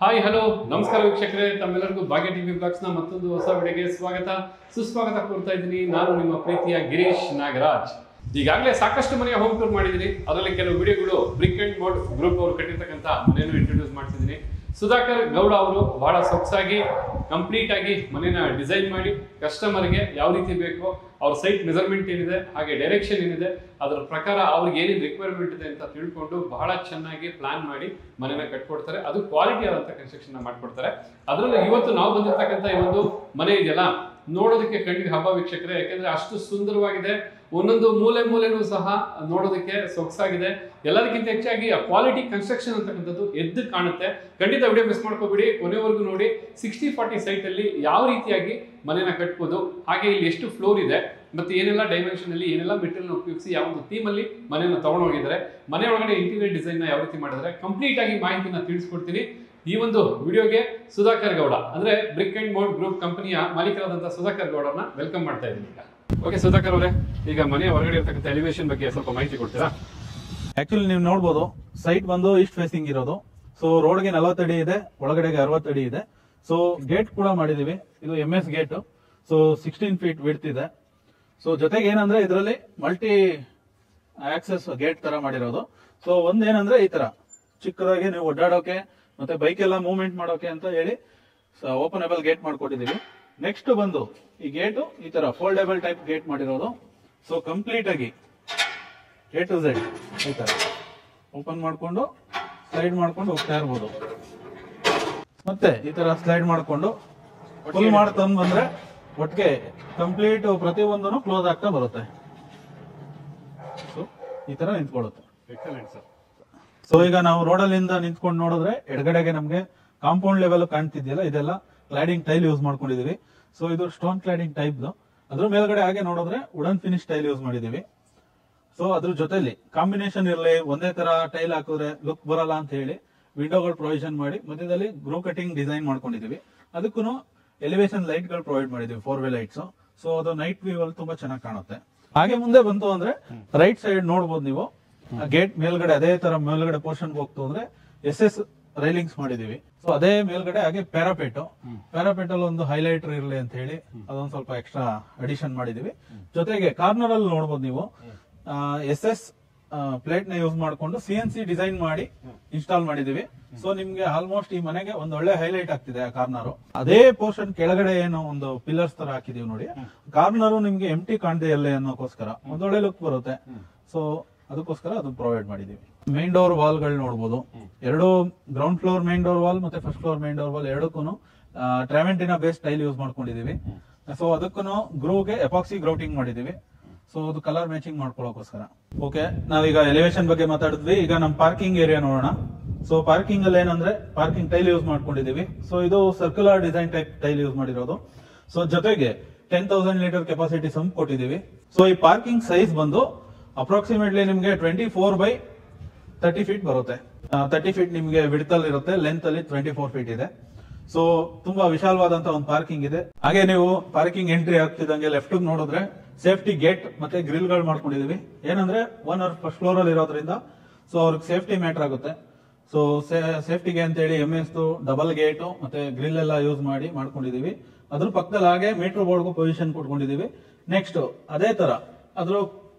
Hi hello ನಮಸ್ಕಾರ ವೀಕ್ಷಕರೇ, ತಮ್ಮೆಲ್ಲರಿಗೂ ಭಾಗ್ಯ ಟಿವಿ ಬ್ಲಾಗ್ಸ್ ನ ಮತ್ತೊಂದು ಹೊಸ ವಿಡಿಯೋಗೆ ಸುಸ್ವಾಗತ ಕೋರ್ತಾ ಇದ್ದೀನಿ. ನಾನು ನಿಮ್ಮ ಪ್ರೀತಿಯ ಗಿರೀಶ್ ನಾಗರಾಜ್. ಈಗಾಗಲೇ ಸಾಕಷ್ಟು ಮನೆಯ ಹೋಮ್ ಟೂರ್ ಮಾಡಿದ್ದೀನಿ. ಅದರಲ್ಲಿ ಕೆಲವು ವಿಡಿಯೋಗಳು ಬ್ರಿಕ್ ಅಂಡ್ ಮೋಡ್ ಗ್ರೂಪ್ ಅವರು ಕಟ್ಟಿರ್ತಕ್ಕಂಥ ಮನೆಯನ್ನು ಇಂಟ್ರೊಡ್ಯೂಸ್ ಮಾಡ್ತಿದ್ದೀನಿ. ಸುಧಾಕರ್ ಗೌಡ ಅವರು ಬಹಳ ಸೊಗಸಾಗಿ ಕಂಪ್ಲೀಟ್ ಆಗಿ ಮನೆಯ ಡಿಸೈನ್ ಮಾಡಿ ಕಸ್ಟಮರ್ಗೆ ಯಾವ ರೀತಿ ಬೇಕೋ ಅವ್ರ ಸೈಟ್ ಮೆಜರ್ಮೆಂಟ್ ಏನಿದೆ ಹಾಗೆ ಡೈರೆಕ್ಷನ್ ಏನಿದೆ ಅದರ ಪ್ರಕಾರ ಅವ್ರಿಗೆ ಏನೇನು ರಿಕ್ವೈರ್ಮೆಂಟ್ ಇದೆ ಅಂತ ತಿಳ್ಕೊಂಡು ಬಹಳ ಚೆನ್ನಾಗಿ ಪ್ಲಾನ್ ಮಾಡಿ ಮನೆನ ಕಟ್ಕೊಡ್ತಾರೆ. ಅದು ಕ್ವಾಲಿಟಿ ಆದಂತ ಕನ್ಸ್ಟ್ರಕ್ಷನ್ ಮಾಡ್ಕೊಡ್ತಾರೆ. ಅದರಲ್ಲಿ ಇವತ್ತು ನಾವು ಬಂದಿರ್ತಕ್ಕಂಥ ಈ ಒಂದು ಮನೆ ಇದೆಯಲ್ಲ, ನೋಡೋದಕ್ಕೆ ಕಣ್ಣಿಗೆ ಹಬ್ಬ ವೀಕ್ಷಕರೇ. ಯಾಕೆಂದ್ರೆ ಅಷ್ಟು ಸುಂದರವಾಗಿದೆ, ಒಂದೊಂದು ಮೂಲೆನೂ ಸಹ ನೋಡೋದಕ್ಕೆ ಸೊಗಸಾಗಿದೆ. ಎಲ್ಲದಕ್ಕಿಂತ ಹೆಚ್ಚಾಗಿ ಆ ಕ್ವಾಲಿಟಿ ಕನ್ಸ್ಟ್ರಕ್ಷನ್ ಅಂತಕ್ಕಂಥದ್ದು ಎದ್ದು ಕಾಣುತ್ತೆ. ಖಂಡಿತ ವಿಡಿಯೋ ಮಿಸ್ ಮಾಡ್ಕೋಬೇಡಿ, ಕೊನೆವರೆಗೂ ನೋಡಿ. 60-40 ಸೈಟ್ ಅಲ್ಲಿ ಯಾವ ರೀತಿಯಾಗಿ ಮನೆನ ಕಟ್ಬೋದು, ಹಾಗೆ ಇಲ್ಲಿ ಎಷ್ಟು ಫ್ಲೋರ್ ಇದೆ, ಮತ್ತೆ ಏನೆಲ್ಲ ಡೈಮೆನ್ಷನ್ ಅಲ್ಲಿ ಏನೆಲ್ಲ ಮೆಟೀರಿಯಲ್ ಉಪಯೋಗಿಸಿ ಯಾವ ಒಂದು ಥೀಮ್ ಅಲ್ಲಿ ಮನೆಯನ್ನು ತಗೊಂಡು ಹೋಗಿದ್ದಾರೆ, ಮನೆ ಒಳಗಡೆ ಇಂಟೀರಿಯರ್ ಡಿಸೈನ್ ನ ಯಾವ ರೀತಿ ಮಾಡಿದ್ರೆ ಕಂಪ್ಲೀಟ್ ಆಗಿ ಮಾಹಿತಿನ ತಿಳಿಸ್ಕೊಡ್ತೀನಿ. ಈ ಒಂದು ವಿಡಿಯೋಗೆ ಸುಧಾಕರ್ ಗೌಡ ಅಂದ್ರೆ ಬ್ರಿಕ್ ಅಂಡ್ ಮೋಡ್ ಗ್ರೂಪ್ ಕಂಪನಿಯ ಮಾಲೀಕರಾದಂತಹ ಸುಧಾಕರ್ ಗೌಡರನ್ನ ವೆಲ್ಕಮ್ ಮಾಡ್ತಾ ಇದ್ದೀನಿ. ಈಗ ಓಕೆ ಸುಧಾಕರ್ ಅವರೇ, ಈಗ ಮನೆಯ ಹೊರಗಡೆ ಇರತಕ್ಕಂಥ ಎಲಿವೇಶನ್ ಬಗ್ಗೆ ಸ್ವಲ್ಪ ಮಾಹಿತಿ ಕೊಡ್ತೀರಾ? ಆಕ್ಚುಲಿ ನೀವು ನೋಡಬಹುದು, ಸೈಟ್ ಬಂದು ಈಸ್ಟ್ ಫೇಸಿಂಗ್ ಇರೋದು. ಸೊ ರೋಡ್ಗೆ 40 ಅಡಿ ಇದೆ, ಒಳಗಡೆಗೆ 60 ಅಡಿ ಇದೆ. ಸೊ ಗೇಟ್ ಕೂಡ ಮಾಡಿದೀವಿ. ಇದು MS gate. So 16 feet width ಇದೆ. ಸೊ ಜೊತೆಗೆ ಏನಂದ್ರೆ ಇದರಲ್ಲಿ ಮಲ್ಟಿ ಆಕ್ಸೆಸ್ ಗೇಟ್ ತರ ಮಾಡಿರೋದು. ಸೊ ಒಂದೇನಂದ್ರೆ ಈ ತರ ಚಿಕ್ಕದಾಗಿ ನೀವು ಓಡಾಡೋಕೆ ಮತ್ತೆ ಬೈಕ್ ಎಲ್ಲ ಮೂವ್ಮೆಂಟ್ ಮಾಡೋಕೆ ಅಂತ ಹೇಳಿ ಓಪನೇಬಲ್ ಗೇಟ್ ಮಾಡ್ಕೊಟ್ಟಿದೀವಿ. ನೆಕ್ಸ್ಟ್ ಬಂದು ಈ ಗೇಟ್ ಈ ತರ ಫೋಲ್ಡೇಬಲ್ ಟೈಪ್ ಗೇಟ್ ಮಾಡಿರೋದು. ಸೊ ಕಂಪ್ಲೀಟ್ ಆಗಿ A to Z ಈ ತರ ಓಪನ್ ಮಾಡ್ಕೊಂಡು ಸ್ಲೈಡ್ ಮಾಡ್ಕೊಂಡು ಹೋಗ್ತಾ ಇರ್ಬೋದು. ಮತ್ತೆ ಈ ತರ ಸ್ಲೈಡ್ ಮಾಡ್ಕೊಂಡು ಫುಲ್ ಮಾಡ್ತಂದ್ ಬಂದ್ರೆ ಒಟ್ಟಿಗೆ ಕಂಪ್ಲೀಟ್ ಪ್ರತಿಯೊಂದನ್ನು ಕ್ಲೋಸ್ ಆಗ್ತಾ ಬರುತ್ತೆ. ಸೊ ಈ ತರ ನಿಂತ್ಕೊಳ್ಳುತ್ತೆ. Excellent sir. ಸೊ ಈಗ ನಾವು ರೋಡಲ್ಲಿಂದ ನಿಂತ್ಕೊಂಡು ನೋಡಿದ್ರೆ ಎಡಗಡೆಗೆ ನಮ್ಗೆ ಕಾಂಪೌಂಡ್ ಲೆವೆಲ್ ಕಾಣ್ತಿದ್ಯಲ್ಲ, ಇದೆಲ್ಲ ಕ್ಲಾಡಿಂಗ್ ಟೈಲ್ ಯೂಸ್ ಮಾಡ್ಕೊಂಡಿದೀವಿ. ಸೊ ಇದು ಸ್ಟೋನ್ ಕ್ಲಾಡಿಂಗ್ ಟೈಪ್. ಅದ್ರ ಮೇಲ್ಗಡೆ ಹಾಗೆ ನೋಡಿದ್ರೆ ವುಡನ್ ಫಿನಿಶ್ ಟೈಲ್ ಯೂಸ್ ಮಾಡಿದೀವಿ. ಸೊ ಅದ್ರ ಜೊತೆಲಿ ಕಾಂಬಿನೇಷನ್ ಇರಲಿ, ಒಂದೇ ತರ ಟೈಲ್ ಹಾಕಿದ್ರೆ ಲುಕ್ ಬರಲ್ಲ ಅಂತ ಹೇಳಿ ವಿಂಡೋಗಳು ಪ್ರೊವಿಷನ್ ಮಾಡಿ ಮಧ್ಯದಲ್ಲಿ ಗ್ರೋ ಕಟಿಂಗ್ ಡಿಸೈನ್ ಮಾಡ್ಕೊಂಡಿದೀವಿ. ಅದಕ್ಕೂ ಎಲಿವೇಶನ್ ಲೈಟ್ ಗಳು ಪ್ರೊವೈಡ್ ಮಾಡಿದೀವಿ, 4-way ಲೈಟ್ಸ್. ಸೊ ಅದು ನೈಟ್ ವ್ಯೂ ಅಲ್ಲಿ ತುಂಬಾ ಚೆನ್ನಾಗಿ ಕಾಣುತ್ತೆ. ಹಾಗೆ ಮುಂದೆ ಬಂತು ಅಂದ್ರೆ ರೈಟ್ ಸೈಡ್ ನೋಡಬಹುದು ನೀವು, ಗೇಟ್ ಮೇಲ್ಗಡೆ ಅದೇ ತರ ಮೇಲ್ಗಡೆ ಪೋರ್ಷನ್ ಹೋಗ್ತು ಅಂದ್ರೆ SS ರೈಲಿಂಗ್ಸ್ ಮಾಡಿದೀವಿ. ಸೊ ಅದೇ ಮೇಲ್ಗಡೆ ಹಾಗೆ ಪ್ಯಾರಾಪೇಟ್ ಅಲ್ಲಿ ಒಂದು ಹೈಲೈಟರ್ ಇರಲಿ ಅಂತ ಹೇಳಿ ಅದೊಂದು ಸ್ವಲ್ಪ ಎಕ್ಸ್ಟ್ರಾ ಅಡಿಷನ್ ಮಾಡಿದೀವಿ. ಜೊತೆಗೆ ಕಾರ್ನರ್ ಅಲ್ಲಿ ನೋಡಬಹುದು ನೀವು SS ಪ್ಲೇಟ್ ನ ಯೂಸ್ ಮಾಡ್ಕೊಂಡು CNC ಡಿಸೈನ್ ಮಾಡಿ ಇನ್ಸ್ಟಾಲ್ ಮಾಡಿದೀವಿ. ಸೊ ನಿಮ್ಗೆ ಆಲ್ಮೋಸ್ಟ್ ಈ ಮನೆಗೆ ಒಂದು ಒಳ್ಳೆ ಹೈಲೈಟ್ ಆಗ್ತಿದೆ ಆ ಕಾರ್ನರ್. ಅದೇ ಪೋರ್ಷನ್ ಕೆಳಗಡೆ ಏನೋ ಒಂದು ಪಿಲ್ಲರ್ಸ್ ತರ ಹಾಕಿದೀವಿ ನೋಡಿ, ಕಾರ್ನರ್ ನಿಮ್ಗೆ ಎಂಟಿ ಕಾಣದೆ ಎಲ್ಲ ಅನ್ನೋಕೋಸ್ಕರ ಒಂದೊಳ್ಳೆ ಲುಕ್ ಬರುತ್ತೆ. ಸೊ ಅದಕ್ಕೋಸ್ಕರ ಅದನ್ನ ಪ್ರೊವೈಡ್ ಮಾಡಿದೀವಿ. ಮೈನ್ ಡೋರ್ ವಾಲ್ ಗಳು ನೋಡಬಹುದು, ಎರಡು ground floor main door wall ಮತ್ತೆ first floor main door wall ಎರಡಕ್ಕೂ ಟ್ರಾವೆಂಟಿನಾ ಬೇಸ್ ಟೈಲ್ ಯೂಸ್ ಮಾಡ್ಕೊಂಡಿದೀವಿ. ಸೊ ಅದಕ್ಕೂ ಗ್ರೂವ್ಗೆ ಎಪಾಕ್ಸಿ ಗ್ರೌಟಿಂಗ್ ಮಾಡಿದೀವಿ. ಸೊ ಅದು ಕಲರ್ ಮ್ಯಾಚಿಂಗ್ ಮಾಡ್ಕೊಳ್ಳೋಕೋಸ್ಕರ. ಓಕೆ, ನಾವೀಗ ಎಲಿವೇಶನ್ ಬಗ್ಗೆ ಮಾತಾಡಿದ್ವಿ. ಈಗ ನಮ್ ಪಾರ್ಕಿಂಗ್ ಏರಿಯಾ ನೋಡೋಣ. ಸೊ ಪಾರ್ಕಿಂಗ್ ಅಲ್ಲಿ ಏನಂದ್ರೆ ಪಾರ್ಕಿಂಗ್ ಟೈಲ್ ಯೂಸ್ ಮಾಡ್ಕೊಂಡಿದೀವಿ. ಸೊ ಇದು circular design type tile use ಮಾಡಿರೋದು. ಸೊ ಜೊತೆಗೆ 10,000 ಲೀಟರ್ ಕೆಪಾಸಿಟಿ ಸಂಪ್ ಕೊಟ್ಟಿದೀವಿ. ಸೊ ಈ ಪಾರ್ಕಿಂಗ್ ಸೈಜ್ ಬಂದು ಅಪ್ರಾಕ್ಸಿಮೇಟ್ಲಿ ನಿಮ್ಗೆ 24/30 ಫೀಟ್ ಬರುತ್ತೆ. 30 ಫೀಟ್ ನಿಮ್ಗೆ ವಿಡ್ತ್ ಅಲ್ಲಿ ಇರುತ್ತೆ, ಲೆಂತ್ ಅಲ್ಲಿ 24 ಫೀಟ್ ಇದೆ. ಸೊ ತುಂಬಾ ವಿಶಾಲವಾದಂತ ಒಂದು ಪಾರ್ಕಿಂಗ್ ಇದೆ. ಹಾಗೆ ನೀವು ಪಾರ್ಕಿಂಗ್ ಎಂಟ್ರಿ ಆಗ್ತಿದಂಗೆ ಲೆಫ್ಟ್ ನೋಡಿದ್ರೆ ಸೇಫ್ಟಿ ಗೇಟ್ ಮತ್ತೆ ಗ್ರಿಲ್ ಗಳು ಮಾಡ್ಕೊಂಡಿದೀವಿ. ಏನಂದ್ರೆ ಓನರ್ ಫಸ್ಟ್ ಫ್ಲೋರ್ ಅಲ್ಲಿ ಇರೋದ್ರಿಂದ ಸೊ ಅವ್ರಿಗೆ ಸೇಫ್ಟಿ ಮ್ಯಾಟರ್ ಆಗುತ್ತೆ. ಸೊ ಸೇಫ್ಟಿಗೆ ಅಂತ ಹೇಳಿ MS ಡಬಲ್ ಗೇಟ್ ಮತ್ತೆ ಗ್ರಿಲ್ ಎಲ್ಲ ಯೂಸ್ ಮಾಡಿ ಮಾಡ್ಕೊಂಡಿದೀವಿ. ಅದ್ರ ಪಕ್ಕದಲ್ಲಿ ಹಾಗೆ ಮೀಟರ್ ಬೋರ್ಡ್ಗೂ ಪೊಸಿಷನ್ ಕೊಟ್ಕೊಂಡಿದೀವಿ. ನೆಕ್ಸ್ಟ್ ಅದೇ ತರ ಅದ್ರ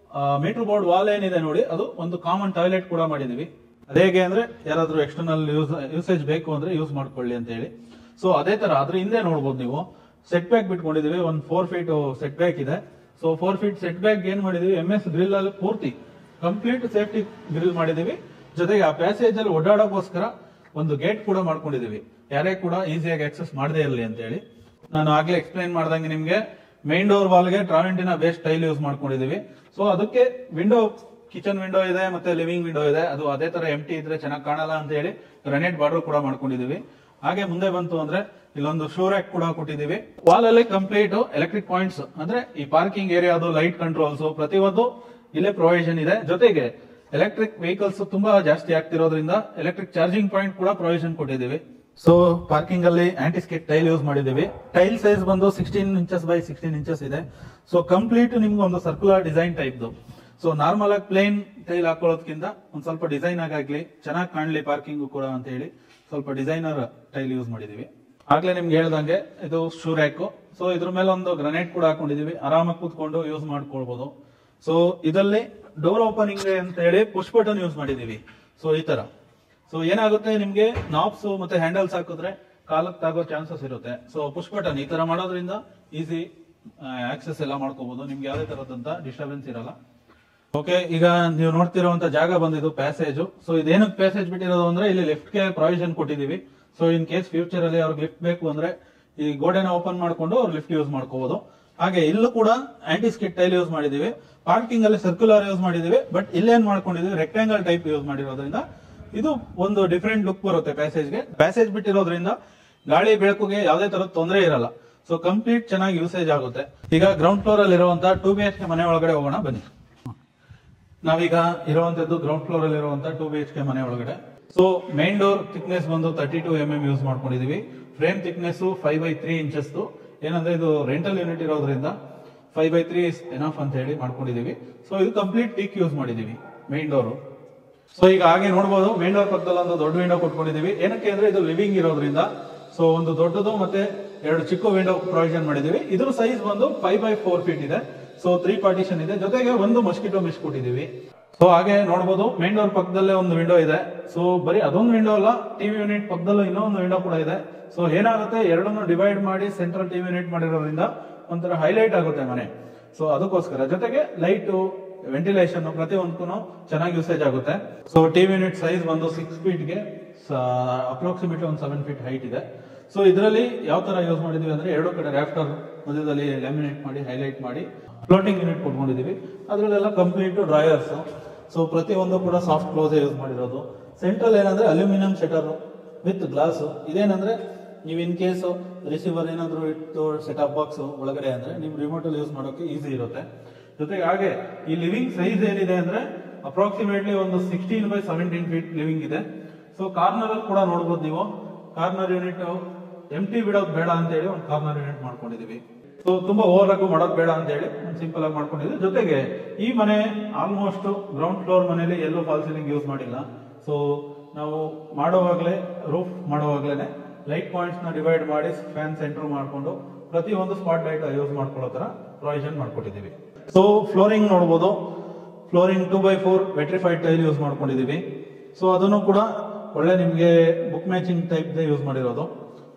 ಮೀಟರ್ ಬೋರ್ಡ್ ವಾಲ್ ಏನಿದೆ ನೋಡಿ, ಅದು ಒಂದು ಕಾಮನ್ ಟಾಯ್ಲೆಟ್ ಕೂಡ ಮಾಡಿದೀವಿ. ಅದೇಗೆ ಅಂದ್ರೆ ಯಾರಾದ್ರೂ ಎಕ್ಸ್ಟರ್ನಲ್ ಯೂಸೇಜ್ ಬೇಕು ಅಂದ್ರೆ ಯೂಸ್ ಮಾಡ್ಕೊಳ್ಳಿ ಅಂತ ಹೇಳಿ. ಸೊ ಅದೇ ತರ ಅದ್ರ ಹಿಂದೆ ನೋಡಬಹುದು ನೀವು ಸೆಟ್ ಬ್ಯಾಕ್ ಬಿಟ್ಕೊಂಡಿದೀವಿ. ಒಂದು 4 ಫೀಟ್ ಸೆಟ್ ಬ್ಯಾಕ್ ಇದೆ. ಸೊ 4 ಫೀಟ್ ಸೆಟ್ ಬ್ಯಾಕ್ ಏನ್ ಮಾಡಿದೀವಿ, MS ಗ್ರಿಲ್ ಅಲ್ಲಿ ಪೂರ್ತಿ ಕಂಪ್ಲೀಟ್ ಸೇಫ್ಟಿ ಗ್ರಿಲ್ ಮಾಡಿದೀವಿ. ಜೊತೆಗೆ ಆ ಪ್ಯಾಸೇಜ್ ಅಲ್ಲಿ ಓಡಾಡೋಕೋಸ್ಕರ ಒಂದು ಗೇಟ್ ಕೂಡ ಮಾಡ್ಕೊಂಡಿದೀವಿ, ಯಾರೇ ಕೂಡ ಈಸಿಯಾಗಿ ಆಕ್ಸೆಸ್ ಮಾಡದೇ ಇರಲಿ ಅಂತ ಹೇಳಿ. ನಾನು ಆಗ್ಲೇ ಎಕ್ಸ್ಪ್ಲೈನ್ ಮಾಡ್ದಂಗೆ ನಿಮ್ಗೆ ಮೈನ್ ಡೋರ್ ವಾಲ್ಗೆ ಟ್ರಾವೆಂಟಿನಾ ಬೇಸ್ ಟೈಲ್ ಯೂಸ್ ಮಾಡ್ಕೊಂಡಿದೀವಿ. ಸೊ ಅದಕ್ಕೆ ವಿಂಡೋ, ಕಿಚನ್ ವಿಂಡೋ ಇದೆ ಮತ್ತೆ ಲಿವಿಂಗ್ ವಿಂಡೋ ಇದೆ. ಅದು ಅದೇ ತರ ಎಂಟಿ ಇದ್ರೆ ಚೆನ್ನಾಗಿ ಕಾಣಲ್ಲ ಅಂತ ಹೇಳಿ ಗ್ರಾನೈಟ್ ಬಾರ್ಡರ್ ಕೂಡ ಮಾಡ್ಕೊಂಡಿದೀವಿ. ಹಾಗೆ ಮುಂದೆ ಬಂತು ಅಂದ್ರೆ ಇಲ್ಲೊಂದು ಶೂ ರ್ಯಾಕ್ ಕೂಡ ಕೊಟ್ಟಿದೀವಿ. ವಾಲ್ ಅಲ್ಲಿ ಕಂಪ್ಲೀಟ್ ಎಲೆಕ್ಟ್ರಿಕ್ ಪಾಯಿಂಟ್ಸ್ ಅಂದ್ರೆ ಈ ಪಾರ್ಕಿಂಗ್ ಏರಿಯಾದು ಲೈಟ್ ಕಂಟ್ರೋಲ್ಸ್ ಪ್ರತಿಯೊಂದು ಇಲ್ಲೇ ಪ್ರೊವಿಷನ್ ಇದೆ. ಜೊತೆಗೆ ಎಲೆಕ್ಟ್ರಿಕ್ ವೆಹಿಕಲ್ಸ್ ತುಂಬಾ ಜಾಸ್ತಿ ಆಗ್ತಿರೋದ್ರಿಂದ ಎಲೆಕ್ಟ್ರಿಕ್ ಚಾರ್ಜಿಂಗ್ ಪಾಯಿಂಟ್ ಕೂಡ ಪ್ರೊವಿಷನ್ ಕೊಟ್ಟಿದೀವಿ. ಸೊ ಪಾರ್ಕಿಂಗ್ ಅಲ್ಲಿ ಆಂಟಿ ಸ್ಕಿಡ್ ಟೈಲ್ ಯೂಸ್ ಮಾಡಿದೀವಿ. ಟೈಲ್ ಸೈಜ್ ಬಂದು 16 ಇಂಚಸ್ ಬೈ 16 ಇಂಚಸ್ ಇದೆ. ಸೊ ಕಂಪ್ಲೀಟ್ ನಿಮ್ಗೆ ಒಂದು circular design type. So normal ಆಗಿ ಪ್ಲೇನ್ ಟೈಲ್ ಹಾಕೊಳ್ಳೋದಕ್ಕಿಂತ ಒಂದ್ ಸ್ವಲ್ಪ ಡಿಸೈನ್ ಆಗ್ಲಿ, ಚೆನ್ನಾಗಿ ಕಾಣ್ಲಿ ಪಾರ್ಕಿಂಗ್ ಕೂಡ ಅಂತ ಹೇಳಿ ಸ್ವಲ್ಪ ಡಿಸೈನರ್ ಟೈಲ್ ಯೂಸ್ ಮಾಡಿದೀವಿ. ಆಗ್ಲೇ ನಿಮ್ಗೆ ಹೇಳ್ದಂಗೆ ಇದು ಶೂ ರ್ಯಾಕ್. ಸೊ ಇದ್ರ ಮೇಲೆ ಒಂದು ಗ್ರನೇಟ್ ಕೂಡ ಹಾಕೊಂಡಿದೀವಿ, ಆರಾಮಾಗಿ ಕೂತ್ಕೊಂಡು ಯೂಸ್ ಮಾಡ್ಕೊಳ್ಬಹುದು. ಸೊ ಇದರಲ್ಲಿ ಡೋರ್ ಓಪನಿಂಗ್ ಅಂತ ಹೇಳಿ ಪುಷ್ ಬಟನ್ ಯೂಸ್ ಮಾಡಿದೀವಿ. ಸೊ ಈ ತರ. ಸೊ ಏನಾಗುತ್ತೆ, ನಿಮ್ಗೆ ನಾಬ್ಸ್ ಮತ್ತೆ ಹ್ಯಾಂಡಲ್ಸ್ ಹಾಕಿದ್ರೆ ಕಾಲಕ್ಕೆ ತಾಗೋ ಚಾನ್ಸಸ್ ಇರುತ್ತೆ. ಸೊ ಪುಷ್ ಬಟನ್ ಈ ತರ ಮಾಡೋದ್ರಿಂದ ಈಸಿ ಆಕ್ಸೆಸ್ ಎಲ್ಲ ಮಾಡ್ಕೋಬಹುದು, ನಿಮ್ಗೆ ಯಾವುದೇ ತರದಂತ ಡಿಸ್ಟರ್ಬೆನ್ಸ್ ಇರಲ್ಲ. ಓಕೆ, ಈಗ ನೀವು ನೋಡ್ತಿರುವಂತ ಜಾಗ ಬಂದಿದ್ದು ಪ್ಯಾಸೇಜ್. ಸೊ ಇದೇನಕ್ಕೆ ಪ್ಯಾಸೇಜ್ ಬಿಟ್ಟಿರೋದು ಅಂದ್ರೆ ಇಲ್ಲಿ ಲಿಫ್ಟ್ ಗೆ ಪ್ರಾವಿಷನ್ ಕೊಟ್ಟಿದೀವಿ. ಸೊ ಇನ್ ಕೇಸ್ ಫ್ಯೂಚರ್ ಅಲ್ಲಿ ಅವ್ರಿಗೆ ಲಿಫ್ಟ್ ಬೇಕು ಅಂದ್ರೆ ಈ ಗೋಡೆನ ಓಪನ್ ಮಾಡ್ಕೊಂಡು ಅವ್ರು ಲಿಫ್ಟ್ ಯೂಸ್ ಮಾಡ್ಕೋಬಹುದು. ಹಾಗೆ ಇಲ್ಲೂ ಕೂಡ ಆಂಟಿ ಸ್ಕಿಡ್ ಟೈಲ್ ಯೂಸ್ ಮಾಡಿದೀವಿ. ಪಾರ್ಕಿಂಗ್ ಅಲ್ಲಿ ಸರ್ಕ್ಯುಲರ್ ಯೂಸ್ ಮಾಡಿದೀವಿ, ಬಟ್ ಇಲ್ಲೇನ್ ಮಾಡ್ಕೊಂಡಿದೀವಿ ರೆಕ್ಟಾಂಗಲ್ ಟೈಪ್ ಯೂಸ್ ಮಾಡಿರೋದ್ರಿಂದ ಇದು ಒಂದು ಡಿಫರೆಂಟ್ ಲುಕ್ ಬರುತ್ತೆ ಪ್ಯಾಸೇಜ್ಗೆ. ಪ್ಯಾಸೇಜ್ ಬಿಟ್ಟಿರೋದ್ರಿಂದ ಗಾಳಿ ಬೆಳಕಿಗೆ ಯಾವುದೇ ತರದ ತೊಂದರೆ ಇರಲ್ಲ. ಸೊ ಕಂಪ್ಲೀಟ್ ಚೆನ್ನಾಗಿ ಯೂಸೇಜ್ ಆಗುತ್ತೆ. ಈಗ ಗ್ರೌಂಡ್ ಫ್ಲೋರ್ ಅಲ್ಲಿ ಇರುವಂತಹ 2 BHK ಮನೆ ಒಳಗಡೆ ಹೋಗೋಣ ಬನ್ನಿ. ನಾವೀಗ ಇರುವಂತದ್ದು ಗ್ರೌಂಡ್ ಫ್ಲೋರ್ ಅಲ್ಲಿ ಇರುವಂತಹ 2 BHK ಮನೆ ಒಳಗಡೆ. ಸೊ ಮೇನ್ ಡೋರ್ ಥಿಕ್ನೆಸ್ ಬಂದು 32 mm ಯೂಸ್ ಮಾಡ್ಕೊಂಡಿದೀವಿ. Frame thickness 5/3 inches. ಏನಂದ್ರೆ ಇದು ರೆಂಟಲ್ ಯೂನಿಟ್ ಇರೋದ್ರಿಂದ 5/3 ಇಸ್ ಎನಫ್ ಅಂತ ಹೇಳಿ ಮಾಡ್ಕೊಂಡಿದೀವಿ. ಸೊ ಇದು ಕಂಪ್ಲೀಟ್ ಟೀಕ್ ಯೂಸ್ ಮಾಡಿದೀವಿ ಮೇನ್ ಡೋರ್. ಸೊ ಈಗ ಹಾಗೆ ನೋಡಬಹುದು, ಮೇನ್ ಡೋರ್ ಪಕ್ಕದಲ್ಲಿ ಒಂದು ದೊಡ್ಡ ವಿಂಡೋ ಕೊಟ್ಕೊಂಡಿದೀವಿ. ಏನಕ್ಕೆ ಅಂದ್ರೆ ಇದು ಲಿವಿಂಗ್ ಇರೋದ್ರಿಂದ. ಸೊ ಒಂದು ದೊಡ್ಡದು ಮತ್ತೆ 2 ಚಿಕ್ಕ ವಿಂಡೋ ಪ್ರೊವಿಷನ್ ಮಾಡಿದೀವಿ. ಇದ್ರ ಸೈಜ್ ಬಂದು 5/4 ಫೀಟ್ ಇದೆ. ಸೊ 3 ಪಾರ್ಟಿಷನ್ ಇದೆ, ಜೊತೆಗೆ ಒಂದು ಮಸ್ಕಿಟೋ ಮಿಸ್ ಕೊಟ್ಟಿದೀವಿ. ಸೊ ಹಾಗೆ ನೋಡಬಹುದು, ಮೇನ್ ಡೋರ್ ಪಕ್ಕದಲ್ಲೇ ಒಂದು ವಿಂಡೋ ಇದೆ. ಸೊ ಬರೀ ಅದೊಂದು ವಿಂಡೋ ಅಲ್ಲ, ಟಿವಿ ಯೂನಿಟ್ ಪಕ್ಕದಲ್ಲೂ ಇನ್ನೊಂದು ವಿಂಡೋ ಕೂಡ ಇದೆ. ಸೊ ಏನಾಗುತ್ತೆ, ಎರಡನ್ನು ಡಿವೈಡ್ ಮಾಡಿ ಸೆಂಟ್ರಲ್ ಟಿವಿ ಯೂನಿಟ್ ಮಾಡಿರೋದ್ರಿಂದ ಒಂಥರ ಹೈಲೈಟ್ ಆಗುತ್ತೆ ಮನೆ. ಸೊ ಅದಕ್ಕೋಸ್ಕರ ಜೊತೆಗೆ ಲೈಟ್, ವೆಂಟಿಲೇಷನ್ ಪ್ರತಿಯೊಂದಕ್ಕೂ ಚೆನ್ನಾಗಿ ಯೂಸೇಜ್ ಆಗುತ್ತೆ. ಸೊ ಟಿವಿ ಯೂನಿಟ್ ಸೈಜ್ ಬಂದು 6 ಫೀಟ್ಗೆ ಅಪ್ರಾಕ್ಸಿಮೇಟ್ಲಿ ಒಂದು 7 ಫೀಟ್ ಹೈಟ್ ಇದೆ. ಸೊ ಇದರಲ್ಲಿ ಯಾವ ತರ ಯೂಸ್ ಮಾಡಿದೀವಿ ಅಂದ್ರೆ 2 ಕಡೆ ರ್ಯಾಫ್ಟರ್ ಮಧ್ಯದಲ್ಲಿ ಲ್ಯಾಮಿನೇಟ್ ಮಾಡಿ ಹೈಲೈಟ್ ಮಾಡಿ ಫ್ಲೋಟಿಂಗ್ ಯೂನಿಟ್ ಕೊಟ್ಕೊಂಡಿದೀವಿ. ಅದರಲ್ಲೆಲ್ಲ ಕಂಪ್ಲೀಟ್ ಡ್ರಾಯರ್ಸ್. ಸೊ ಪ್ರತಿಯೊಂದು ಕೂಡ ಸಾಫ್ಟ್ ಕ್ಲೋಸ್ ಯೂಸ್ ಮಾಡಿರೋದು. ಸೆಂಟ್ರಲ್ ಏನಂದ್ರೆ ಅಲ್ಯೂಮಿನಿಯಂ ಶಟರ್ ವಿತ್ ಗ್ಲಾಸ್. ಇದೇನಂದ್ರೆ ನೀವು ಇನ್ ಕೇಸ್ ರಿಸೀವರ್ ಏನಾದ್ರು ಇಟ್ಟು ಸೆಟಪ್ ಬಾಕ್ಸ್ ಒಳಗಡೆ ಅಂದ್ರೆ ನೀವು ರಿಮೋಟ್ ಅಲ್ಲಿ ಯೂಸ್ ಮಾಡೋಕೆ ಈಸಿ ಇರುತ್ತೆ. ಜೊತೆಗೆ ಹಾಗೆ ಈ ಲಿವಿಂಗ್ ಸೈಜ್ ಏನಿದೆ ಅಂದ್ರೆ ಅಪ್ರಾಕ್ಸಿಮೇಟ್ಲಿ ಒಂದು 16/17 ಫೀಟ್ ಲಿವಿಂಗ್ ಇದೆ. ಸೊ ಕಾರ್ನರ್ ಅಲ್ಲಿ ಕೂಡ ನೋಡಬಹುದು ನೀವು, ಕಾರ್ನರ್ ಯೂನಿಟ್ ಎಂಟಿ ಬಿಡೋದು ಬೇಡ ಅಂತ ಹೇಳಿ ಒಂದು ಕಾರ್ನರ್ ಯೂನಿಟ್ ಮಾಡ್ಕೊಂಡಿದೀವಿ. ಸೊ ತುಂಬಾ ಓವರ್ ಆಗಿ ಮಾಡೋದು ಬೇಡ ಅಂತ ಹೇಳಿ ಒಂದು ಸಿಂಪಲ್ ಆಗಿ ಮಾಡ್ಕೊಂಡಿದ್ವಿ. ಜೊತೆಗೆ ಈ ಮನೆ ಆಲ್ಮೋಸ್ಟ್ ಗ್ರೌಂಡ್ ಫ್ಲೋರ್ ಮನೆಯಲ್ಲಿ ಎಲ್ಲೂ ಫಾಲ್ ಸೀಲಿಂಗ್ ಯೂಸ್ ಮಾಡಿಲ್ಲ. ಸೊ ನಾವು ಮಾಡುವಾಗಲೇ ರೂಫ್ ಮಾಡುವಾಗ್ಲೇನೆ ಲೈಟ್ ಪಾಯಿಂಟ್ಸ್ ನ ಡಿವೈಡ್ ಮಾಡಿ ಫ್ಯಾನ್ ಸೆಂಟರ್ ಮಾಡ್ಕೊಂಡು ಪ್ರತಿಯೊಂದು ಸ್ಪಾಟ್ ಲೈಟ್ ಯೂಸ್ ಮಾಡ್ಕೊಳ್ಳೋ ತರ ಪ್ರೊವಿಷನ್ ಮಾಡ್ಕೊಟ್ಟಿದೀವಿ. ಸೊ ಫ್ಲೋರಿಂಗ್ ನೋಡಬಹುದು, ಫ್ಲೋರಿಂಗ್ 2/4 ವೆಟ್ರಿಫೈಡ್ ಟೈಲ್ ಯೂಸ್ ಮಾಡ್ಕೊಂಡಿದೀವಿ. ಸೊ ಅದನ್ನು ಕೂಡ ಒಳ್ಳೆ ನಿಮ್ಗೆ ಬುಕ್ ಮ್ಯಾಚಿಂಗ್ ಟೈಪ್ ಯೂಸ್ ಮಾಡಿರೋದು,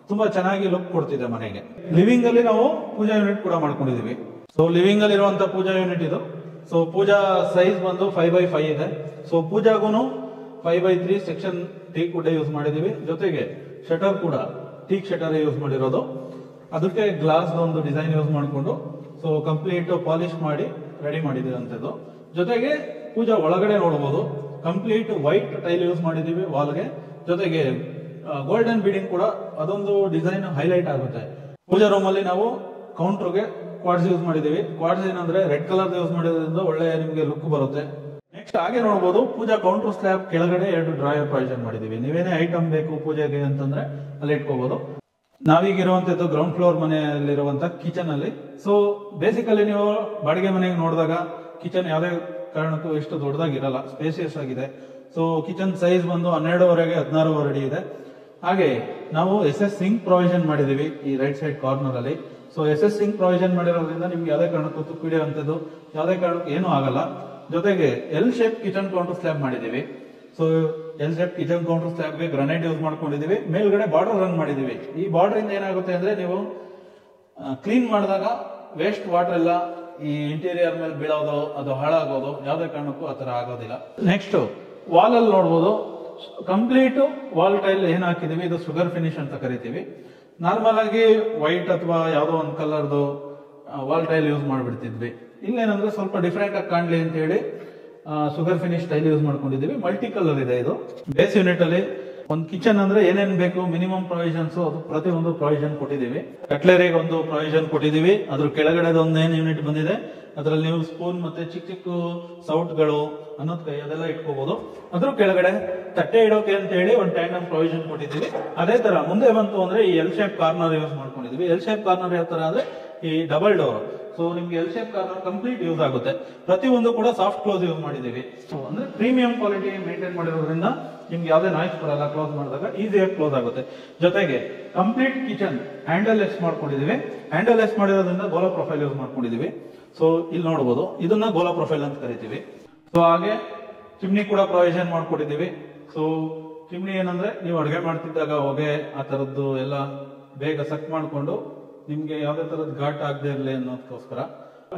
ತುಂಬಾ ಚೆನ್ನಾಗಿ ಲುಕ್ ಕೊಡ್ತಿದೆ ಮನೆಗೆ. ಲಿವಿಂಗ್ ಅಲ್ಲಿ ನಾವು ಪೂಜಾ ಯೂನಿಟ್ ಕೂಡ ಮಾಡ್ಕೊಂಡಿದೀವಿ. ಸೊ ಲಿವಿಂಗ್ ಅಲ್ಲಿ ಇರುವಂತ ಪೂಜಾ ಯೂನಿಟ್ ಇದು. ಸೊ ಪೂಜಾ ಸೈಜ್ ಬಂದು 5/5 ಇದೆ. ಸೊ ಪೂಜಾಗೂ 5/3 ಸೆಕ್ಷನ್ ಟೀಕ್ ವುಡ್ ಯೂಸ್ ಮಾಡಿದೀವಿ. ಜೊತೆಗೆ ಶಟರ್ ಕೂಡ ಟೀಕ್ ಶಟರ್ ಯೂಸ್ ಮಾಡಿರೋದು. ಅದಕ್ಕೆ ಗ್ಲಾಸ್ ಒಂದು ಡಿಸೈನ್ ಯೂಸ್ ಮಾಡಿಕೊಂಡು ಸೊ ಕಂಪ್ಲೀಟ್ ಪಾಲಿಶ್ ಮಾಡಿ ರೆಡಿ ಮಾಡಿದಿರಂತದ್ದು. ಜೊತೆಗೆ ಪೂಜಾ ಒಳಗಡೆ ನೋಡಬಹುದು, ಕಂಪ್ಲೀಟ್ ವೈಟ್ ಟೈಲ್ ಯೂಸ್ ಮಾಡಿದೀವಿ ವಾಲ್ಗೆ. ಜೊತೆಗೆ ಗೋಲ್ಡನ್ ಬೀಡಿಂಗ್ ಕೂಡ ಅದೊಂದು ಡಿಸೈನ್ ಹೈಲೈಟ್ ಆಗುತ್ತೆ. ಪೂಜಾ ರೂಮ್ ಅಲ್ಲಿ ನಾವು ಕೌಂಟರ್ಗೆ ಕ್ವಾಡ್ಸ್ ಯೂಸ್ ಮಾಡಿದೀವಿ. ಕ್ವಾಡ್ಸ್ ಏನಂದ್ರೆ ರೆಡ್ ಕಲರ್ ಯೂಸ್ ಮಾಡಿದ್ರಿಂದ ಒಳ್ಳೆ ನಿಮಗೆ ಲುಕ್ ಬರುತ್ತೆ. ನೆಕ್ಸ್ಟ್ ಹಾಗೆ ನೋಡಬಹುದು, ಪೂಜಾ ಕೌಂಟರ್ ಸ್ಲ್ಯಾಬ್ ಕೆಳಗಡೆ 2 ಡ್ರಾಯರ್ ಪ್ರೊವಿಷನ್ ಮಾಡಿದೀವಿ. ನೀವೇನೇ ಐಟಮ್ ಬೇಕು ಪೂಜೆಗೆ ಅಂತಂದ್ರೆ ಅಲ್ಲಿ ಇಟ್ಕೋಬಹುದು. ನಾವೀಗ ಇರುವಂತದ್ದು ಗ್ರೌಂಡ್ ಫ್ಲೋರ್ ಮನೆಯಲ್ಲಿರುವಂತ ಕಿಚನ್ ಅಲ್ಲಿ. ಸೊ ಬೇಸಿಕಲಿ ನೀವು ಬಾಡಿಗೆ ಮನೆಗೆ ನೋಡಿದಾಗ ಕಿಚನ್ ಯಾವುದೇ ಕಾರಣಕ್ಕೂ ಎಷ್ಟು ದೊಡ್ಡದಾಗಿರಲ್ಲ, ಸ್ಪೇಸಿಯಸ್ ಆಗಿದೆ. ಸೊ ಕಿಚನ್ ಸೈಜ್ ಬಂದು 12.5 16 ಅಡಿ ಇದೆ. ಹಾಗೆ ನಾವು SS ಸಿಂಕ್ ಪ್ರೊವಿಷನ್ ಮಾಡಿದೀವಿ ಈ ರೈಟ್ ಸೈಡ್ ಕಾರ್ನರ್ ಅಲ್ಲಿ. ಸೊ SS ಸಿಂಕ್ ಪ್ರೊವಿಷನ್ ಮಾಡಿರೋದ್ರಿಂದ ನಿಮ್ಗೆ ಯಾವುದೇ ಕಾರಣಕ್ಕೂ ತುಕ್ಕಿಡಿಯುವಂತದ್ದು ಯಾವುದೇ ಕಾರಣಕ್ಕೂ ಏನೂ ಆಗಲ್ಲ. ಜೊತೆಗೆ L shape kitchen counter slab ಮಾಡಿದೀವಿ. So L shape kitchen counter slab ಗೆ ಗ್ರಾನೈಟ್ ಯೂಸ್ ಮಾಡ್ಕೊಂಡಿದೀವಿ. ಮೇಲ್ಗಡೆ ಬಾರ್ಡರ್ ರನ್ ಮಾಡಿದೀವಿ. ಈ ಬಾರ್ಡರ್ ಇಂದ ಏನಾಗುತ್ತೆ ಅಂದ್ರೆ ನೀವು ಕ್ಲೀನ್ ಮಾಡಿದಾಗ ವೇಸ್ಟ್ ವಾಟರ್ ಎಲ್ಲ ಈ ಇಂಟೀರಿಯರ್ ಮೇಲೆ ಬೀಳೋದು, ಅದು ಹಾಳಾಗೋದು ಯಾವುದೇ ಕಾರಣಕ್ಕೂ ಆತರ ಆಗೋದಿಲ್ಲ. ನೆಕ್ಸ್ಟ್ ವಾಲ್ ಅಲ್ಲಿ ನೋಡಬಹುದು, ಕಂಪ್ಲೀಟ್ ವಾಲ್ ಟೈಲ್ ಏನ್ ಹಾಕಿದೀವಿ ಇದು ಶುಗರ್ ಫಿನಿಶ್ ಅಂತ ಕರಿತೀವಿ. ನಾರ್ಮಲ್ ಆಗಿ ವೈಟ್ ಅಥವಾ ಯಾವುದೋ ಒಂದು ಕಲರ್ದು ವಾಲ್ ಟೈಲ್ ಯೂಸ್ ಮಾಡ್ಬಿಡ್ತಿದ್ವಿ. ಇಲ್ಲೇನಂದ್ರೆ ಸ್ವಲ್ಪ ಡಿಫ್ರೆಂಟ್ ಆಗಿ ಕಾಣ್ಲಿ ಅಂತ ಹೇಳಿ ಶುಗರ್ ಫಿನಿಶ್ ಟೈಲ್ ಯೂಸ್ ಮಾಡ್ಕೊಂಡಿದೀವಿ. ಮಲ್ಟಿ ಕಲರ್ ಇದೆ ಇದು. ಬೇಸ್ ಯೂನಿಟ್ ಅಲ್ಲಿ ಒಂದು ಕಿಚನ್ ಅಂದ್ರೆ ಏನೇನ್ ಬೇಕು ಮಿನಿಮಮ್ ಪ್ರೊವಿಷನ್ಸ್ ಅದು ಪ್ರತಿಯೊಂದು ಪ್ರೊವಿಷನ್ ಕೊಟ್ಟಿದೀವಿ. ಕಟ್ಲರಿಗೆ ಒಂದು ಪ್ರೊವಿಷನ್ ಕೊಟ್ಟಿದೀವಿ. ಅದ್ರ ಕೆಳಗಡೆ ಒಂದು ಏನ್ ಯೂನಿಟ್ ಬಂದಿದೆ ಅದ್ರಲ್ಲಿ ನೀವು ಸ್ಪೂನ್ ಮತ್ತೆ ಚಿಕ್ಕ ಚಿಕ್ಕ ಸೌಟ್ಗಳು ಅನ್ನೋದ್ ಕೈ ಅದೆಲ್ಲ ಇಟ್ಕೋಬಹುದು. ಅದ್ರ ಕೆಳಗಡೆ ತಟ್ಟೆ ಇಡೋಕೆ ಅಂತ ಹೇಳಿ ಒಂದು ಟ್ಯಾಂಡಮ್ ಪ್ರೊವಿಷನ್ ಕೊಟ್ಟಿದ್ದೀವಿ. ಅದೇ ತರ ಮುಂದೆ ಬಂತು ಅಂದ್ರೆ ಈ ಎಲ್ ಶೇಪ್ ಕಾರ್ನರ್ ಯೂಸ್ ಮಾಡ್ಕೊಂಡಿದೀವಿ. ಎಲ್ ಶೇಪ್ ಕಾರ್ನರ್ ಯಾವ ತರ ಅಂದ್ರೆ ಈ ಡಬಲ್ ಡೋರ್ ಸೊ ನಿಮ್ಗೆ L shape corner complete use ಆಗುತ್ತೆ. ಪ್ರತಿಯೊಂದು ಕೂಡ ಸಾಫ್ಟ್ ಕ್ಲೋಸ್ ಯೂಸ್ ಮಾಡಿದೀವಿ. ಸೊ ಅಂದ್ರೆ ಪ್ರೀಮಿಯಂ ಕ್ವಾಲಿಟಿ ಮೇಂಟೈನ್ ಮಾಡಿರೋದ್ರಿಂದ ನಿಮ್ಗೆ ಯಾವುದೇ ನಾಯ್ಸ್ ಬರಲ್ಲ, ಕ್ಲೋಸ್ ಮಾಡಿದಾಗ ಈಸಿಯಾಗಿ ಕ್ಲೋಸ್ ಆಗುತ್ತೆ. ಜೊತೆಗೆ ಕಂಪ್ಲೀಟ್ ಕಿಚನ್ ಹ್ಯಾಂಡಲ್ ಲೆಸ್ ಮಾಡ್ಕೊಂಡಿದೀವಿ. ಹ್ಯಾಂಡಲ್ ಲೆಸ್ ಮಾಡಿರೋದ್ರಿಂದ ಗೋಲಾ ಪ್ರೊಫೈಲ್ ಯೂಸ್ ಮಾಡ್ಕೊಂಡಿದೀವಿ. ಸೊ ಇಲ್ಲಿ ನೋಡಬಹುದು, ಇದನ್ನ ಗೋಲಾ ಪ್ರೊಫೈಲ್ ಅಂತ ಕರಿತೀವಿ. ಸೊ ಹಾಗೆ ಚಿಮ್ನಿ ಕೂಡ ಪ್ರೊವಿಷನ್ ಮಾಡ್ಕೊಟ್ಟಿದೀವಿ. ಸೊ ಚಿಮ್ನಿ ಏನಂದ್ರೆ ನೀವು ಅಡುಗೆ ಮಾಡ್ತಿದ್ದಾಗ ಹೊಗೆ ಆ ತರದ್ದು ಎಲ್ಲ ಬೇಗ ಸಕ್ ಮಾಡ್ಕೊಂಡು ನಿಮ್ಗೆ ಯಾವ್ದೇ ತರದ್ ಘಾಟ್ ಆಗದೆ ಇರಲಿ ಅನ್ನೋದಕ್ಕೋಸ್ಕರ.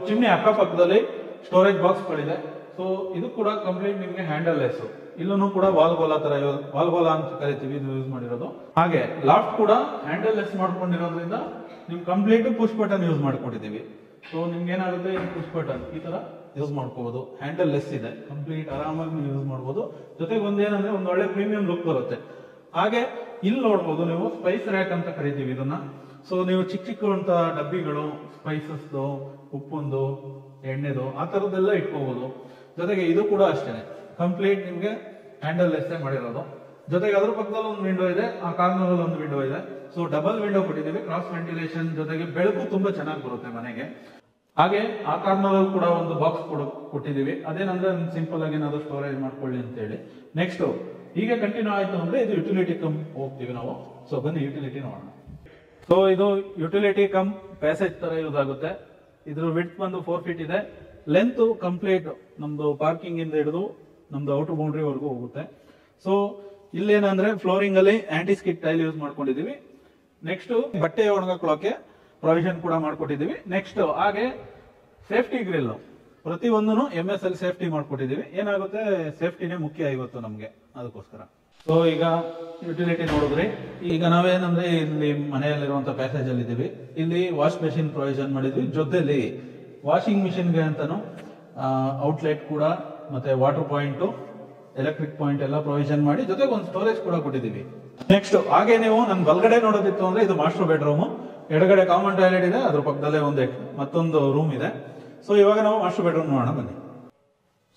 ಚಿಮ್ನಿ ಅಕ್ಕಪಕ್ಕದಲ್ಲಿ ಸ್ಟೋರೇಜ್ ಬಾಕ್ಸ್ ಗಳಿದೆ. ಸೊ ಇದು ಕೂಡ ಕಂಪ್ಲೀಟ್ ನಿಮ್ಗೆ ಹ್ಯಾಂಡಲ್ ಲೆಸ್. ಇಲ್ಲೂ ಕೂಡ ವಾಲ್ಗೋಲಾ ತರ ವಾಲ್ಗೋಲಾ ಅಂತ ಕರಿತೀವಿ, ಇದು ಯೂಸ್ ಮಾಡಿರೋದು. ಹಾಗೆ ಲಾಫ್ಟ್ ಕೂಡ ಹ್ಯಾಂಡಲ್ ಲೆಸ್ ಮಾಡ್ಕೊಂಡಿರೋದ್ರಿಂದ ನಿಮ್ ಕಂಪ್ಲೀಟ್ ಪುಷ್ ಬಟನ್ ಯೂಸ್ ಮಾಡ್ಕೊಂಡಿದೀವಿ. ಸೊ ನಿಮ್ಗೆ ಏನಾಗುತ್ತೆ, ಪುಷ್ ಬಟನ್ ಈ ತರ ಯೂಸ್ ಮಾಡ್ಕೋಬಹುದು. ಹ್ಯಾಂಡಲ್ ಲೆಸ್ ಇದೆ, ಕಂಪ್ಲೀಟ್ ಆರಾಮಾಗಿ ನೀವು ಯೂಸ್ ಮಾಡಬಹುದು. ಜೊತೆಗೆ ಒಂದೇನಂದ್ರೆ ಒಂದು ಒಳ್ಳೆ ಪ್ರೀಮಿಯಂ ಲುಕ್ ಬರುತ್ತೆ. ಹಾಗೆ ಇಲ್ಲಿ ನೋಡಬಹುದು ನೀವು ಸ್ಪೈಸ್ ರ್ಯಾಕ್ ಅಂತ ಕರಿತೀವಿ ಇದನ್ನ. ಸೊ ನೀವು ಚಿಕ್ಕ ಚಿಕ್ಕ ಡಬ್ಬಿಗಳು ಸ್ಪೈಸಸ್, ಉಪ್ಪುಂದು, ಎಣ್ಣೆದು ಆ ತರದ್ದೆಲ್ಲ ಇಟ್ಕೋಬಹುದು. ಜೊತೆಗೆ ಇದು ಕೂಡ ಅಷ್ಟೇನೆ ಕಂಪ್ಲೀಟ್ ನಿಮ್ಗೆ ಹ್ಯಾಂಡಲ್ ಲೆಸ್ ಮಾಡಿರೋದು. ಜೊತೆಗೆ ಅದ್ರ ಪಕ್ಕದಲ್ಲಿ ಒಂದು ವಿಂಡೋ ಇದೆ, ಆ ಕಾರ್ನರ್ ಅಲ್ಲಿ ಒಂದು ವಿಂಡೋ ಇದೆ. ಸೊ ಡಬಲ್ ವಿಂಡೋ ಕೊಟ್ಟಿದ್ದೀವಿ, ಕ್ರಾಸ್ ವೆಂಟಿಲೇಷನ್, ಜೊತೆಗೆ ಬೆಳಕು ತುಂಬಾ ಚೆನ್ನಾಗಿ ಬರುತ್ತೆ ಮನೆಗೆ. ಹಾಗೆ ಆ ಕಾರ್ನರ್ ಅಲ್ಲಿ ಕೂಡ ಒಂದು ಬಾಕ್ಸ್ ಕೊಟ್ಟಿದ್ದೀವಿ. ಅದೇನಂದ್ರೆ ಸಿಂಪಲ್ ಆಗಿ ಏನಾದ್ರು ಸ್ಟೋರೇಜ್ ಮಾಡ್ಕೊಳ್ಳಿ ಅಂತ ಹೇಳಿ. ನೆಕ್ಸ್ಟ್ ಹೀಗೆ ಕಂಟಿನ್ಯೂ ಆಯ್ತು ಅಂದ್ರೆ ಇದು ಯುಟಿಲಿಟಿ ಕಮ್ ಹೋಗ್ತೀವಿ ನಾವು. ಸೊ ಬನ್ನಿ ಯುಟಿಲಿಟಿ ನೋಡೋಣ. ಸೊ ಇದು ಯುಟಿಲಿಟಿ ಕಮ್ ಪ್ಯಾಸೇಜ್ ತರ ಯೂಸ್ ಆಗುತ್ತೆ. ಇದ್ರ ವಿಡ್ತ್ ಬಂದು 4 ಫೀಟ್ ಇದೆ. ಲೆಂತ್ ಕಂಪ್ಲೀಟ್ ನಮ್ದು ಪಾರ್ಕಿಂಗ್ ಇಂದ ಹಿಡಿದು ನಮ್ದು ಔಟರ್ ಬೌಂಡ್ರಿ ವರೆಗೂ ಹೋಗುತ್ತೆ. ಸೊ ಇಲ್ಲೇನಂದ್ರೆ ಫ್ಲೋರಿಂಗ್ ಅಲ್ಲಿ ಆಂಟಿ ಸ್ಕಿಡ್ ಟೈಲ್ ಯೂಸ್ ಮಾಡ್ಕೊಂಡಿದೀವಿ. ನೆಕ್ಸ್ಟ್ ಬಟ್ಟೆ ಒಣಗಾಕೊಳ್ಳೋಕೆ ಪ್ರೊವಿಷನ್ ಕೂಡ ಮಾಡ್ಕೊಟ್ಟಿದೀವಿ. ನೆಕ್ಸ್ಟ್ ಹಾಗೆ ಸೇಫ್ಟಿ ಗ್ರಿಲ್ ಪ್ರತಿಯೊಂದನ್ನು MSL ಸೇಫ್ಟಿ ಮಾಡ್ಕೊಟ್ಟಿದೀವಿ. ಏನಾಗುತ್ತೆ, ಸೇಫ್ಟಿನೇ ಮುಖ್ಯ ಇವತ್ತು ನಮ್ಗೆ, ಅದಕ್ಕೋಸ್ಕರ. ಸೊ ಈಗ ಯುಟಿಲಿಟಿ ನೋಡಿದ್ರಿ. ಈಗ ನಾವೇನಂದ್ರೆ ಇಲ್ಲಿ ಮನೆಯಲ್ಲಿರುವಂತ ಪ್ಯಾಸೇಜ್ ಅಲ್ಲಿ ಇದೀವಿ. ಇಲ್ಲಿ ವಾಶ್ ಮೆಷಿನ್ ಪ್ರೊವಿಷನ್ ಮಾಡಿದ್ವಿ. ಜೊತೆಲಿ ವಾಷಿಂಗ್ ಮಿಷಿನ್ಗೆ ಅಂತಾನು ಔಟ್ಲೆಟ್ ಕೂಡ, ಮತ್ತೆ ವಾಟರ್ ಪಾಯಿಂಟ್, ಎಲೆಕ್ಟ್ರಿಕ್ ಪಾಯಿಂಟ್ ಎಲ್ಲ ಪ್ರೊವಿಷನ್ ಮಾಡಿ, ಜೊತೆಗೆ ಒಂದು ಸ್ಟೋರೇಜ್ ಕೂಡ ಕೊಟ್ಟಿದ್ದೀವಿ. ನೆಕ್ಸ್ಟ್ ಹಾಗೆ ನೀವು ನನ್ ಬಲ್ಗಡೆ ನೋಡೋದಿತ್ತು ಅಂದ್ರೆ ಇದು ಮಾಸ್ಟರ್ ಬೆಡ್ರೂಮ್. ಎಡಗಡೆ ಕಾಮನ್ ಟಾಯ್ಲೆಟ್ ಇದೆ, ಅದ್ರ ಪಕ್ಕದಲ್ಲೇ ಮತ್ತೊಂದು ರೂಮ್ ಇದೆ. ಸೊ ಇವಾಗ ನಾವು ಮಾಸ್ಟರ್ ಬೆಡ್ರೂಮ್ ನೋಡೋಣ ಬನ್ನಿ.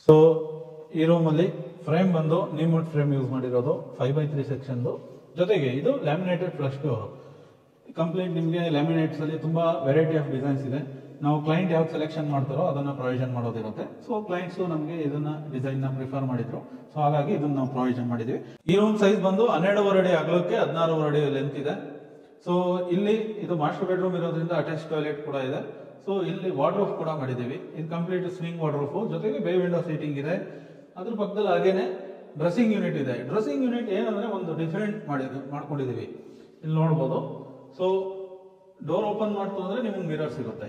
ಸೊ ಈ ರೂಮ್ ಅಲ್ಲಿ ಫ್ರೇಮ್ ಬಂದು ನಿಮ್ವುಡ್ ಫ್ರೇಮ್ ಯೂಸ್ ಮಾಡಿರೋದು 5x3 ಸೆಕ್ಷನ್. ಜೊತೆಗೆ ಇದು ಲ್ಯಾಮಿನೇಟೆಡ್ ಫ್ಲಶ್ ಡೋರ್. ಕಂಪ್ಲೀಟ್ ನಿಮ್ಗೆ ಲ್ಯಾಮಿನೇಟ್ಸ್ ಅಲ್ಲಿ ತುಂಬಾ ವೆರೈಟಿ ಆಫ್ ಡಿಸೈನ್ಸ್ ಇದೆ. ನಾವು ಕ್ಲೈಂಟ್ ಯಾವ್ದು ಸೆಲೆಕ್ಷನ್ ಮಾಡ್ತಾರೋ ಅದನ್ನ ಪ್ರೊವಿಷನ್ ಮಾಡೋದಿರುತ್ತೆ. ಸೊ ಕ್ಲೈಂಟ್ಸ್ ನಮಗೆ ಇದನ್ನ ಡಿಸೈನ್ ನ ಪ್ರಿಫರ್ ಮಾಡಿದ್ರು. ಸೊ ಹಾಗಾಗಿ ಇದನ್ನ ನಾವು ಪ್ರೊವಿಷನ್ ಮಾಡಿದ್ವಿ. ಈ ರೂಮ್ ಸೈಜ್ ಬಂದು 12.5 ಅಡಿ ಅಗಲಕ್ಕೆ 16 ಅಡಿ ಲೆಂತ್ ಇದೆ. ಸೊ ಇಲ್ಲಿ ಇದು ಮಾಸ್ಟರ್ ಬೆಡ್ರೂಮ್ ಇರೋದ್ರಿಂದ ಅಟ್ಯಾಚ್ ಟಾಯ್ಲೆಟ್ ಕೂಡ ಇದೆ. ಸೊ ಇಲ್ಲಿ ವಾರ್ಡ್ರೋಬ್ ಕೂಡ ಮಾಡಿದೀವಿ. ಇದು ಕಂಪ್ಲೀಟ್ ಸ್ವಿಂಗ್ ವಾರ್ಡ್ರೋಬ್, ಜೊತೆಗೆ ಬೇ ವಿಂಡೋ ಸೀಟಿಂಗ್ ಇದೆ. ಅದ್ರ ಪಕ್ಕದಲ್ಲಿ ಹಾಗೇನೆ ಡ್ರೆಸ್ಸಿಂಗ್ ಯೂನಿಟ್ ಇದೆ. ಡ್ರೆಸ್ಸಿಂಗ್ ಯೂನಿಟ್ ಏನಂದ್ರೆ ಒಂದು ಡಿಫರೆಂಟ್ ಮಾಡ್ಕೊಂಡಿದೀವಿ. ಇಲ್ಲಿ ನೋಡಬಹುದು. ಸೊ ಡೋರ್ ಓಪನ್ ಮಾಡ್ತು ಅಂದ್ರೆ ನಿಮ್ಗೆ ಮಿರರ್ ಸಿಗುತ್ತೆ.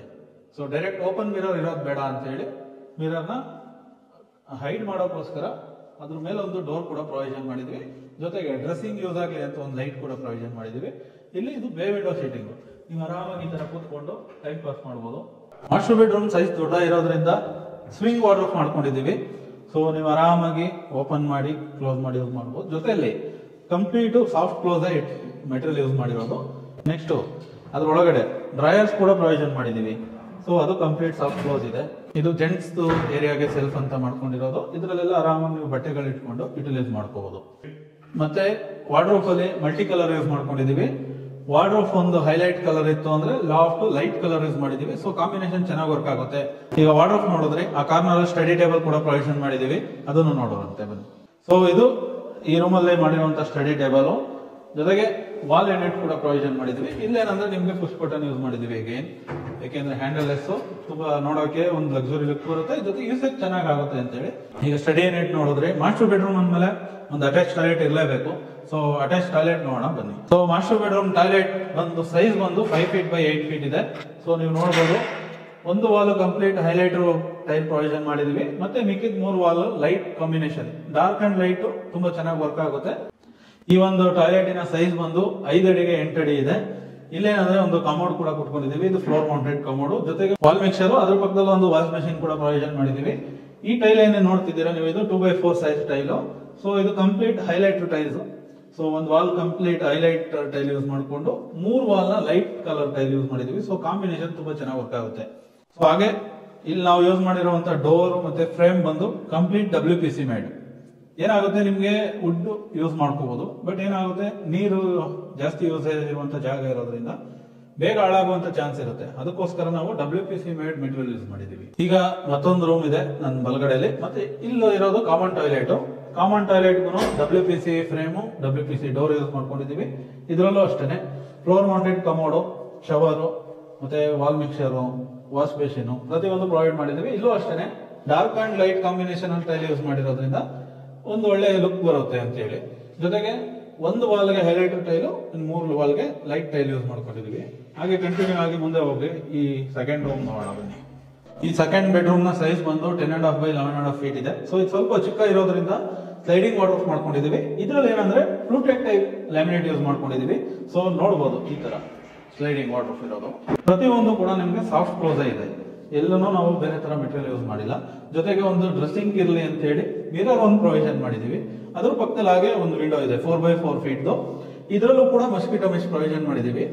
ಸೊ ಡೈರೆಕ್ಟ್ ಓಪನ್ ಮಿರರ್ ಇರೋದು ಬೇಡ ಅಂತ ಹೇಳಿ ಮಿರರ್ನ ಹೈಡ್ ಮಾಡೋಕ್ಕೋಸ್ಕರ ಅದ್ರ ಮೇಲೆ ಒಂದು ಡೋರ್ ಕೂಡ ಪ್ರೊವಿಷನ್ ಮಾಡಿದ್ವಿ. ಜೊತೆಗೆ ಡ್ರೆಸ್ಸಿಂಗ್ ಯೂಸ್ ಆಗಲಿ ಅಂತ ಒಂದು ಲೈಟ್ ಕೂಡ ಪ್ರೊವಿಷನ್ ಮಾಡಿದ್ವಿ. ಇಲ್ಲಿ ಇದು ಬೇ ವಿಂಡೋ ಸೀಟಿಂಗ್, ನೀವು ಆರಾಮಾಗಿ ಈ ತರ ಕೂತ್ಕೊಂಡು ಟೈಮ್ ಪಾಸ್ ಮಾಡಬಹುದು. ಮಾಸ್ಟರ್ ಬೆಡ್ರೂಮ್ ಸೈಜ್ ದೊಡ್ಡ ಇರೋದ್ರಿಂದ ಸ್ವಿಂಗ್ ವಾರ್ಡ್ರೋಬ್ ಮಾಡ್ಕೊಂಡಿದೀವಿ. ಸೊ ನೀವು ಆರಾಮಾಗಿ ಓಪನ್ ಮಾಡಿ ಕ್ಲೋಸ್ ಮಾಡಿ ಯೂಸ್ ಮಾಡಬಹುದು. ಜೊತೆಯಲ್ಲಿ complete soft close material use ಮಾಡಿರೋದು. ನೆಕ್ಸ್ಟ್ ಅದ್ರೊಳಗಡೆ ಡ್ರೈಯರ್ಸ್ ಕೂಡ ಪ್ರೊವಿಷನ್ ಮಾಡಿದೀವಿ. ಸೊ ಅದು ಕಂಪ್ಲೀಟ್ ಸಾಫ್ಟ್ ಕ್ಲೋಸ್ ಇದೆ. ಇದು ಜೆಂಟ್ಸ್ ಏರಿಯಾಗೆ ಸೆಲ್ಫ್ ಅಂತ ಮಾಡ್ಕೊಂಡಿರೋದು. ಇದರಲ್ಲೆಲ್ಲ ಆರಾಮಾಗಿ ನೀವು ಬಟ್ಟೆಗಳು ಇಟ್ಕೊಂಡು ಯುಟಿಲೈಸ್ ಮಾಡ್ಕೋಬಹುದು. ಮತ್ತೆ ವಾರ್ಡ್ರೋಬ್ ಅಲ್ಲಿ ಮಲ್ಟಿ ಕಲರ್ ಯೂಸ್ ಮಾಡ್ಕೊಂಡಿದೀವಿ. ವಾರ್ಡ್ರೋಬ್ ಒಂದು ಹೈಲೈಟ್ ಕಲರ್ ಇತ್ತು ಅಂದ್ರೆ ಲಾಫ್ಟ್ ಲೈಟ್ ಕಲರ್ ಯೂಸ್ ಮಾಡಿದೀವಿ. ಸೊ ಕಾಂಬಿನೇಷನ್ ಚೆನ್ನಾಗಿ ವರ್ಕ್ ಆಗುತ್ತೆ. ಈಗ ವಾರ್ಡ್ರೋಬ್ ನೋಡಿದ್ರೆ ಆ ಕಾರ್ನರ್ ಸ್ಟಡಿ ಟೇಬಲ್ ಕೂಡ ಪ್ರೊವಿಷನ್ ಮಾಡಿದೀವಿ, ಅದನ್ನು ನೋಡೋರಂತೆ ಬನ್ನಿ. ಸೊ ಇದು ಈ ರೂಮ್ ಅಲ್ಲೇ ಮಾಡಿರುವಂತ ಸ್ಟಡಿ ಟೇಬಲ್, ಜೊತೆಗೆ ವಾಲ್ ಯೂನಿಟ್ ಕೂಡ ಪ್ರೊವಿಷನ್ ಮಾಡಿದೀವಿ. ಇಲ್ಲೇನಂದ್ರೆ ನಿಮ್ಗೆ ಪುಷ್ ಬಟನ್ ಯೂಸ್ ಮಾಡಿದೀವಿ ಅಗೇನ್, ಯಾಕೆಂದ್ರೆ ಹ್ಯಾಂಡಲ್ ಲೆಸ್ ತುಂಬಾ ನೋಡೋಕೆ ಒಂದು ಲಕ್ಸುರಿ ಲುಕ್ ಬರುತ್ತೆ, ಜೊತೆ ಯೂಸೇಜ್ ಚೆನ್ನಾಗಿ ಆಗುತ್ತೆ ಅಂತ ಹೇಳಿ. ಈಗ ಸ್ಟಡಿ ಯೂನಿಟ್ ನೋಡಿದ್ರೆ ಮಾಸ್ಟರ್ ಬೆಡ್ರೂಮ್ ಅಂದ್ಮೇಲೆ ಒಂದು ಅಟ್ಯಾಚ್ ಟಾಯ್ಲೆಟ್ ಇರಲೇಬೇಕು. ಸೊ ಅಟ್ಯಾಚ್ ಟಾಯ್ಲೆಟ್ ನೋಡೋಣ ಬನ್ನಿ. ಸೊ ಮಾಸ್ಟರ್ ಬೆಡ್ರೂಮ್ ಟಾಯ್ಲೆಟ್ ಒಂದು ಸೈಜ್ ಬಂದು 5 ಫೀಟ್ ಬೈ 8 ಫೀಟ್ ಇದೆ. ಸೊ ನೀವು ನೋಡಬಹುದು, ಒಂದು wall complete highlighter type provision ಮಾಡಿದೀವಿ. ಮತ್ತೆ ಮಿಕ್ಕಿದ 3 wall light combination, dark and light ತುಂಬಾ ಚೆನ್ನಾಗಿ ವರ್ಕ್ ಆಗುತ್ತೆ. ಈ ಒಂದು ಟಾಯ್ಲೆಟಿನ ಸೈಜ್ ಬಂದು 5 ಅಡಿಗೆ 8 ಅಡಿ ಇದೆ. ಇಲ್ಲೇನಂದ್ರೆ ಒಂದು ಕಮೋಡ್ ಕೂಡ ಕೊಟ್ಕೊಂಡಿದೀವಿ. ಇದು ಫ್ಲೋರ್ ಮೌಂಟೆಡ್ ಕಮೋಡ್, ಜೊತೆಗೆ ವಾಲ್ ಮಿಕ್ಸರ್, ಅದ್ರ ಪಕ್ಕದಲ್ಲಿ ಒಂದು ವಾಶ್ ಮೆಷಿನ್ ಕೂಡ ಪ್ರೊವಿಷನ್ ಮಾಡಿದೀವಿ. ಈ ಟೈಲ್ ಏನೇ ನೋಡ್ತಿದ್ದೀರಾ ನೀವು, ಇದು 2x4 ಸೈಜ್ ಟೈಲು. ಸೊ ಇದು ಕಂಪ್ಲೀಟ್ ಹೈಲೈಟರ್ ಟೈಲ್ಸ್. ಸೊ ಒಂದು wall complete highlight tile use ಮಾಡಿಕೊಂಡು 3 ವಾಲ್ ನ ಲೈಟ್ ಕಲರ್ ಟೈಲ್ ಯೂಸ್ ಮಾಡಿದೀವಿ. ಸೊ ಕಾಂಬಿನೇಷನ್ ತುಂಬಾ ಚೆನ್ನಾಗಿ ವರ್ಕ್ ಆಗುತ್ತೆ. ಸೊ ಹಾಗೆ ಇಲ್ಲಿ ನಾವು ಯೂಸ್ ಮಾಡಿರುವಂತ ಡೋರ್ ಮತ್ತೆ ಫ್ರೇಮ್ ಬಂದು ಕಂಪ್ಲೀಟ್ WPC ಮೇಡ್. ಏನಾಗುತ್ತೆ, ನಿಮ್ಗೆ ವುಡ್ ಯೂಸ್ ಮಾಡ್ಕೋಬಹುದು, ಬಟ್ ಏನಾಗುತ್ತೆ ನೀರು ಜಾಸ್ತಿ ಯೂಸ್ ಇರುವಂತ ಜಾಗ ಇರೋದ್ರಿಂದ ಬೇಗ ಹಾಳಾಗುವಂತ ಚಾನ್ಸ್ ಇರುತ್ತೆ. ಅದಕ್ಕೋಸ್ಕರ ನಾವು WPC ಮೇಡ್ ಮೆಟೀರಿಯಲ್ ಯೂಸ್ ಮಾಡಿದೀವಿ. ಈಗ ಮತ್ತೊಂದು ರೂಮ್ ಇದೆ ನನ್ನ ಬಲಗಡೆಯಲ್ಲಿ, ಮತ್ತೆ ಇಲ್ಲಿ ಇರೋದು common toilet. Common toilet WPC frame, WPC door use ಮಾಡ್ಕೊಂಡಿದೀವಿ. ಇದರಲ್ಲೂ ಅಷ್ಟೇನೆ ಫ್ಲೋರ್ ಮೌಂಟೆಡ್ ಕಮೋಡು, ಶವರು, ಮತ್ತೆ ವಾಲ್ ಮಿಕ್ಸರ್, ವಾಶ್ ಬೇಸಿನ್ ಪ್ರತಿಯೊಂದು ಪ್ರೊವೈಡ್ ಮಾಡಿದೀವಿ. ಇಲ್ಲೂ ಅಷ್ಟೇನೆ ಡಾರ್ಕ್ ಅಂಡ್ ಲೈಟ್ ಕಾಂಬಿನೇಷನ್ ಅಲ್ಲಿ ಟೈಲ್ ಯೂಸ್ ಮಾಡಿರೋದ್ರಿಂದ ಒಂದು ಒಳ್ಳೆ ಲುಕ್ ಬರುತ್ತೆ ಅಂತ ಹೇಳಿ. ಜೊತೆಗೆ ಒಂದು ವಾಲ್ಗೆ ಹೈಲೈಟರ್ ಟೈಲು, 3 ವಾಲ್ಗೆ ಲೈಟ್ ಟೈಲ್ ಯೂಸ್ ಮಾಡ್ಕೊಂಡಿದೀವಿ. ಹಾಗೆ ಕಂಟಿನ್ಯೂ ಆಗಿ ಮುಂದೆ ಹೋಗಿ ಈ ಸೆಕೆಂಡ್ ರೂಮ್ ನೋಡೋಣ ಬನ್ನಿ. ಈ ಸೆಕೆಂಡ್ ಬೆಡ್ರೂಮ್ ನ ಸೈಜ್ ಬಂದು 10.5 by 11.5 ಫೀಟ್ ಇದೆ. ಸೊ ಇದು ಸ್ವಲ್ಪ ಚಿಕ್ಕ ಇರೋದ್ರಿಂದ ಸ್ಲೈಡಿಂಗ್ ವಾಟರ್ ಮಾಡ್ಕೊಂಡಿದೀವಿ. ಇದ್ರಲ್ಲಿ ಏನಂದ್ರೆ ಫ್ಲೂಟೆಕ್ ಟೈಪ್ ಲ್ಯಾಮಿನೇಟ್ ಯೂಸ್ ಮಾಡ್ಕೊಂಡಿದೀವಿ. ಸೊ ನೋಡಬಹುದು ಈ ತರ ಸ್ಲೈಡಿಂಗ್ ವಾಟರ್ ಇರೋದು. ಪ್ರತಿಯೊಂದು ಕೂಡ ನಿಮ್ಗೆ ಸಾಫ್ಟ್ ಕ್ಲೋಸ್ ಇದೆ. ಎಲ್ಲೂ ನಾವು ಬೇರೆ ತರ ಮೆಟೀರಿಯಲ್ ಯೂಸ್ ಮಾಡಿಲ್ಲ. ಜೊತೆಗೆ ಒಂದು ಡ್ರೆಸ್ಸಿಂಗ್ ಇರಲಿ ಅಂತ ಹೇಳಿ ಮಿರರ್ ಒಂದು ಪ್ರೊವಿಷನ್ ಮಾಡಿದೀವಿ. ಅದ್ರ ಪಕ್ಕದಲ್ಲಿ ಹಾಗೆ ಒಂದು ವಿಂಡೋ ಇದೆ 4 by 4 ಫೀಟ್. ಇದರಲ್ಲೂ ಕೂಡ ಮಸ್ಕಿಟೋ ಮೆಶ್ ಪ್ರೊವಿಷನ್ ಮಾಡಿದೀವಿ.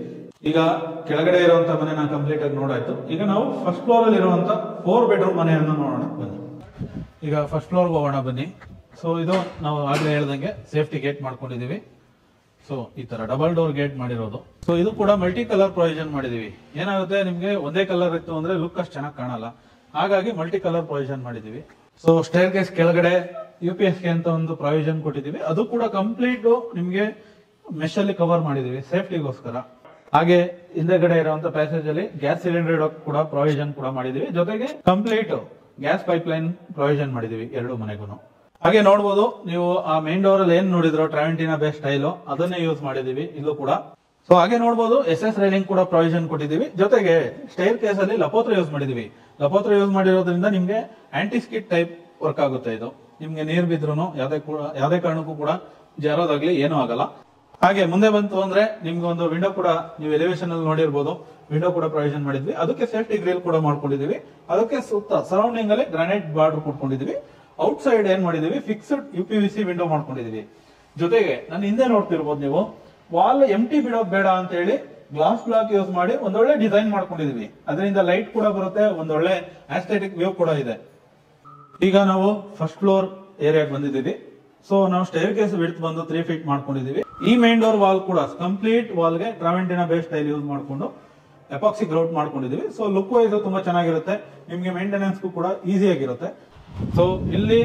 ಈಗ ಕೆಳಗಡೆ ಇರುವಂತ ಮನೆನ ಕಂಪ್ಲೀಟ್ ಆಗಿ ನೋಡಾಯ್ತು. ಈಗ ನಾವು ಫಸ್ಟ್ ಫ್ಲೋರ್ ಅಲ್ಲಿ ಇರುವಂತ 4 ಬೆಡ್ರೂಮ್ ಮನೆಯನ್ನು ನೋಡೋಣ ಬನ್ನಿ. ಈಗ ಫಸ್ಟ್ ಫ್ಲೋರ್ ಹೋಗೋಣ ಬನ್ನಿ. ಸೊ ಇದು ನಾವು ಆಗ್ಲೇ ಹೇಳ್ದಂಗೆ ಸೇಫ್ಟಿ ಗೇಟ್ ಮಾಡ್ಕೊಂಡಿದೀವಿ. ಸೊ ಈ ತರ ಡಬಲ್ ಡೋರ್ ಗೇಟ್ ಮಾಡಿರೋದು. ಸೊ ಇದು ಕೂಡ ಮಲ್ಟಿ ಕಲರ್ ಪ್ರೊವಿಷನ್ ಮಾಡಿದೀವಿ. ಏನಾಗುತ್ತೆ, ನಿಮ್ಗೆ ಒಂದೇ ಕಲರ್ ಇತ್ತು ಅಂದ್ರೆ ಲುಕ್ ಅಷ್ಟು ಚೆನ್ನಾಗಿ ಕಾಣಲ್ಲ, ಹಾಗಾಗಿ ಮಲ್ಟಿ ಕಲರ್ ಪ್ರೊವಿಷನ್ ಮಾಡಿದೀವಿ. ಸೊ ಸ್ಟೇರ್ ಕೇಸ್ ಕೆಳಗಡೆ UPS ಗೆ ಅಂತ ಒಂದು ಪ್ರೊವಿಷನ್ ಕೊಟ್ಟಿದೀವಿ. ಅದು ಕೂಡ ಕಂಪ್ಲೀಟ್ ನಿಮ್ಗೆ ಮೆಶ್ ಅಲ್ಲಿ ಕವರ್ ಮಾಡಿದೀವಿ ಸೇಫ್ಟಿಗೋಸ್ಕರ. ಹಾಗೆ ಹಿಂದೆಗಡೆ ಇರುವಂತ ಪ್ಯಾಸೇಜ್ ಅಲ್ಲಿ ಗ್ಯಾಸ್ ಸಿಲಿಂಡರ್ ಕೂಡ ಪ್ರೊವಿಷನ್ ಕೂಡ ಮಾಡಿದೀವಿ. ಜೊತೆಗೆ complete gas pipe line provision ಮಾಡಿದೀವಿ 2 ಮನೆಗೂ. ಹಾಗೆ ನೋಡಬಹುದು ನೀವು ಆ ಮೇನ್ ಡೋರ್ ಅಲ್ಲಿ ಏನ್ ನೋಡಿದ್ರು ಟ್ರಾವೆಂಟಿನಾ ಬೇಸ್ ಸ್ಟೈಲ್, ಅದನ್ನೇ ಯೂಸ್ ಮಾಡಿದೀವಿ ಇಲ್ಲೂ ಕೂಡ. ಸೊ ಹಾಗೆ ನೋಡಬಹುದು SS ರೈಲಿಂಗ್ ಕೂಡ ಪ್ರೊವಿಷನ್ ಕೊಟ್ಟಿದೀವಿ. ಜೊತೆಗೆ ಸ್ಟೇರ್ ಕೇಸ್ ಅಲ್ಲಿ ಲಪೋತ್ರ ಯೂಸ್ ಮಾಡಿದೀವಿ. ಲಪೋತ್ರ ಯೂಸ್ ಮಾಡಿರೋದ್ರಿಂದ ನಿಮ್ಗೆ ಆಂಟಿ ಸ್ಕಿಡ್ ಟೈಪ್ ವರ್ಕ್ ಆಗುತ್ತೆ. ಇದು ನಿಮ್ಗೆ ನೀರ್ ಬಿದ್ರು ಯಾವ್ದೇ ಕಾರಣಕ್ಕೂ ಕೂಡ ಜಾರೋದಾಗ್ಲಿ ಏನೂ ಆಗಲ್ಲ. ಹಾಗೆ ಮುಂದೆ ಬಂತು ಅಂದ್ರೆ ನಿಮ್ಗೆ ಒಂದು ವಿಂಡೋ ಕೂಡ ನೀವು ಎಲಿವೇಶನ್ ಅಲ್ಲಿ ನೋಡಿರ್ಬೋದು, ವಿಂಡೋ ಕೂಡ ಪ್ರೊವಿಷನ್ ಮಾಡಿದ್ವಿ. ಅದಕ್ಕೆ ಸೇಫ್ಟಿ ಗ್ರಿಲ್ ಕೂಡ ಮಾಡ್ಕೊಂಡಿದೀವಿ. ಅದಕ್ಕೆ ಸುತ್ತ ಸರೌಂಡಿಂಗ್ ಅಲ್ಲಿ ಗ್ರಾನೈಟ್ ಬಾರ್ಡರ್ ಕೊಟ್ಕೊಂಡಿದೀವಿ. ಔಟ್ ಸೈಡ್ ಏನ್ ಮಾಡಿದೀವಿ, ಫಿಕ್ಸ್ಡ್ UPVC ವಿಂಡೋ ಮಾಡ್ಕೊಂಡಿದೀವಿ. ಜೊತೆಗೆ ನಾನು ಹಿಂದೆ ನೋಡ್ತಿರ್ಬೋದು ನೀವು, ವಾಲ್ ಎಂಟಿ ಬಿಡೋದ್ ಬೇಡ ಅಂತ ಹೇಳಿ ಗ್ಲಾಸ್ ಬ್ಲಾಕ್ ಯೂಸ್ ಮಾಡಿ ಒಂದೊಳ್ಳೆ ಡಿಸೈನ್ ಮಾಡ್ಕೊಂಡಿದೀವಿ. ಅದರಿಂದ ಲೈಟ್ ಕೂಡ ಬರುತ್ತೆ, ಒಂದೊಳ್ಳೆ ಆಸ್ಥೆಟಿಕ್ ವ್ಯೂ ಕೂಡ ಇದೆ. ಈಗ ನಾವು ಫಸ್ಟ್ ಫ್ಲೋರ್ ಏರಿಯಾಗೆ ಬಂದಿದ್ದೀವಿ. ಸೊ ನಾವು ಸ್ಟೇರ್ ಕೇಸ್ ವಿಡ್ತ್ ಬಂದು 3 ಫೀಟ್ ಮಾಡ್ಕೊಂಡಿದೀವಿ. ಈ ಮೇನ್ ಡೋರ್ ವಾಲ್ ಕೂಡ complete ವಾಲ್ಗೆ travertine base style use ಮಾಡ್ಕೊಂಡು ಎಪಾಕ್ಸಿ ಗ್ರೌಟ್ ಮಾಡ್ಕೊಂಡಿದೀವಿ. ಸೊ ಲುಕ್ ವೈಸ್ ತುಂಬಾ ಚೆನ್ನಾಗಿರುತ್ತೆ, ನಿಮ್ಗೆ ಮೇಂಟೆನೆನ್ಸ್ ಕೂಡ ಈಸಿ ಆಗಿರುತ್ತೆ. ಸೊ ಇಲ್ಲಿ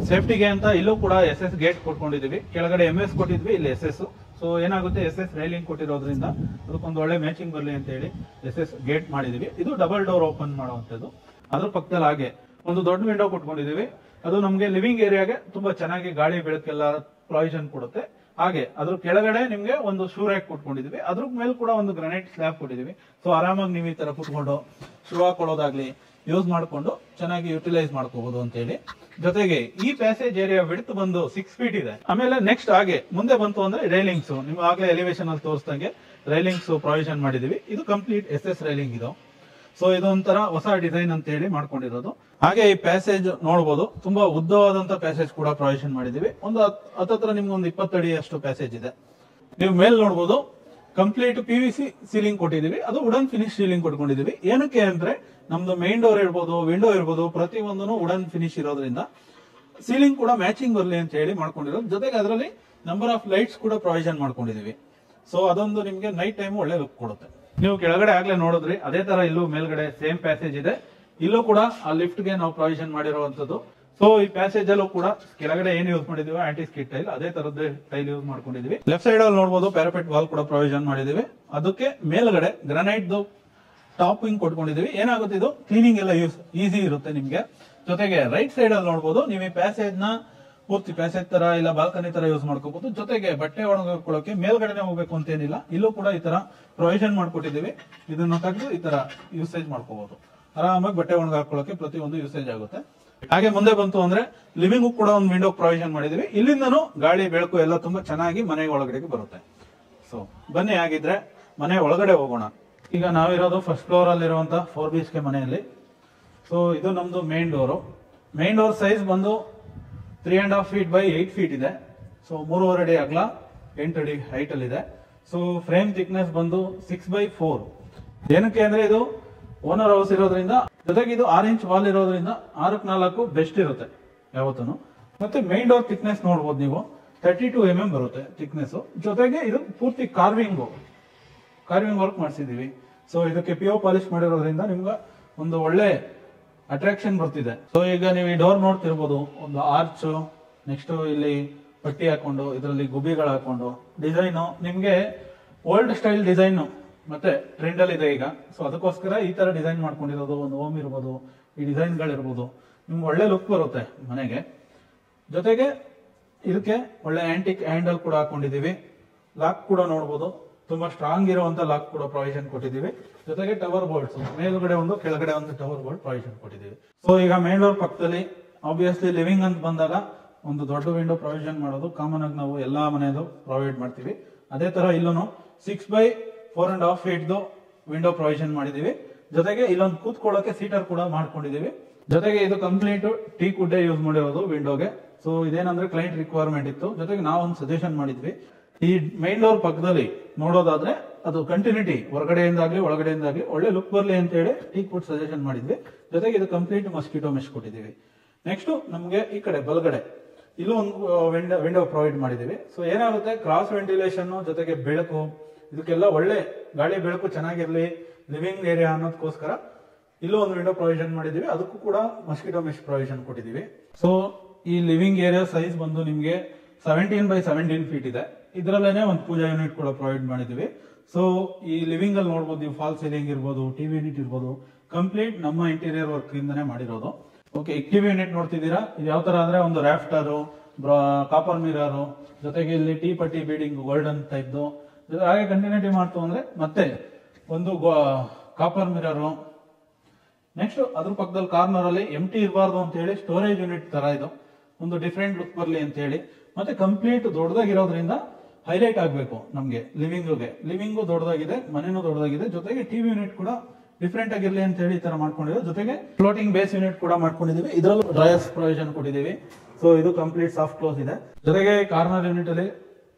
ಸೇಫ್ಟಿಗೆ ಅಂತ ಇಲ್ಲೂ ಕೂಡ SS ಗೇಟ್ ಕೊಟ್ಕೊಂಡಿದೀವಿ. ಕೆಳಗಡೆ MS ಕೊಟ್ಟಿದ್ವಿ, ಇಲ್ಲಿ SS. ಸೊ ಏನಾಗುತ್ತೆ, SS ರೈಲಿಂಗ್ ಕೊಟ್ಟಿರೋದ್ರಿಂದ ಅದಕ್ಕೊಂದು ಒಳ್ಳೆ ಮ್ಯಾಚಿಂಗ್ ಬರಲಿ ಅಂತ ಹೇಳಿ SS ಗೇಟ್ ಮಾಡಿದೀವಿ. ಇದು ಡಬಲ್ ಡೋರ್ ಓಪನ್ ಮಾಡುವಂತದ್ದು. ಅದ್ರ ಪಕ್ಕದಲ್ಲಿ ಹಾಗೆ ಒಂದು ದೊಡ್ಡ ವಿಂಡೋ ಕೊಟ್ಕೊಂಡಿದೀವಿ. ಅದು ನಮ್ಗೆ ಲಿವಿಂಗ್ ಏರಿಯಾಗೆ ತುಂಬಾ ಚೆನ್ನಾಗಿ ಗಾಳಿ ಬೆಳಕೆಲ್ಲ ಪ್ರೊವಿಷನ್ ಕೊಡುತ್ತೆ. ಹಾಗೆ ಅದ್ರ ಕೆಳಗಡೆ ನಿಮ್ಗೆ ಒಂದು ಶೂ ರ್ಯಾಕ್ ಕೊಟ್ಕೊಂಡಿದೀವಿ. ಅದ್ರ ಮೇಲೆ ಕೂಡ ಒಂದು ಗ್ರಾನೈಟ್ ಸ್ಲ್ಯಾಬ್ ಕೊಟ್ಟಿದೀವಿ. ಸೊ ಆರಾಮಾಗಿ ನೀವು ಈ ತರ ಕುತ್ಕೊಂಡು ಶೂ ಹಾಕೊಳ್ಳೋದಾಗ್ಲಿ ಯೂಸ್ ಮಾಡ್ಕೊಂಡು ಚೆನ್ನಾಗಿ ಯುಟಿಲೈಸ್ ಮಾಡ್ಕೋಬಹುದು ಅಂತ ಹೇಳಿ. ಜೊತೆಗೆ ಈ ಪ್ಯಾಸೇಜ್ ಏರಿಯಾ ವಿಡ್ತ್ ಬಂದು 6 ಫೀಟ್ ಇದೆ. ಆಮೇಲೆ ನೆಕ್ಸ್ಟ್ ಹಾಗೆ ಮುಂದೆ ಬಂತು ಅಂದ್ರೆ ರೈಲಿಂಗ್ಸ್, ನಿಮ್ಗೆ ಆಗ್ಲೇ ಎಲಿವೇಶನ್ ಅಲ್ಲಿ ತೋರಿಸ್ದಂಗೆ ರೈಲಿಂಗ್ಸ್ ಪ್ರೊವಿಷನ್ ಮಾಡಿದೀವಿ. ಇದು ಕಂಪ್ಲೀಟ್ SS ರೈಲಿಂಗ್ ಇದು. ಸೊ ಇದೊಂಥರ ಹೊಸ ಡಿಸೈನ್ ಅಂತ ಹೇಳಿ ಮಾಡ್ಕೊಂಡಿರೋದು. ಹಾಗೆ ಈ ಪ್ಯಾಸೇಜ್ ನೋಡಬಹುದು, ತುಂಬಾ ಉದ್ದವಾದಂತ ಪ್ಯಾಸೇಜ್ ಕೂಡ ಪ್ರೊವಿಷನ್ ಮಾಡಿದೀವಿ. ಒಂದು ಹತ್ತತ್ರ ನಿಮ್ಗೆ ಒಂದು 20 ಅಡಿ ಅಷ್ಟು ಪ್ಯಾಸೇಜ್ ಇದೆ. ನೀವು ಮೇಲ್ ನೋಡಬಹುದು, ಕಂಪ್ಲೀಟ್ PVC ಸೀಲಿಂಗ್ ಕೊಟ್ಟಿದೀವಿ. ಅದು ವುಡನ್ ಫಿನಿಶ್ ಸೀಲಿಂಗ್ ಕೊಟ್ಕೊಂಡಿದೀವಿ. ಏನಕ್ಕೆ ಅಂದ್ರೆ ನಮ್ದು ಮೇನ್ ಡೋರ್ ಇರ್ಬೋದು, ವಿಂಡೋ ಇರ್ಬೋದು, ಪ್ರತಿಯೊಂದನ್ನು ವುಡನ್ ಫಿನಿಶ್ ಇರೋದ್ರಿಂದ ಸೀಲಿಂಗ್ ಕೂಡ ಮ್ಯಾಚಿಂಗ್ ಬರಲಿ ಅಂತ ಹೇಳಿ ಮಾಡ್ಕೊಂಡಿರೋದು. ಜೊತೆಗೆ ಅದರಲ್ಲಿ ನಂಬರ್ ಆಫ್ ಲೈಟ್ಸ್ ಕೂಡ ಪ್ರೊವಿಷನ್ ಮಾಡ್ಕೊಂಡಿದೀವಿ. ಸೊ ಅದೊಂದು ನಿಮ್ಗೆ ನೈಟ್ ಟೈಮ್ ಒಳ್ಳೆ ಲುಕ್ ಕೊಡುತ್ತೆ. ನೀವು ಕೆಳಗಡೆ ಆಗ್ಲೇ ನೋಡಿದ್ರಿ, ಅದೇ ತರ ಇಲ್ಲೂ ಮೇಲ್ಗಡೆ ಸೇಮ್ ಪ್ಯಾಸೇಜ್ ಇದೆ. ಇಲ್ಲೂ ಕೂಡ ಆ ಲಿಫ್ಟ್ ಗೆ ನಾವು ಪ್ರೊವಿಷನ್ ಮಾಡಿರುವಂತದ್ದು. ಸೊ ಈ ಪ್ಯಾಸೇಜ್ ಅಲ್ಲೂ ಕೂಡ ಕೆಳಗಡೆ ಏನ್ ಯೂಸ್ ಮಾಡಿದೀವಿ, ಆಂಟಿ ಸ್ಕಿಡ್ ಟೈಲ್, ಅದೇ ತರದ್ದೇ ಟೈಲ್ ಯೂಸ್ ಮಾಡ್ಕೊಂಡಿದೀವಿ. ಲೆಫ್ಟ್ ಸೈಡ್ ಅಲ್ಲಿ ನೋಡಬಹುದು ಪ್ಯಾರಾಪೆಟ್ ವಾಲ್ ಕೂಡ ಪ್ರೊವಿಷನ್ ಮಾಡಿದೀವಿ. ಅದಕ್ಕೆ ಮೇಲ್ಗಡೆ ಗ್ರಾನೈಟ್ ಟಾಪಿಂಗ್ ಕೊಟ್ಕೊಂಡಿದೀವಿ. ಏನಾಗುತ್ತೆ, ಇದು ಕ್ಲೀನಿಂಗ್ ಎಲ್ಲ ಈಸಿ ಇರುತ್ತೆ ನಿಮ್ಗೆ. ಜೊತೆಗೆ ರೈಟ್ ಸೈಡ್ ಅಲ್ಲಿ ನೋಡಬಹುದು, ನೀವು ಈ ಪ್ಯಾಸೇಜ್ ನ ಪೂರ್ತಿ ಪ್ಯಾಸೇಜ್ ತರ ಇಲ್ಲ ಬಾಲ್ಕನಿ ತರ ಯೂಸ್ ಮಾಡ್ಕೋಬಹುದು. ಜೊತೆಗೆ ಬಟ್ಟೆ ಒಣಗಾಕೊಳ್ಳೋಕೆ ಮೇಲ್ಗಡೆನೆ ಹೋಗ್ಬೇಕು ಅಂತ ಏನಿಲ್ಲ, ಇಲ್ಲೂ ಕೂಡ ಈ ತರ ಪ್ರೊವಿಷನ್ ಮಾಡ್ಕೊಟ್ಟಿದೀವಿ. ಇದನ್ನ ತೆಗೆದು ಈ ತರ ಯೂಸೇಜ್ ಮಾಡ್ಕೋಬಹುದು. ಆರಾಮಾಗಿ ಬಟ್ಟೆ ಒಣಗಾಕೊಳ್ಳೋಕೆ ಪ್ರತಿಯೊಂದು ಯೂಸೇಜ್ ಆಗುತ್ತೆ. ಹಾಗೆ ಮುಂದೆ ಬಂತು ಅಂದ್ರೆ ಲಿವಿಂಗ್ ಕೂಡ ಒಂದು ವಿಂಡೋ ಪ್ರೊವಿಷನ್ ಮಾಡಿದೀವಿ. ಇಲ್ಲಿಂದನೂ ಗಾಳಿ ಬೆಳಕು ಎಲ್ಲ ತುಂಬಾ ಚೆನ್ನಾಗಿ ಮನೆ ಒಳಗಡೆಗೆ ಬರುತ್ತೆ. ಸೊ ಬನ್ನಿ ಆಗಿದ್ರೆ ಮನೆ ಒಳಗಡೆ ಹೋಗೋಣ. ಈಗ ನಾವಿರೋದು ಫಸ್ಟ್ ಫ್ಲೋರ್ ಅಲ್ಲಿರುವಂತ 4 BHK ಮನೆಯಲ್ಲಿ. ಸೊ ಇದು ನಮ್ದು main door. Main door size ಬಂದು 3.5 ಫೀಟ್ by 8 ಫೀಟ್ ಇದೆ. ಸೊ 3.5 ಅಡಿ ಅಗಲ, 8 ಅಡಿ ಹೈಟ್ ಅಲ್ಲಿ ಇದೆ. ಸೊ ಫ್ರೇಮ್ ಥಿಕ್ನೆಸ್ ಬಂದು 6 by 4. ಏನಕ್ಕೆ ಅಂದ್ರೆ ಇದು ಓನರ್ ಹೌಸ್ ಇರೋದ್ರಿಂದ, ಜೊತೆಗೆ ಇದು 6 ಇಂಚ್ ವಾಲ್ ಇರೋದ್ರಿಂದ 6x4 ಬೆಸ್ಟ್ ಇರುತ್ತೆ ಯಾವತ್ತೂ. ಮತ್ತೆ ಮೇನ್ ಡೋರ್ ಥಿಕ್ನೆಸ್ ನೋಡ್ಬೋದು ನೀವು, 32 mm ಬರುತ್ತೆ ಥಿಕ್ನೆಸ್. ಜೊತೆಗೆ ಇದು ಪೂರ್ತಿ ಕಾರ್ವಿಂಗ್ ವರ್ಕ್ ಮಾಡಿಸಿದೀವಿ. ಸೊ ಇದಕ್ಕೆ ಪಿಒ ಪಾಲಿಶ್ ಮಾಡಿರೋದ್ರಿಂದ ನಿಮ್ಗೆ ಒಂದು ಒಳ್ಳೆ ಅಟ್ರಾಕ್ಷನ್ ಬರ್ತಿದೆ. ಸೊ ಈಗ ನೀವು ಈ ಡೋರ್ ನೋಡ್ತಿರ್ಬೋದು, ಒಂದು ಆರ್ಚ್, ನೆಕ್ಸ್ಟ್ ಇಲ್ಲಿ ಪಟ್ಟಿ ಹಾಕೊಂಡು ಇದರಲ್ಲಿ ಗುಬ್ಬಿಗಳು ಹಾಕೊಂಡು ಡಿಸೈನು ನಿಮ್ಗೆ ಓಲ್ಡ್ ಸ್ಟೈಲ್ ಡಿಸೈನ್ ಮತ್ತೆ ಟ್ರೆಂಡ್ ಅಲ್ಲಿ ಇದೆ ಈಗ. ಸೊ ಅದಕ್ಕೋಸ್ಕರ ಈ ತರ ಡಿಸೈನ್ ಮಾಡ್ಕೊಂಡಿರೋದು, ಒಂದು ಹೋಮ್ ಇರ್ಬೋದು, ಈ ಡಿಸೈನ್ಗಳಿರ್ಬೋದು, ನಿಮ್ಗೆ ಒಳ್ಳೆ ಲುಕ್ ಬರುತ್ತೆ ಮನೆಗೆ. ಜೊತೆಗೆ ಇದಕ್ಕೆ ಒಳ್ಳೆ ಆಂಟಿಕ್ ಹ್ಯಾಂಡಲ್ ಕೂಡ ಹಾಕೊಂಡಿದೀವಿ. ಲಾಕ್ ಕೂಡ ನೋಡ್ಬೋದು, ತುಂಬಾ ಸ್ಟ್ರಾಂಗ್ ಇರುವಂತ ಲಾಕ್ ಕೂಡ ಪ್ರೊವಿಷನ್ ಕೊಟ್ಟಿದ್ದೀವಿ. ಜೊತೆಗೆ ಟವರ್ ಬೋಲ್ಟ್ಸ್ ಮೇಲ್ಗಡೆ ಒಂದು ಕೆಳಗಡೆ ಒಂದು ಟವರ್ ಬೋಲ್ಟ್ ಪ್ರೊವಿಷನ್ ಕೊಟ್ಟಿದ್ದೀವಿ. ಸೊ ಈಗ ಮೇನ್ ಡೋರ್ ಪಕ್ಕದಲ್ಲಿ ಆಬ್ವಿಯಸ್ಲಿ ಲಿವಿಂಗ್ ಅಂತ ಬಂದಾಗ ಒಂದು ದೊಡ್ಡ ವಿಂಡೋ ಪ್ರೊವಿಷನ್ ಮಾಡೋದು ಕಾಮನ್ ಆಗಿ ನಾವು ಎಲ್ಲಾ ಮನೆಯದು ಪ್ರೊವೈಡ್ ಮಾಡ್ತೀವಿ. ಅದೇ ತರ ಇಲ್ಲೂ 6x4.5 feet ವಿಂಡೋ ಪ್ರೊವಿಷನ್ ಮಾಡಿದೀವಿ. ಜೊತೆಗೆ ಇಲ್ಲೊಂದು ಕೂತ್ಕೊಳ್ಳೋಕೆ ಸೀಟರ್ ಕೂಡ ಮಾಡ್ಕೊಂಡಿದೀವಿ. ಜೊತೆಗೆ ಇದು ಕಂಪ್ಲೀಟ್ ಟೀ ಕುಡ್ಡೆ ಯೂಸ್ ಮಾಡಿರೋದು ವಿಂಡೋಗೆ. ಸೊ ಇದೇನಂದ್ರೆ ಕ್ಲೈಂಟ್ ರಿಕ್ವೈರ್ಮೆಂಟ್ ಇತ್ತು, ಜೊತೆಗೆ ನಾವೊಂದು ಸಜೆಷನ್ ಮಾಡಿದ್ವಿ. ಈ ಮೈನ್ ಡೋರ್ ಪಕ್ಕದಲ್ಲಿ ನೋಡೋದಾದ್ರೆ ಅದು ಕಂಟಿನ್ಯೂಟಿ ಹೊರಗಡೆಯಿಂದಾಗ್ಲಿ ಒಳಗಡೆಯಿಂದಾಗ್ಲಿ ಒಳ್ಳೆ ಲುಕ್ ಬರ್ಲಿ ಅಂತ ಹೇಳಿ ಟೀ ಕುಡ್ ಸಜೆಷನ್ ಮಾಡಿದ್ವಿ. ಜೊತೆಗೆ ಇದು ಕಂಪ್ಲೀಟ್ ಮಸ್ಕಿಟೋ ಮೆಶ್ ಕೊಟ್ಟಿದ್ದೀವಿ. ನೆಕ್ಸ್ಟ್ ನಮಗೆ ಈ ಕಡೆ ಬಲಗಡೆ ಇಲ್ಲೂ ಒಂದು ವಿಂಡೋ ಪ್ರೊವೈಡ್ ಮಾಡಿದೀವಿ. ಸೊ ಏನಾಗುತ್ತೆ, ಕ್ರಾಸ್ ವೆಂಟಿಲೇಷನ್ ಜೊತೆಗೆ ಬೆಳಕು, ಇದಕ್ಕೆಲ್ಲ ಒಳ್ಳೆ ಗಾಳಿ ಬೆಳಕು ಚೆನ್ನಾಗಿರ್ಲಿ ಲಿವಿಂಗ್ ಏರಿಯಾ ಅನ್ನೋದಕ್ಕೋಸ್ಕರ ಇಲ್ಲೂ ಒಂದು ವಿಂಡೋ ಪ್ರೊವಿಷನ್ ಮಾಡಿದೀವಿ. ಅದಕ್ಕೂ ಕೂಡ ಮಸ್ಕಿಟೋ ಮೆಶ್ ಪ್ರೊವಿಷನ್ ಕೊಟ್ಟಿದೀವಿ. ಸೊ ಈ ಲಿವಿಂಗ್ ಏರಿಯಾ ಸೈಜ್ ಬಂದು ನಿಮ್ಗೆ 17x17 feet ಇದೆ. ಇದರಲ್ಲೇನೆ ಒಂದು ಪೂಜಾ ಯೂನಿಟ್ ಕೂಡ ಪ್ರೊವೈಡ್ ಮಾಡಿದೀವಿ. ಸೊ ಈ ಲಿವಿಂಗ್ ಅಲ್ಲಿ ನೋಡಬಹುದು, ನೀವು ಫಾಲ್ ಸೀಲಿಂಗ್ ಇರ್ಬೋದು, ಟಿವಿ ಯೂನಿಟ್ ಇರ್ಬೋದು, ಕಂಪ್ಲೀಟ್ ನಮ್ಮ ಇಂಟೀರಿಯರ್ ವರ್ಕ್ ಇಂದಾನೆ ಮಾಡಿರೋದು. ಓಕೆ, ಈ ಟಿವಿ ಯೂನಿಟ್ ನೋಡ್ತಿದ್ದೀರಾ, ಇದು ಯಾವ ತರ ಅಂದ್ರೆ ಒಂದು ರಾಫ್ಟರು, ಕಾಪರ್ ಮಿರರ್, ಜೊತೆಗೆ ಇಲ್ಲಿ ಟೀ ಪಟ್ಟಿ ಬೀಡಿಂಗ್ ಗೋಲ್ಡನ್ ಟೈಪ್. ಹಾಗೆ ಕಂಟಿನ್ಯೂಟಿ ಮಾಡ್ತು ಅಂದ್ರೆ ಮತ್ತೆ ಒಂದು ಕಾಪರ್ ಮಿರರ್. ನೆಕ್ಸ್ಟ್ ಅದ್ರ ಪಕ್ಕದಲ್ಲಿ ಕಾರ್ನರ್ ಅಲ್ಲಿ ಎಂಟಿ ಇರಬಾರ್ದು ಅಂತ ಹೇಳಿ ಸ್ಟೋರೇಜ್ ಯೂನಿಟ್ ತರ ಇದು ಒಂದು ಡಿಫ್ರೆಂಟ್ ಲುಕ್ ಬರ್ಲಿ ಅಂತ ಹೇಳಿ, ಮತ್ತೆ ಕಂಪ್ಲೀಟ್ ದೊಡ್ಡದಾಗಿರೋದ್ರಿಂದ ಹೈಲೈಟ್ ಆಗ್ಬೇಕು ನಮ್ಗೆ ಲಿವಿಂಗು ದೊಡ್ಡದಾಗಿದೆ, ಮನೆನೂ ದೊಡ್ಡದಾಗಿದೆ, ಜೊತೆಗೆ ಟಿವಿ ಯೂನಿಟ್ ಕೂಡ ಡಿಫ್ರೆಂಟ್ ಆಗಿರ್ಲಿ ಅಂತ ಹೇಳಿ ಈ ತರ ಮಾಡ್ಕೊಂಡಿದ್ದೀವಿ. ಜೊತೆಗೆ ಫ್ಲೋಟಿಂಗ್ ಬೇಸ್ ಯೂನಿಟ್ ಕೂಡ ಮಾಡ್ಕೊಂಡಿದೀವಿ. ಇದರಲ್ಲೂ ಡ್ರೈಯರ್ಸ್ ಪ್ರೊವಿಷನ್ ಕೊಟ್ಟಿದ್ದೀವಿ. ಸೊ ಇದು ಕಂಪ್ಲೀಟ್ ಸಾಫ್ಟ್ ಕ್ಲೋಸ್ ಇದೆ. ಜೊತೆಗೆ ಕಾರ್ನರ್ ಯೂನಿಟ್ ಅಲ್ಲಿ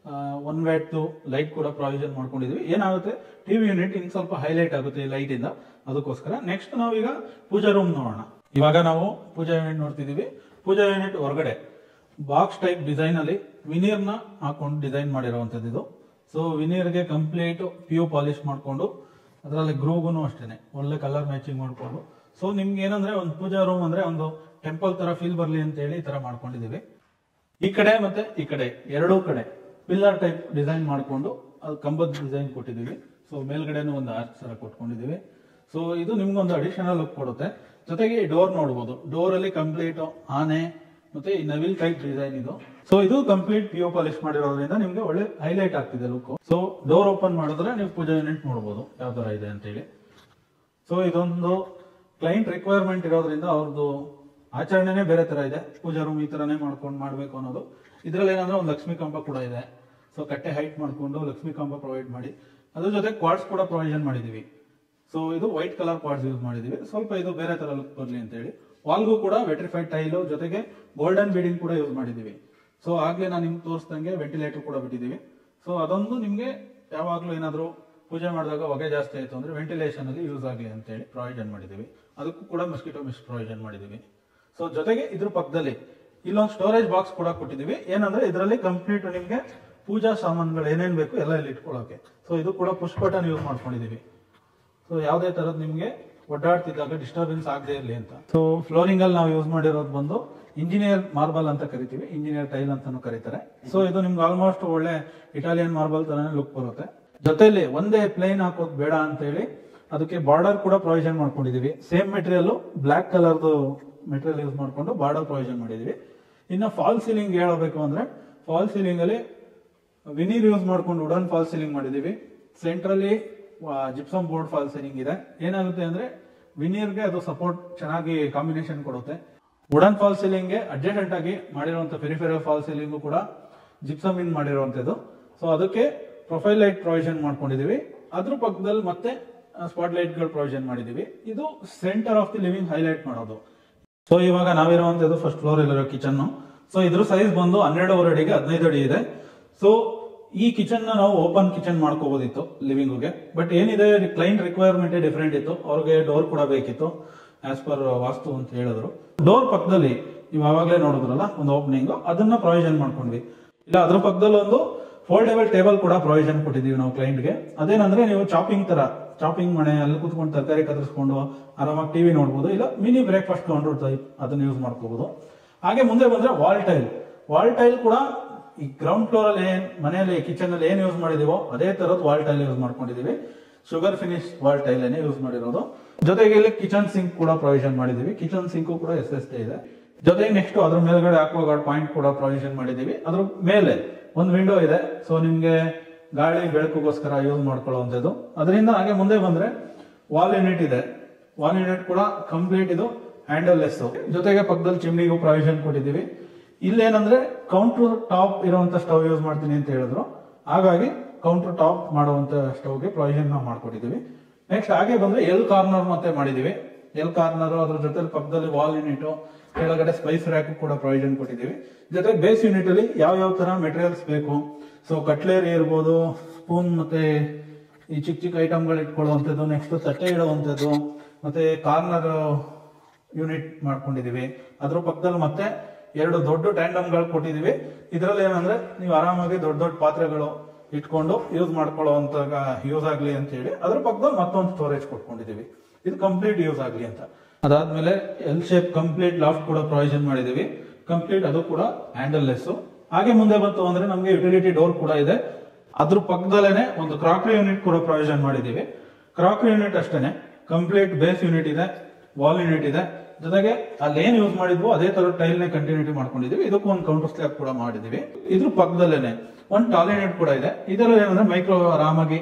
1 watt ಲೈಟ್ ಕೂಡ ಪ್ರೊವಿಷನ್ ಮಾಡ್ಕೊಂಡಿದೀವಿ. ಏನಾಗುತ್ತೆ, ಟಿವಿ ಯೂನಿಟ್ ಇನ್ ಸ್ವಲ್ಪ ಹೈಲೈಟ್ ಆಗುತ್ತೆ ಲೈಟ್ ಇಂದ, ಅದಕ್ಕೋಸ್ಕರ. ನೆಕ್ಸ್ಟ್ ನಾವೀಗ ಪೂಜಾ ರೂಮ್ ನೋಡೋಣ. ಇವಾಗ ನಾವು ಪೂಜಾ ಯೂನಿಟ್ ನೋಡ್ತಿದೀವಿ. ಪೂಜಾ ಯೂನಿಟ್ ಹೊರಗಡೆ ಬಾಕ್ಸ್ ಟೈಪ್ ಡಿಸೈನ್ ಅಲ್ಲಿ ವಿನೀರ್ ನ ಹಾಕೊಂಡು ಡಿಸೈನ್ ಮಾಡಿರುವಂತದ್ದು ಇದು. ಸೊ ವಿನೀರ್ ಗೆ ಕಂಪ್ಲೀಟ್ ಪಿಯು ಪಾಲಿಶ್ ಮಾಡ್ಕೊಂಡು ಅದರಲ್ಲಿ ಗ್ರೂಗುನು ಅಷ್ಟೇನೆ ಒಳ್ಳೆ ಕಲರ್ ಮ್ಯಾಚಿಂಗ್ ಮಾಡ್ಕೊಂಡು. ಸೊ ನಿಮ್ಗೆ ಏನಂದ್ರೆ ಒಂದು ಪೂಜಾ ರೂಮ್ ಅಂದ್ರೆ ಒಂದು ಟೆಂಪಲ್ ತರ ಫೀಲ್ ಬರ್ಲಿ ಅಂತ ಹೇಳಿ ಈ ತರ ಮಾಡ್ಕೊಂಡಿದೀವಿ. ಈ ಕಡೆ ಮತ್ತೆ ಈ ಕಡೆ ಎರಡೂ ಕಡೆ ಪಿಲ್ಲರ್ ಟೈಪ್ ಡಿಸೈನ್ ಮಾಡ್ಕೊಂಡು ಅದು ಕಂಬದ ಡಿಸೈನ್ ಕೊಟ್ಟಿದೀವಿ. ಸೊ ಮೇಲ್ಗಡೆನೂ ಒಂದು ಆರ್ಚ್ ತರ ಕೊಟ್ಕೊಂಡಿದೀವಿ. ಸೊ ಇದು ನಿಮ್ಗೊಂದು ಅಡಿಷನಲ್ ಲುಕ್ ಕೊಡುತ್ತೆ. ಜೊತೆಗೆ ಡೋರ್ ನೋಡಬಹುದು, ಡೋರ್ ಅಲ್ಲಿ ಕಂಪ್ಲೀಟ್ ಆನೆ ಮತ್ತೆ ಈ ನವಿಲ್ ಟೈಪ್ ಡಿಸೈನ್ ಇದು. ಸೊ ಇದು ಕಂಪ್ಲೀಟ್ ಪಿಯೋ ಪಾಲಿಶ್ ಮಾಡಿರೋದ್ರಿಂದ ನಿಮ್ಗೆ ಒಳ್ಳೆ ಹೈಲೈಟ್ ಆಗ್ತಿದೆ ಲುಕ್. ಸೊ ಡೋರ್ ಓಪನ್ ಮಾಡಿದ್ರೆ ನೀವು ಪೂಜಾ ಯೂನಿಟ್ ನೋಡಬಹುದು ಯಾವ ತರ ಇದೆ ಅಂತ ಹೇಳಿ. ಸೊ ಇದೊಂದು ಕ್ಲೈಂಟ್ ರಿಕ್ವೈರ್ಮೆಂಟ್ ಇರೋದ್ರಿಂದ ಅವ್ರದ್ದು ಆಚರಣೆನೇ ಬೇರೆ ತರ ಇದೆ. ಪೂಜಾ ರೂಮ್ ಈ ತರನೇ ಮಾಡ್ಕೊಂಡು ಮಾಡ್ಬೇಕು ಅನ್ನೋದು. ಇದ್ರಲ್ಲಿ ಏನಂದ್ರೆ ಒಂದು ಲಕ್ಷ್ಮೀ ಕಂಬ ಕೂಡ ಇದೆ. ಸೊ ಕಟ್ಟೆ ಹೈಟ್ ಮಾಡ್ಕೊಂಡು ಲಕ್ಷ್ಮೀ ಕಂಬ ಪ್ರೊವೈಡ್ ಮಾಡಿ ಅದ್ರ ಜೊತೆ ಕ್ವಾರ್ಟ್ಸ್ ಕೂಡ ಪ್ರೊವಿಷನ್ ಮಾಡಿದೀವಿ. ಸೊ ಇದು ವೈಟ್ ಕಲರ್ ಕ್ವಾರ್ಟ್ಸ್ ಯೂಸ್ ಮಾಡಿದೀವಿ, ಸ್ವಲ್ಪ ಇದು ಬೇರೆ ತರ ಲುಕ್ ಬರ್ಲಿ ಅಂತ ಹೇಳಿ. ವಾಲ್ಗೂ ಕೂಡ ವೆಟ್ರಿಫೈಡ್ ಟೈಲು ಜೊತೆಗೆ ಗೋಲ್ಡನ್ ಬೀಡಿಂಗ್ ಕೂಡ ಯೂಸ್ ಮಾಡಿದೀವಿ. ಸೊ ಆಗ್ಲೇ ನಾನು ನಿಮ್ಗೆ ತೋರಿಸ್ದಂಗೆ ವೆಂಟಿಲೇಟರ್ ಕೂಡ ಬಿಟ್ಟಿದೀವಿ. ಸೊ ಅದೊಂದು ನಿಮ್ಗೆ ಯಾವಾಗ್ಲೂ ಏನಾದ್ರು ಪೂಜೆ ಮಾಡಿದಾಗ ಹೊಗೆ ಜಾಸ್ತಿ ಆಯ್ತು ಅಂದ್ರೆ ವೆಂಟಿಲೇಷನ್ ಅಲ್ಲಿ ಯೂಸ್ ಆಗಲಿ ಅಂತ ಹೇಳಿ ಪ್ರೊವಿಷನ್ ಮಾಡಿದೀವಿ. ಅದಕ್ಕೂ ಕೂಡ ಮಸ್ಕಿಟೋ ಮೆಶ್ ಪ್ರೊವಿಷನ್ ಮಾಡಿದೀವಿ. ಸೊ ಜೊತೆಗೆ ಇದ್ರ ಪಕ್ಕದಲ್ಲಿ ಇಲ್ಲೊಂದು ಸ್ಟೋರೇಜ್ ಬಾಕ್ಸ್ ಕೂಡ ಕೊಟ್ಟಿದೀವಿ. ಏನಂದ್ರೆ ಇದರಲ್ಲಿ ಕಂಪ್ಲೀಟ್ ನಿಮ್ಗೆ ಪೂಜಾ ಸಾಮಾನುಗಳು ಏನೇನ್ ಬೇಕು ಎಲ್ಲ ಇಲ್ಲಿ ಇಟ್ಕೊಳ್ಳೋಕೆ. ಸೊ ಇದು ಕೂಡ ಪುಷ್ ಬಟನ್ ಯೂಸ್ ಮಾಡ್ಕೊಂಡಿದೀವಿ. ಸೊ ಯಾವುದೇ ತರದ್ ನಿಮ್ಗೆ ಒಡ್ಡಾಡ್ತಿದ್ದಾಗ ಡಿಸ್ಟರ್ಬೆನ್ಸ್ ಆಗದೆ ಇರಲಿ ಅಂತ. ಸೊ ಫ್ಲೋರಿಂಗ್ ಅಲ್ಲಿ ನಾವು ಯೂಸ್ ಮಾಡಿರೋದು ಬಂದು ಇಂಜಿನಿಯರ್ ಮಾರ್ಬಲ್ ಅಂತ ಕರಿತೀವಿ, ಇಂಜಿನಿಯರ್ ಟೈಲ್ ಅಂತಾನು ಕರೀತಾರೆ. ಸೊ ಇದು ನಿಮ್ಗೆ ಆಲ್ಮೋಸ್ಟ್ ಒಳ್ಳೆ ಇಟಾಲಿಯನ್ ಮಾರ್ಬಲ್ ತರನೇ ಲುಕ್ ಬರುತ್ತೆ. ಜೊತೆಲಿ ಒಂದೇ ಪ್ಲೇನ್ ಹಾಕೋದು ಬೇಡ ಅಂತ ಹೇಳಿ ಅದಕ್ಕೆ ಬಾರ್ಡರ್ ಕೂಡ ಪ್ರೊವಿಷನ್ ಮಾಡ್ಕೊಂಡಿದೀವಿ. ಸೇಮ್ ಮೆಟೀರಿಯಲ್ ಬ್ಲಾಕ್ ಕಲರ್ದು ಮೆಟೀರಿಯಲ್ ಯೂಸ್ ಮಾಡ್ಕೊಂಡು ಬಾರ್ಡರ್ ಪ್ರೊವಿಷನ್ ಮಾಡಿದೀವಿ. ಇನ್ನು ಫಾಲ್ ಸೀಲಿಂಗ್ ಹೇಳಬೇಕು ಅಂದ್ರೆ ಫಾಲ್ ಸೀಲಿಂಗ್ ಅಲ್ಲಿ ವಿನೀರ್ ಯೂಸ್ ಮಾಡ್ಕೊಂಡು ವುಡನ್ ಫಾಲ್ ಸೀಲಿಂಗ್ ಮಾಡಿದೀವಿ. ಸೆಂಟ್ರಲ್ಲಿ ಜಿಪ್ಸಮ್ ಬೋರ್ಡ್ ಫಾಲ್ ಸೀಲಿಂಗ್ ಇದೆ. ಏನಾಗುತ್ತೆ ಅಂದ್ರೆ ವಿನೀರ್ಗೆ ಅದು ಸಪೋರ್ಟ್ ಚೆನ್ನಾಗಿ ಕಾಂಬಿನೇಷನ್ ಕೊಡುತ್ತೆ. ವುಡನ್ ಫಾಲ್ ಸೀಲಿಂಗ್ ಗೆ ಅಡ್ಜಸೆಂಟ್ ಆಗಿ ಮಾಡಿರುವಂತ ಪೆರಿಫೆರಲ್ ಫಾಲ್ ಸೀಲಿಂಗ್ ಕೂಡ ಜಿಪ್ಸಮ್ ಇನ್ ಮಾಡಿರುವಂತದ್ದು. ಸೊ ಅದಕ್ಕೆ ಪ್ರೊಫೈಲ್ ಲೈಟ್ ಪ್ರೊವಿಷನ್ ಮಾಡ್ಕೊಂಡಿದೀವಿ. ಅದ್ರ ಪಕ್ಕದಲ್ಲಿ ಮತ್ತೆ ಸ್ಪಾಟ್ ಲೈಟ್ ಗಳು ಪ್ರೊವಿಷನ್ ಮಾಡಿದೀವಿ. ಇದು centre of the living highlight ಮಾಡೋದು. ಸೊ ಇವಾಗ ನಾವಿರುವಂತದ್ದು ಫಸ್ಟ್ ಫ್ಲೋರ್ ಇರೋ ಕಿಚನ್. ಸೊ ಇದ್ರ ಸೈಜ್ ಬಂದು 12.5 ಅಡಿಗೆ 15 ಅಡಿ ಇದೆ. ಸೊ ಈ ಕಿಚನ್ ನಾವು ಓಪನ್ ಕಿಚನ್ ಮಾಡ್ಕೋಬಹುದಿತ್ತು ಲಿವಿಂಗ್ಗೆ. ಬಟ್ ಏನಿದೆ, ಕ್ಲೈಂಟ್ ರಿಕ್ವೈರ್ಮೆಂಟ್ ಡಿಫ್ರೆಂಟ್ ಇತ್ತು. ಅವ್ರಿಗೆ ಡೋರ್ ಕೂಡ ಬೇಕಿತ್ತು ಆಸ್ ಪರ್ ವಾಸ್ತು ಅಂತ ಹೇಳಿದ್ರು. ಡೋರ್ ಪಕ್ಕದಲ್ಲಿ ನೀವು ಆವಾಗಲೇ ನೋಡಿದ್ರಲ್ಲ ಒಂದು ಓಪನಿಂಗ್, ಅದನ್ನ ಪ್ರೊವಿಷನ್ ಮಾಡ್ಕೊಂಡ್ವಿ. ಇಲ್ಲ ಅದ್ರ ಪಕ್ಕದಲ್ಲಿ ಒಂದು ಫೋಲ್ಡೇಬಲ್ ಟೇಬಲ್ ಕೂಡ ಪ್ರೊವಿಷನ್ ಕೊಟ್ಟಿದೀವಿ ನಾವು ಕ್ಲೈಂಟ್ಗೆ. ಅದೇನಂದ್ರೆ ನೀವು ಚಾಪಿಂಗ್ ಮನೆ ಅಲ್ಲಿ ಕುತ್ಕೊಂಡು ತರಕಾರಿ ಕತ್ತರಿಸ್ಕೊಂಡು ಆರಾಮಾಗಿ ಟಿವಿ ನೋಡ್ಬೋದು, ಇಲ್ಲ ಮಿನಿ ಬ್ರೇಕ್ಫಾಸ್ಟ್ ಕೌಂಟರ್ ಟೈಪ್ ಅದನ್ನ ಯೂಸ್ ಮಾಡ್ಕೋಬಹುದು. ಹಾಗೆ ಮುಂದೆ ಬಂದ್ರೆ ವಾಲ್ ಟೈಲ್ ಕೂಡ ಈ ಗ್ರೌಂಡ್ ಫ್ಲೋರ್ ಅಲ್ಲಿ ಮನೆಯಲ್ಲಿ ಕಿಚನ್ ಅಲ್ಲಿ ಏನ್ ಯೂಸ್ ಮಾಡಿದೀವೋ ಅದೇ ತರದ್ ವಾಲ್ ಟೈಲ್ ಯೂಸ್ ಮಾಡ್ಕೊಂಡಿದೀವಿ. Sugar finish wall tile use ಮಾಡಿರೋದು. ಜೊತೆಗೆ ಇಲ್ಲಿ ಕಿಚನ್ ಸಿಂಕ್ ಕೂಡ ಪ್ರೊವಿಷನ್ ಮಾಡಿದೀವಿ. ಕಿಚನ್ ಸಿಂಕ್ ಕೂಡ SST ಇದೆ. ಜೊತೆಗೆ ನೆಕ್ಸ್ಟ್ ಅದ್ರ ಮೇಲ್ಗಡೆ ಆಕ್ವಾಗಾರ್ಡ್ ಪಾಯಿಂಟ್ ಕೂಡ ಪ್ರೊವಿಷನ್ ಮಾಡಿದೀವಿ. ಅದ್ರ ಮೇಲೆ ಒಂದು ವಿಂಡೋ ಇದೆ, ಸೊ ನಿಮ್ಗೆ ಗಾಳಿ ಬೆಳಕುಗೋಸ್ಕರ ಯೂಸ್ ಮಾಡ್ಕೊಳ್ಳುವಂಥದ್ದು. ಅದರಿಂದ ಹಾಗೆ ಮುಂದೆ ಬಂದ್ರೆ ವಾಲ್ ಯೂನಿಟ್ ಇದೆ. ವಾಲ್ ಯೂನಿಟ್ ಕೂಡ ಕಂಪ್ಲೀಟ್ ಇದು ಹ್ಯಾಂಡಲ್ ಲೆಸ್. ಜೊತೆಗೆ ಪಕ್ಕದಲ್ಲಿ ಚಿಮ್ನಿಗೂ ಪ್ರೊವಿಷನ್ ಕೊಟ್ಟಿದ್ದೀವಿ. ಇಲ್ಲೇನಂದ್ರೆ ಕೌಂಟರ್ ಟಾಪ್ ಇರುವಂತ ಸ್ಟವ್ ಯೂಸ್ ಮಾಡ್ತೀನಿ ಅಂತ ಹೇಳಿದ್ರು, ಹಾಗಾಗಿ ಕೌಂಟರ್ ಟಾಪ್ ಮಾಡುವಂತ ಸ್ಟವ್ಗೆ ಪ್ರೊವಿಷನ್ ನಾವು ಮಾಡ್ಕೊಟ್ಟಿದ್ದೀವಿ. ನೆಕ್ಸ್ಟ್ ಹಾಗೆ ಬಂದ್ರೆ ಎಲ್ ಕಾರ್ನರ್ ಮತ್ತೆ ಮಾಡಿದೀವಿ. ಎಲ್ ಕಾರ್ನರ್ ಅದ್ರ ಜೊತೆ ಪಕ್ಕದಲ್ಲಿ ವಾಲ್ ಯೂನಿಟ್, ಕೆಳಗಡೆ ಸ್ಪೈಸ್ ರ್ಯಾಕ್ ಕೂಡ ಪ್ರೊವಿಷನ್ ಕೊಟ್ಟಿದ್ದೀವಿ. ಜೊತೆ ಬೇಸ್ ಯೂನಿಟ್ ಅಲ್ಲಿ ಯಾವ ತರ ಮೆಟೀರಿಯಲ್ಸ್ ಬೇಕು, ಸೊ ಕಟ್ಲೇರಿ ಇರ್ಬೋದು, ಸ್ಪೂನ್ ಮತ್ತೆ ಈ ಚಿಕ್ಕ ಐಟಮ್ಗಳು ಇಟ್ಕೊಳ್ಳುವಂಥದ್ದು, ನೆಕ್ಸ್ಟ್ ತಟ್ಟೆ ಇಡುವಂಥದ್ದು, ಮತ್ತೆ ಕಾರ್ನರ್ ಯೂನಿಟ್ ಮಾಡ್ಕೊಂಡಿದೀವಿ. ಅದ್ರ ಪಕ್ಕದಲ್ಲಿ ಮತ್ತೆ 2 ದೊಡ್ಡ ಟ್ಯಾಂಡಮ್ಗಳು ಕೊಟ್ಟಿದೀವಿ. ಇದರಲ್ಲಿ ಏನಂದ್ರೆ ನೀವು ಆರಾಮಾಗಿ ದೊಡ್ಡ ಪಾತ್ರೆಗಳು ಇಟ್ಕೊಂಡು ಯೂಸ್ ಮಾಡ್ಕೊಳ್ಳುವಂತ ಯೂಸ್ ಆಗ್ಲಿ ಅಂತ ಹೇಳಿ ಅದ್ರ ಪಕ್ಕದಲ್ಲಿ ಮತ್ತೊಂದು ಸ್ಟೋರೇಜ್ ಕೊಟ್ಕೊಂಡಿದೀವಿ. ಇದು ಕಂಪ್ಲೀಟ್ ಯೂಸ್ ಆಗ್ಲಿ ಅಂತ. ಅದಾದ್ಮೇಲೆ ಎಲ್ ಶೇಪ್ ಕಂಪ್ಲೀಟ್ ಲಾಫ್ಟ್ ಕೂಡ ಪ್ರೊವಿಷನ್ ಮಾಡಿದೀವಿ. ಕಂಪ್ಲೀಟ್ ಅದು ಕೂಡ ಹ್ಯಾಂಡಲ್ ಲೆಸ್. ಹಾಗೆ ಮುಂದೆ ಬಂತು ಅಂದ್ರೆ ನಮ್ಗೆ ಯುಟಿಲಿಟಿ ಡೋರ್ ಕೂಡ ಇದೆ. ಅದ್ರ ಪಕ್ಕದಲ್ಲೇನೆ ಒಂದು ಕ್ರಾಕರಿ ಯೂನಿಟ್ ಕೂಡ ಪ್ರೊವಿಷನ್ ಮಾಡಿದೀವಿ. ಕ್ರಾಕರಿ ಯೂನಿಟ್ ಅಷ್ಟೇನೆ ಕಂಪ್ಲೀಟ್ ಬೇಸ್ ಯೂನಿಟ್ ಇದೆ, ವಾಲ್ ಯೂನಿಟ್ ಇದೆ. ಜೊತೆಗೆ ಅಲ್ಲಿ ಏನ್ ಯೂಸ್ ಮಾಡಿದ್ವೋ ಅದೇ ತರ ಟೈಲ್ ನೇ ಕಂಟಿನ್ಯೂಟಿ ಮಾಡ್ಕೊಂಡಿದೀವಿ. ಇದಕ್ಕೂ ಒಂದು ಕೌಂಟರ್ ಸ್ಲ್ಯಾಬ್ ಕೂಡ ಮಾಡಿದೀವಿ. ಇದ್ರ ಪಕ್ಕದಲ್ಲೇನೆ ಒಂದು ಟಾಲ್ ಯೂನಿಟ್ ಕೂಡ ಇದೆ. ಇದರಲ್ಲಿ ಏನಂದ್ರೆ ಮೈಕ್ರೋ ಆರಾಮಾಗಿ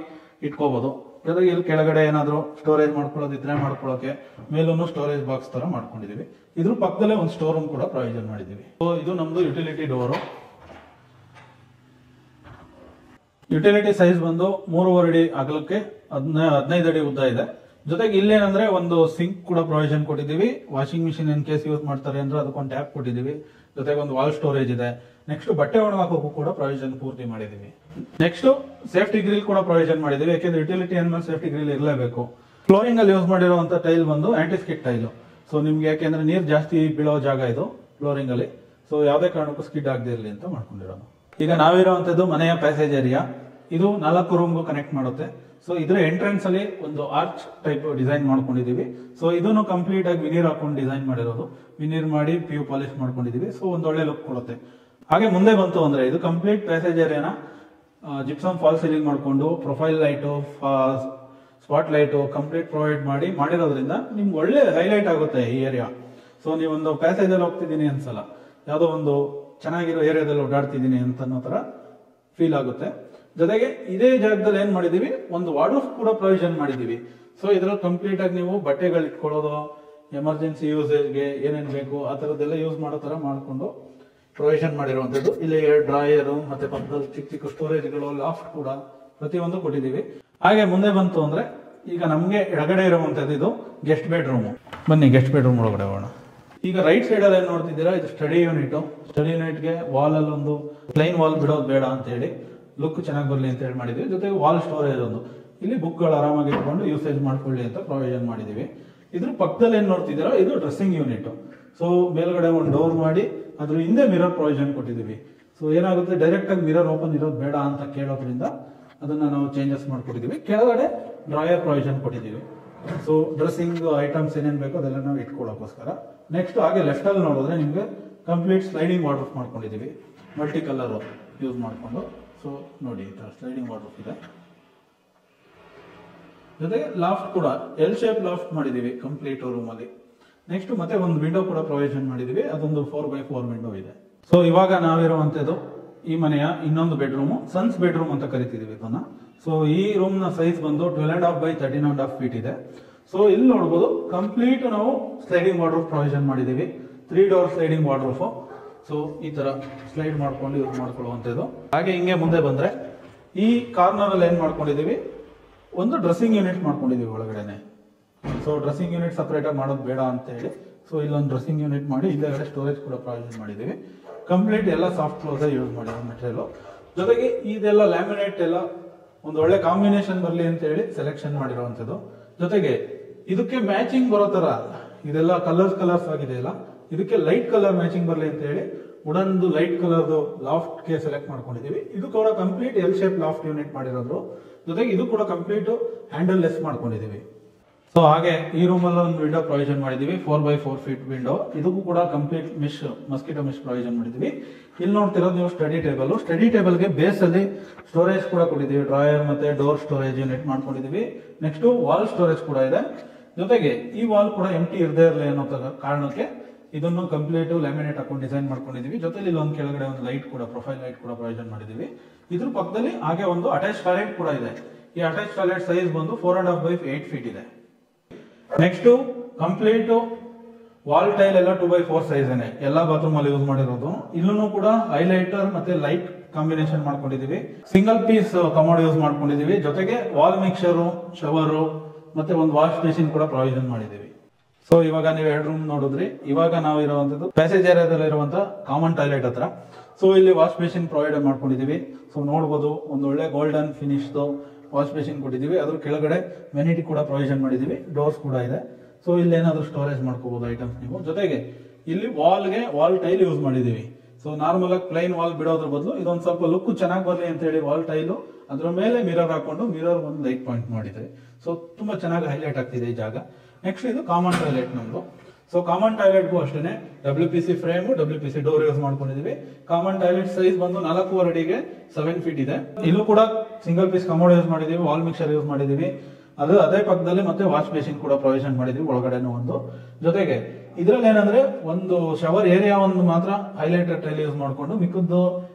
ಇಟ್ಕೋಬಹುದು. ಜೊತೆಗೆ ಇಲ್ಲಿ ಕೆಳಗಡೆ ಏನಾದ್ರು ಸ್ಟೋರೇಜ್ ಮಾಡ್ಕೊಳ್ಳೋದಿದ್ರೆ ಮಾಡ್ಕೊಳ್ಳೋಕೆ ಮೇಲೂ ಸ್ಟೋರೇಜ್ ಬಾಕ್ಸ್ ತರ ಮಾಡ್ಕೊಂಡಿದೀವಿ. ಇದ್ರ ಪಕ್ಕದಲ್ಲೇ ಒಂದು ಸ್ಟೋರ್ ರೂಮ್ ಕೂಡ ಪ್ರೊವಿಷನ್ ಮಾಡಿದೀವಿ. ಇದು ನಮ್ದು ಯುಟಿಲಿಟಿ ಡೋರು. ಯುಟಿಲಿಟಿ ಸೈಜ್ ಬಂದು 3.5 ಅಡಿ ಅಗಲಕ್ಕೆ 15 ಅಡಿ ಉದ್ದ ಇದೆ. ಜೊತೆಗೆ ಇಲ್ಲೇನಂದ್ರೆ ಒಂದು ಸಿಂಕ್ ಕೂಡ ಪ್ರೊವಿಷನ್ ಕೊಟ್ಟಿದ್ದೀವಿ. Washing machine in case use ಮಾಡ್ತಾರೆ ಅಂದ್ರೆ ಅದಕ್ಕೊಂದು ಟ್ಯಾಪ್ ಕೊಟ್ಟಿದ್ದೀವಿ. ಜೊತೆಗೆ ಒಂದು ವಾಲ್ ಸ್ಟೋರೇಜ್ ಇದೆ. ನೆಕ್ಸ್ಟ್ ಬಟ್ಟೆ ಒಣಗಾಕೋಕ್ಕೂ ಕೂಡ ಪ್ರೊವಿಷನ್ ಪೂರ್ತಿ ಮಾಡಿದೀವಿ. ನೆಕ್ಸ್ಟ್ ಸೇಫ್ಟಿ ಗ್ರಿಲ್ ಕೂಡ ಪ್ರೊವಿಷನ್ ಮಾಡಿದೀವಿ. ಯಾಕೆಂದ್ರೆ ಯುಟಿಲಿಟಿ ಅಂದ್ಮೇಲೆ ಸೇಫ್ಟಿ ಗ್ರಿಲ್ ಇರಲೇಬೇಕು. ಫ್ಲೋರಿಂಗ್ ಅಲ್ಲಿ ಯೂಸ್ ಮಾಡಿರುವಂತ ಟೈಲ್ ಬಂದು ಆಂಟಿ ಸ್ಕಿಡ್ ಟೈಲ್. ಸೊ ನಿಮ್ಗೆ ಯಾಕೆಂದ್ರೆ ನೀರ್ ಜಾಸ್ತಿ ಬೀಳೋ ಜಾಗ ಇದು ಫ್ಲೋರಿಂಗ್ ಅಲ್ಲಿ, ಸೊ ಯಾವ್ದೇ ಕಾರಣಕ್ಕೂ ಸ್ಕಿಡ್ ಆಗದೆ ಇರಲಿ ಅಂತ ಮಾಡ್ಕೊಂಡಿರೋದು. ಈಗ ನಾವಿರುವಂತದ್ದು ಮನೆಯ ಪ್ಯಾಸೇಜ್ ಏರಿಯಾ. ಇದು 4 ರೂಮ್ಗೂ ಕನೆಕ್ಟ್ ಮಾಡುತ್ತೆ. ಸೊ ಇದ್ರ ಎಂಟ್ರೆನ್ಸ್ ಅಲ್ಲಿ ಒಂದು ಆರ್ಚ್ ಟೈಪ್ ಡಿಸೈನ್ ಮಾಡ್ಕೊಂಡಿದೀವಿ. ಸೊ ಇದನ್ನು ಕಂಪ್ಲೀಟ್ ಆಗಿ ವಿನೀರ್ ಹಾಕೊಂಡು ಡಿಸೈನ್ ಮಾಡಿರೋದು. ವಿನೀರ್ ಮಾಡಿ PU ಪಾಲಿಶ್ ಮಾಡ್ಕೊಂಡಿದೀವಿ. ಸೊ ಒಂದ್ ಒಳ್ಳೆ ಲುಕ್ ಕೊಡುತ್ತೆ. ಹಾಗೆ ಮುಂದೆ ಬಂತು ಅಂದ್ರೆ ಇದು ಕಂಪ್ಲೀಟ್ ಪ್ಯಾಸೇಜ್ ಏರಿಯಾನ ಜಿಪ್ಸಮ್ ಫಾಲ್ ಸೀಲಿಂಗ್ ಮಾಡ್ಕೊಂಡು profile light, spot light complete provide ಮಾಡಿರೋದ್ರಿಂದ ನಿಮ್ಗೆ ಒಳ್ಳೆ ಹೈಲೈಟ್ ಆಗುತ್ತೆ ಈ ಏರಿಯಾ. ಸೊ ನೀವೊಂದು ಪ್ಯಾಸೇಜ್ ಅಲ್ಲಿ ಹೋಗ್ತಿದ್ದೀನಿ ಅನ್ಸಲ್ಲ, ಯಾವ್ದೋ ಒಂದು ಚೆನ್ನಾಗಿರೋ ಏರಿಯಾದಲ್ಲಿ ಓಡಾಡ್ತಿದ್ದೀನಿ ಅಂತ ಅನ್ನೋ ತರ ಫೀಲ್ ಆಗುತ್ತೆ. ಜೊತೆಗೆ ಇದೇ ಜಾಗದಲ್ಲಿ ಏನ್ ಮಾಡಿದೀವಿ, ಒಂದು ವಾರ್ಡ್ರೋಬ್ ಕೂಡ ಪ್ರೊವಿಷನ್ ಮಾಡಿದೀವಿ. ಸೊ ಇದ್ರಲ್ಲಿ ಕಂಪ್ಲೀಟ್ ಆಗಿ ನೀವು ಬಟ್ಟೆಗಳು ಇಟ್ಕೊಳ್ಳೋದು, ಎಮರ್ಜೆನ್ಸಿ ಯೂಸೇಜ್ಗೆ ಏನೇನ್ ಬೇಕು ಆ ತರದ್ದೆಲ್ಲ ಯೂಸ್ ಮಾಡೋ ತರ ಮಾಡ್ಕೊಂಡು ಪ್ರೊವಿಷನ್ ಮಾಡಿರುವಂತದ್ದು. ಇಲ್ಲಿ ಡ್ರಾಯರ್ ಮತ್ತೆ ಪಕ್ಕದಲ್ಲಿ ಚಿಕ್ಕ ಸ್ಟೋರೇಜ್ಗಳು, ಲಾಫ್ಟ್ ಕೂಡ ಪ್ರತಿಯೊಂದು ಕೊಟ್ಟಿದೀವಿ. ಹಾಗೆ ಮುಂದೆ ಬಂತು ಅಂದ್ರೆ ಈಗ ನಮ್ಗೆ ಎಡಗಡೆ ಇರುವಂತದ್ದು ಇದು ಗೆಸ್ಟ್ ಬೆಡ್ರೂಮ್. ಬನ್ನಿ ಗೆಸ್ಟ್ ಬೆಡ್ರೂಮ್ ಒಳಗಡೆ ಹೋಗೋಣ. ಈಗ ರೈಟ್ ಸೈಡ್ ಅಲ್ಲಿ ಏನ್ ನೋಡ್ತಿದ್ದೀರಾ, ಇದು ಸ್ಟಡಿ ಯೂನಿಟ್. ಸ್ಟಡಿ ಯೂನಿಟ್ಗೆ ವಾಲ್ ಅಲ್ಲಿ ಒಂದು ಪ್ಲೈನ್ ವಾಲ್ ಬಿಡೋದು ಬೇಡ ಅಂತ ಹೇಳಿ ಲುಕ್ ಚೆನ್ನಾಗಿ ಬರ್ಲಿ ಅಂತ ಹೇಳಿ ಮಾಡಿದ್ವಿ. ಜೊತೆಗೆ ವಾಲ್ ಸ್ಟೋರೇಜ್ ಒಂದು, ಇಲ್ಲಿ ಬುಕ್ಗಳು ಆರಾಮಾಗಿ ಇಟ್ಕೊಂಡು ಯೂಸೇಜ್ ಮಾಡ್ಕೊಳ್ಳಿ ಅಂತ ಪ್ರೊವಿಷನ್ ಮಾಡಿದೀವಿ. ಇದ್ರ ಪಕ್ಕದಲ್ಲಿ ಏನ್ ನೋಡ್ತಿದ್ದೀರಾ, ಇದು ಡ್ರೆಸ್ಸಿಂಗ್ ಯೂನಿಟ್. ಸೊ ಮೇಲ್ಗಡೆ ಒಂದು ಡೋರ್ ಮಾಡಿ ಅದ್ರ ಹಿಂದೆ ಮಿರರ್ ಪ್ರೊವಿಷನ್ ಕೊಟ್ಟಿದೀವಿ. ಸೊ ಏನಾಗುತ್ತೆ, ಡೈರೆಕ್ಟ್ ಆಗಿ ಮಿರರ್ ಓಪನ್ ಇರೋದು ಬೇಡ ಅಂತ ಕೇಳೋದ್ರಿಂದ ಅದನ್ನ ನಾವು ಚೇಂಜಸ್ ಮಾಡ್ಕೊಟ್ಟಿದೀವಿ. ಕೆಳಗಡೆ ಡ್ರಾಯರ್ ಪ್ರೊವಿಷನ್ ಕೊಟ್ಟಿದ್ದೀವಿ. ಸೊ ಡ್ರೆಸ್ಸಿಂಗ್ ಐಟಮ್ಸ್ ಏನೇನ್ ಬೇಕೋ ಅದೆಲ್ಲ ನಾವು ಇಟ್ಕೊಳ್ಳೋಕೋಸ್ಕರ. ನೆಕ್ಸ್ಟ್ ಹಾಗೆ ಲೆಫ್ಟ್ ಅಲ್ಲಿ ನೋಡಿದ್ರೆ ನಿಮ್ಗೆ ಕಂಪ್ಲೀಟ್ ಸ್ಲೈಡಿಂಗ್ ವಾರ್ಡ್ರೋಬ್ ಮಾಡ್ಕೊಂಡಿದೀವಿ, ಮಲ್ಟಿ ಕಲರ್ ಯೂಸ್ ಮಾಡ್ಕೊಂಡು. ಸೊ ನೋಡಿ ಈ ತರ ಸ್ಲೈಡಿಂಗ್ ವಾರ್ಡ್ರೋಬ್ ಇದೆ. ಜೊತೆಗೆ ಲಾಫ್ಟ್ ಕೂಡ ಎಲ್ ಶೇಪ್ ಲಾಫ್ಟ್ ಮಾಡಿದೀವಿ ಕಂಪ್ಲೀಟ್ ರೂಮ್ ಅಲ್ಲಿ. ನೆಕ್ಸ್ಟ್ ಮತ್ತೆ ಒಂದು ವಿಂಡೋ ಕೂಡ ಪ್ರೊವಿಷನ್ ಮಾಡಿದೀವಿ, ಅದೊಂದು 4x4 ವಿಂಡೋ ಇದೆ. ಸೊ ಇವಾಗ ನಾವಿರುವಂತದ್ದು ಈ ಮನೆಯ ಇನ್ನೊಂದು ಬೆಡ್ರೂಮ್, ಸನ್ಸ್ ಬೆಡ್ರೂಮ್ ಅಂತ ಕರಿತಿದೀವಿ ಇದನ್ನ. ಸೊ ಈ ರೂಮ್ ನ ಸೈಜ್ ಬಂದು 12.5 by 13.5 ಫೀಟ್ ಇದೆ. ಸೊ ಇಲ್ಲಿ ನೋಡಬಹುದು ಕಂಪ್ಲೀಟ್ ನಾವು ಸ್ಲೈಡಿಂಗ್ ವಾರ್ಡ್ರೋಬ್ ಪ್ರೊವಿಷನ್ ಮಾಡಿದೀವಿ. 3 ಡೋರ್ ಸ್ಲೈಡಿಂಗ್ ವಾರ್ಡ್ರೋಬ್. ಸೊ ಈ ತರ ಸ್ಲೈಡ್ ಮಾಡ್ಕೊಂಡು ಯೂಸ್ ಮಾಡ್ಕೊಳ್ಳುವಂಥದ್ದು. ಹಾಗೆ ಹಿಂಗೆ ಮುಂದೆ ಬಂದ್ರೆ ಈ ಕಾರ್ನರ್ ಅಲ್ಲಿ ಏನ್ ಮಾಡ್ಕೊಂಡಿದೀವಿ, ಒಂದು ಡ್ರೆಸ್ಸಿಂಗ್ ಯೂನಿಟ್ ಮಾಡ್ಕೊಂಡಿದೀವಿ ಒಳಗಡೆನೆ. ಸೊ ಡ್ರೆಸ್ಸಿಂಗ್ ಯೂನಿಟ್ ಸಪರೇಟ್ ಆಗಿ ಮಾಡೋದು ಬೇಡ ಅಂತ ಹೇಳಿ ಸೊ ಇಲ್ಲೊಂದು ಡ್ರೆಸ್ಸಿಂಗ್ ಯೂನಿಟ್ ಮಾಡಿ ಹಿಂದೆಗಡೆ ಸ್ಟೋರೇಜ್ ಕೂಡ ಪ್ರೊವಿಷನ್ ಮಾಡಿದೀವಿ. ಕಂಪ್ಲೀಟ್ ಎಲ್ಲ ಸಾಫ್ಟ್ ಕ್ಲೋಸ್ ಯೂಸ್ ಮಾಡಿರೋ ಮೆಟೀರಿಯಲ್. ಜೊತೆಗೆ ಇದೆಲ್ಲ ಲ್ಯಾಮಿನೇಟ್ ಎಲ್ಲ ಒಂದು ಒಳ್ಳೆ ಕಾಂಬಿನೇಷನ್ ಬರಲಿ ಅಂತ ಹೇಳಿ ಸೆಲೆಕ್ಷನ್ ಮಾಡಿರುವಂತದ್ದು. ಜೊತೆಗೆ ಇದಕ್ಕೆ ಮ್ಯಾಚಿಂಗ್ ಬರೋ ತರ ಇದೆಲ್ಲ ಕಲರ್ಸ್ ಆಗಿದೆ ಅಲ್ಲ, ಇದಕ್ಕೆ ಲೈಟ್ ಕಲರ್ ಮ್ಯಾಚಿಂಗ್ ಬರಲಿ ಅಂತ ಹೇಳಿ ವುಡನ್ದು ಲೈಟ್ ಕಲರ್ದು ಲಾಫ್ಟ್ ಗೆ ಸೆಲೆಕ್ಟ್ ಮಾಡ್ಕೊಂಡಿದೀವಿ. ಇದು ಕೂಡ complete L shape loft unit ಮಾಡಿರೋದು, ಜೊತೆಗೆ ಇದು ಕೂಡ ಕಂಪ್ಲೀಟ್ ಹ್ಯಾಂಡಲ್ ಲೆಸ್ ಮಾಡ್ಕೊಂಡಿದೀವಿ. ಸೊ ಹಾಗೆ ಈ ರೂಮ್ ಅಲ್ಲಿ ಒಂದು ವಿಂಡೋ ಪ್ರೊವಿಷನ್ ಮಾಡಿದೀವಿ, 4x4 ಫೀಟ್ ವಿಂಡೋ. ಇದಕ್ಕೂ ಕೂಡ ಕಂಪ್ಲೀಟ್ ಮಸ್ಕಿಟೋ ಮೆಶ್ ಪ್ರೊವಿಷನ್ ಮಾಡಿದೀವಿ. ಇಲ್ಲಿ ನೋಡ್ತಿರೋದು ನೀವು ಸ್ಟಡಿ ಟೇಬಲ್ ಗೆ ಬೇಸ್ ಅಲ್ಲಿ ಸ್ಟೋರೇಜ್ ಕೂಡ ಕೊಟ್ಟಿದೀವಿ, ಡ್ರಾಯರ್ ಮತ್ತೆ ಡೋರ್ ಸ್ಟೋರೇಜ್ ಯೂನಿಟ್ ಮಾಡ್ಕೊಂಡಿದೀವಿ. ನೆಕ್ಸ್ಟ್ ವಾಲ್ ಸ್ಟೋರೇಜ್ ಕೂಡ ಇದೆ. ಜೊತೆಗೆ ಈ ವಾಲ್ ಕೂಡ ಎಂಟಿ ಇರದೇ ಇರಲಿ ಅನ್ನೋ ಕಾರಣಕ್ಕೆ ಇದನ್ನು ಕಂಪ್ಲೀಟ್ ಲ್ಯಾಮಿನೇಟ್ ಹಾಕೊಂಡು ಡಿಸೈನ್ ಮಾಡ್ಕೊಂಡಿದೀವಿ. ಜೊತೆಲಿ ಇಲ್ಲಿ ಒಂದು ಕೆಳಗಡೆ ಒಂದು ಲೈಟ್ ಕೂಡ, ಪ್ರೊಫೈಲ್ ಲೈಟ್ ಕೂಡ ಪ್ರೊವಿಷನ್ ಮಾಡಿದೀವಿ. ಇದ್ರ ಪಕ್ಕದಲ್ಲಿ ಹಾಗೆ ಒಂದು ಅಟ್ಯಾಚ್ ಟಾಯ್ಲೆಟ್ ಕೂಡ ಇದೆ. ಈ ಅಟ್ಯಾಚ್ ಟಾಯ್ಲೆಟ್ ಸೈಜ್ ಬಂದು 4.5x8 ಫೀಟ್ ಇದೆ. ನೆಕ್ಸ್ಟ್ ಕಂಪ್ಲೀಟ್ ವಾಲ್ ಟೈಲ್ ಎಲ್ಲ 2x4 ಸೈಜ್ ಏನೆ ಎಲ್ಲಾ ಬಾತ್ರೂಮ್ ಅಲ್ಲಿ ಯೂಸ್ ಮಾಡಿರೋದು. ಇಲ್ಲೂ ಕೂಡ ಹೈಲೈಟರ್ ಮತ್ತೆ ಲೈಟ್ ಕಾಂಬಿನೇಷನ್ ಮಾಡ್ಕೊಂಡಿದೀವಿ. ಸಿಂಗಲ್ ಪೀಸ್ ಕಮೋಡ್ ಯೂಸ್ ಮಾಡ್ಕೊಂಡಿದೀವಿ. ಜೊತೆಗೆ ವಾಲ್ ಮಿಕ್ಸರ್, ಶವರ್ ಮತ್ತೆ ಒಂದು ವಾಶ್ ಬೇಸಿನ್ ಕೂಡ ಪ್ರೊವಿಷನ್ ಮಾಡಿದೀವಿ. ಸೊ ಇವಾಗ ನೀವು 2 ರೂಮ್ ನೋಡಿದ್ರಿ. ಇವಾಗ ನಾವು ಇರುವಂತದ್ದು ಪ್ಯಾಸೇಜ್ ಏರಿಯಾದಲ್ಲಿ ಇರುವಂತ ಕಾಮನ್ ಟಾಯ್ಲೆಟ್ ಹತ್ರ. ಸೊ ಇಲ್ಲಿ ವಾಶ್ ಬೇಸಿನ್ ಪ್ರೊವೈಡ್ ಮಾಡ್ಕೊಂಡಿದೀವಿ. ಸೊ ನೋಡಬಹುದು ಒಂದು ಒಳ್ಳೆ ಗೋಲ್ಡನ್ ಫಿನಿಶ್ ವಾಶ್ ಬೇಸಿನ್ ಕೊಟ್ಟಿದೀವಿ. ಅದ್ರ ಕೆಳಗಡೆ ವೆನಿಟಿ ಕೂಡ ಪ್ರೊವಿಷನ್ ಮಾಡಿದೀವಿ, ಡೋರ್ಸ್ ಕೂಡ ಇದೆ. ಸೊ ಇಲ್ಲಿ ಏನಾದ್ರು ಸ್ಟೋರೇಜ್ ಮಾಡ್ಕೋಬಹುದು ಐಟಮ್ಸ್ ನೀವು. ಜೊತೆಗೆ ಇಲ್ಲಿ ವಾಲ್ ಟೈಲ್ ಯೂಸ್ ಮಾಡಿದೀವಿ. ಸೊ ನಾರ್ಮಲ್ ಆಗಿ ಪ್ಲೈನ್ ವಾಲ್ ಬಿಡೋದ್ರ ಬದಲು ಇದೊಂದು ಸ್ವಲ್ಪ ಲುಕ್ ಚೆನ್ನಾಗಿ ಬರ್ಲಿ ಅಂತ ಹೇಳಿ ವಾಲ್ ಟೈಲು ಅದ್ರ ಮೇಲೆ ಮಿರರ್ ಹಾಕೊಂಡು ಮಿರರ್ ಒಂದು ಲೈಟ್ ಪಾಯಿಂಟ್ ಮಾಡಿದ್ರಿ. ಸೊ ತುಂಬಾ ಚೆನ್ನಾಗಿ ಹೈಲೈಟ್ ಆಗ್ತಿದೆ ಈ ಜಾಗ. ನೆಕ್ಸ್ಟ್ ಇದು ಕಾಮನ್ ಟಾಯ್ಲೆಟ್ ನಮ್ದು. ಸೊ ಕಾಮನ್ ಟಾಯ್ಲೆಟ್ಗೂ ಅಷ್ಟೇ WPC frame, WPC door use ಮಾಡ್ಕೊಂಡಿದೀವಿ. ಕಾಮನ್ ಟಾಯ್ಲೆಟ್ ಸೈಜ್ ಬಂದು 4.5 ಅಡಿಗೆ 7 ಫೀಟ್ ಇದೆ. ಇಲ್ಲೂ ಕೂಡ ಸಿಂಗಲ್ ಪೀಸ್ ಕಮೋಡ್ ಯೂಸ್ ಮಾಡಿದೀವಿ, ವಾಲ್ ಮಿಕ್ಸರ್ ಯೂಸ್ ಮಾಡಿದೀವಿ. ಅದೇ ಪಕ್ಕದಲ್ಲಿ ಮತ್ತೆ ವಾಶ್ ಬೇಸಿನ್ ಕೂಡ ಪ್ರೊವಿಷನ್ ಮಾಡಿದೀವಿ ಒಳಗಡೆನೂ ಒಂದು. ಜೊತೆಗೆ ಇದ್ರಲ್ಲಿ ಏನಂದ್ರೆ ಒಂದು ಶವರ್ ಏರಿಯಾ ಒಂದು ಮಾತ್ರ ಹೈಲೈಟರ್ ಟೈಲ್ ಯೂಸ್ ಮಾಡ್ಕೊಂಡು ಮಿಕ್ಕದ್ದು